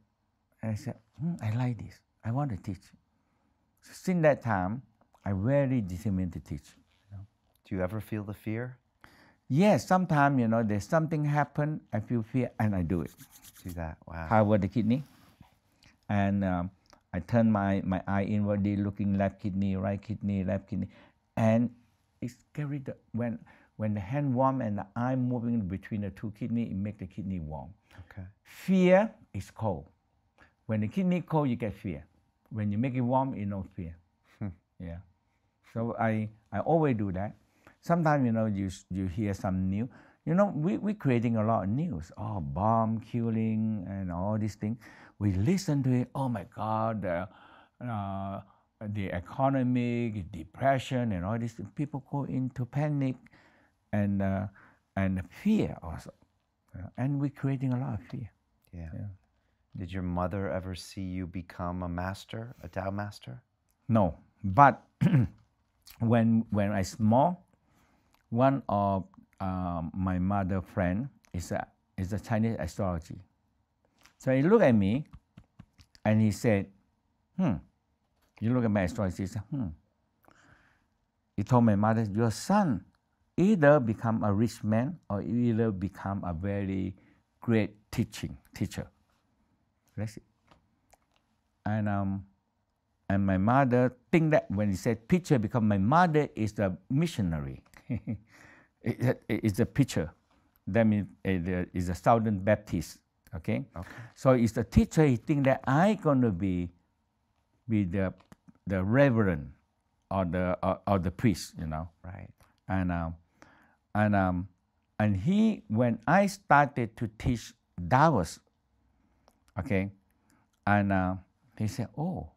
I like this. I want to teach. So since that time, I'm very determined to teach. Do you ever feel the fear? Yes, sometimes, there's something happen, I feel fear, and I do it. Do that, wow. Cover the kidney. And I turn my eye inwardly, looking left kidney, right kidney, left kidney. And it's carried, when the hand warm and the eye moving between the two kidneys, it makes the kidney warm. Okay. Fear is cold. When the kidney cold, you get fear. When you make it warm, you know fear. Yeah. So I always do that. Sometimes, you hear some new. we're creating a lot of news. Oh, bomb killing and all these things. We listen to it. Oh my God, the economic depression and all this. People go into panic and fear also. And we're creating a lot of fear. Yeah. Did your mother ever see you become a master, a Tao master? No, but when I small, one of my mother friend is a Chinese astrology. So he looked at me, and he said, You look at my astrology. He said, He told my mother, your son either become a rich man or either become a very great teacher. That's it. And my mother think that when he said teacher, because my mother is the missionary. It's a preacher. That means it's a Southern Baptist. Okay. So it's the teacher. He think that I gonna be the reverend or the priest. Right. And he, when I started to teach Taoist, okay, and he said, oh,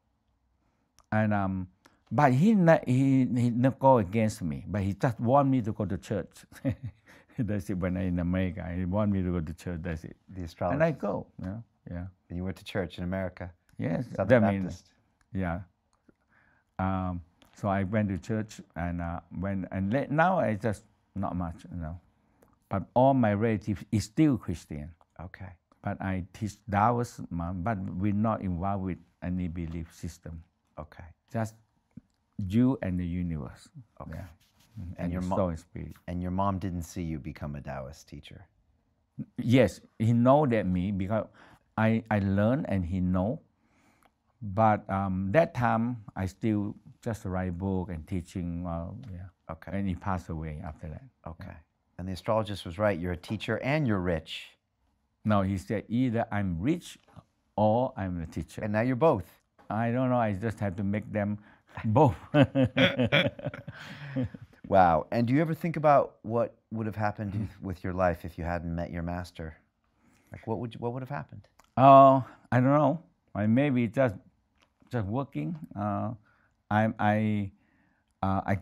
and but he not go against me, but he just want me to go to church. That's it. When I'm in America, he want me to go to church. That's it. The astrology. And I go. Yeah. And you went to church in America. Yes. Southern Baptist. Yeah. So I went to church and now I just not much, but all my relatives is still Christian. Okay. But I teach Taoist, but we're not involved with any belief system. Okay. Just you and the universe. Okay. Yeah. And your soul and spirit. And your mom didn't see you become a Taoist teacher. Yes, he know that me because I learn and he know. But that time I still just write book and teaching. Okay. And he passed away after that. Okay. Yeah. And the astrologist was right. You're a teacher and you're rich. No, he said either I'm rich or I'm a teacher. And now you're both. I don't know. I just had to make them both. Wow. And do you ever think about what would have happened with your life if you hadn't met your master? Like what would have happened? I don't know. Maybe just working. I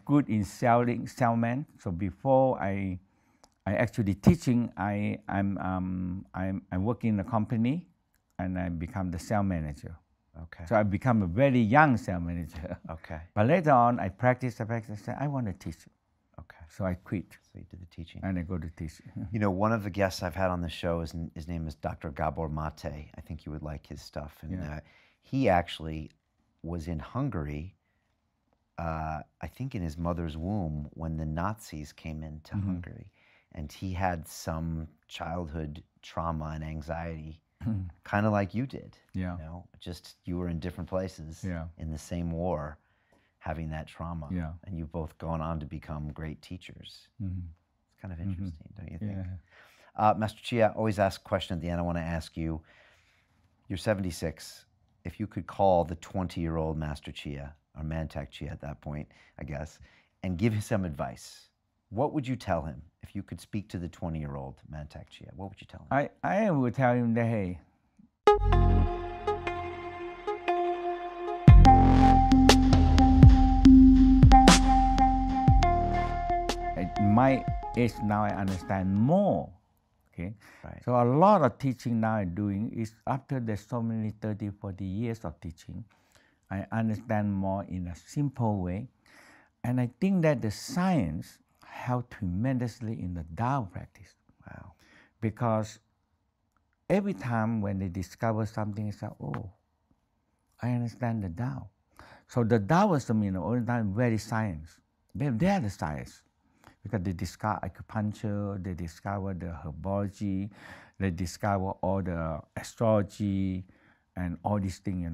good in salesman. So before I actually teaching, I'm working in a company, and I become the sales manager. Okay. So I become a very young sales manager. Okay. But later on, I practice. I said I want to teach. Okay. So I quit. So you did the teaching. And I go to teach. One of the guests I've had on the show, his name is Dr. Gabor Mate. I think you would like his stuff. And he actually was in Hungary, I think in his mother's womb, when the Nazis came into Hungary. And he had some childhood trauma and anxiety, kind of like you did. Yeah. Just you were in different places in the same war, having that trauma. Yeah. And you've both gone on to become great teachers. It's kind of interesting, don't you think? Yeah. Master Chia, I always ask a question at the end. I want to ask you, you're 76. If you could call the 20-year-old Master Chia, or Mantak Chia at that point, I guess, and give him some advice, what would you tell him if you could speak to the 20-year-old Mantak Chia? What would you tell him? I would tell him that, hey, at my age now, I understand more. Okay, Right. So a lot of teaching now I'm doing is after there's so many 30, 40 years of teaching, I understand more in a simple way, and I think that the science helped tremendously in the Tao practice. Wow. Because every time when they discover something, it's like, oh, I understand the Tao. So the Taoism, all the time, very science. They are the science. Because they discover acupuncture, they discover the herbology, they discover all the astrology and all these things,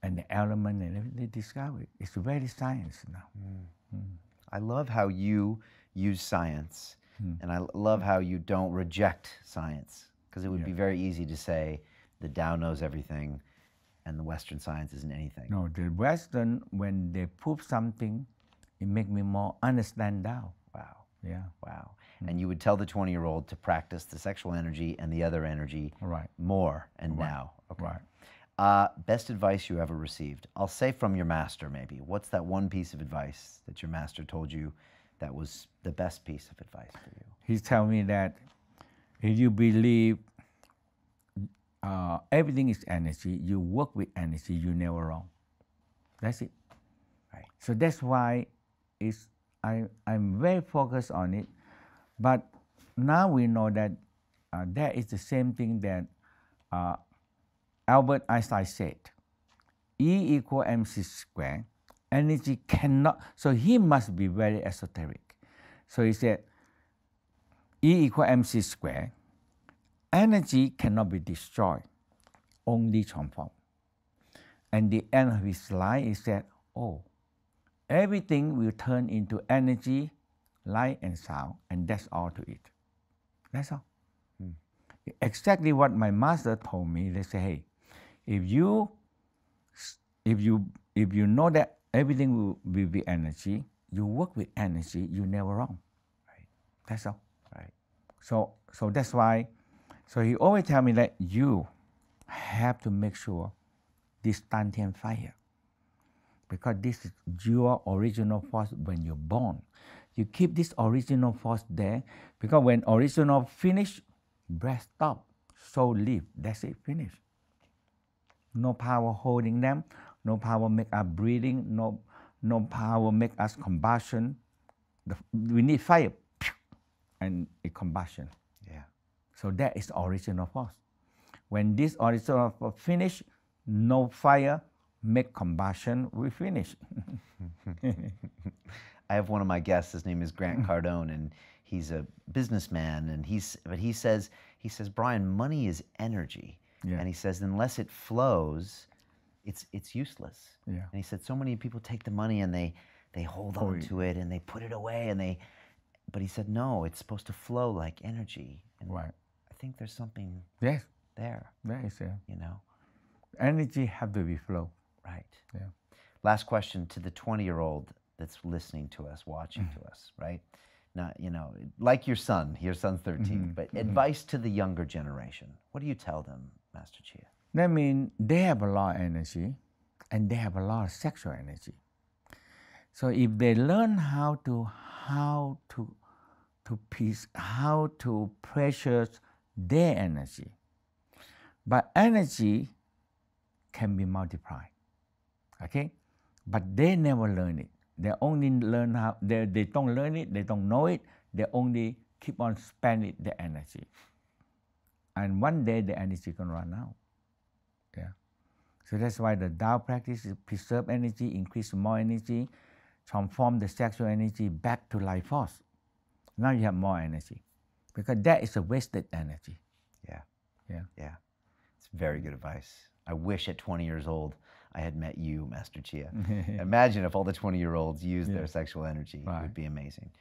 and the element and everything, they discover it. It's very science now. I love how you use science, and I love how you don't reject science, because it would be very easy to say the Tao knows everything and the Western science isn't anything. No, the Western, when they prove something, it makes me more understand Tao. Wow. Yeah. Wow. And you would tell the 20-year-old to practice the sexual energy and the other energy Right. more and now. Okay. Right. Best advice you ever received? I'll say from your master, maybe. What's that one piece of advice that your master told you that was the best piece of advice for you? He tell me that if you believe everything is energy, you work with energy, you're never wrong. That's it. Right. So that's why I'm very focused on it. But now we know that that is the same thing that Albert Einstein said. E equal mc squared. Energy cannot, so he must be very esoteric. So he said, E equal mc squared. Energy cannot be destroyed, only transformed. And the end of his life is that, oh, everything will turn into energy, light and sound, and that's all to it. That's all. Exactly what my master told me. They say, hey, if you know that everything will be energy, you work with energy, you're never wrong. Right. That's all. Right. So that's why. So he always tell me that you have to make sure this Dantian fire, because this is your original force when you're born. You keep this original force there, because when original finish, breath stop, soul leave. That's it, finish. No power holding them, no power make us breathing, no power make us combustion. We need fire, and it combustion. Yeah. So that is original force. When this original force finish, no fire, make combustion, we finish. I have one of my guests, his name is Grant Cardone, and he's a businessman, and he says, Brian, money is energy. Yeah. And he says, unless it flows, it's useless. Yeah. And he said, so many people take the money and they hold on to it and they put it away but he said, no, it's supposed to flow like energy. And Right. I think there's something Yes, there, that is it. you know? Energy have to be flow. Right. Yeah. Last question to the 20-year-old that's listening to us, watching to us, right? Now, you know, like your son's 13, but advice to the younger generation. What do you tell them, Master Chia? That means they have a lot of energy and they have a lot of sexual energy. So if they learn how to precious their energy, but energy can be multiplied, okay? But they never learn it. They only learn how, they don't learn it, they don't know it, they only keep on spending the energy. And one day the energy can run out. Yeah. So that's why the Tao practice is preserve energy, increase more energy, transform the sexual energy back to life force. Now you have more energy, because that is a wasted energy. Yeah. Yeah. Yeah. It's very good advice. I wish at 20 years old I had met you, Master Chia. Imagine if all the 20-year-olds used their sexual energy. It would be amazing.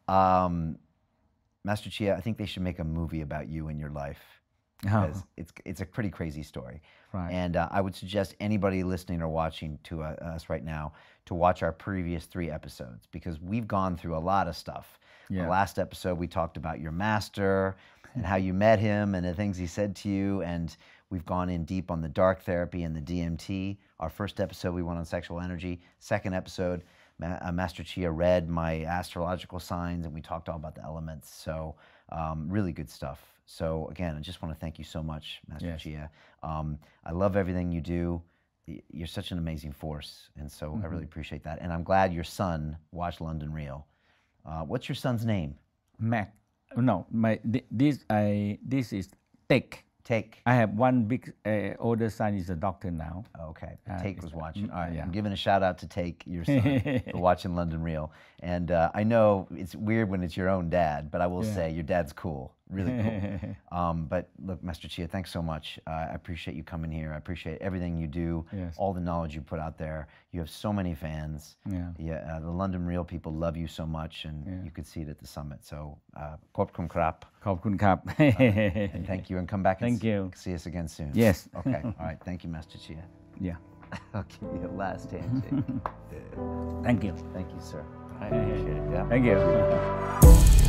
Master Chia, I think they should make a movie about you and your life, because it's a pretty crazy story. Right. And I would suggest anybody listening or watching to us right now to watch our previous 3 episodes, because we've gone through a lot of stuff. Yeah. The last episode we talked about your master and how you met him and the things he said to you, and we've gone in deep on the dark therapy and the DMT. Our first episode we went on sexual energy. Second episode, Master Chia read my astrological signs and we talked all about the elements. So really good stuff. So again, I just want to thank you so much, Master Chia. I love everything you do. You're such an amazing force, and so I really appreciate that. And I'm glad your son watched London Real. What's your son's name? Mac. No, this is Take. Take. I have one big older son is a doctor now. Okay, Take was watching. Yeah. I'm giving a shout out to Take, your son, for watching London Real. And I know it's weird when it's your own dad, but I will say your dad's cool, really cool. But look, Master Chia, thanks so much. I appreciate you coming here. I appreciate everything you do, all the knowledge you put out there. You have so many fans. The London Real people love you so much, and you could see it at the summit. So, Khop Khun Krap. Khop Khun Krap. And thank you, and come back and see us again soon. Yes. Okay. All right. Thank you, Master Chia. Yeah. I'll give you a last handshake. Thank you. Thank you, sir. I appreciate it. Yeah. Thank you.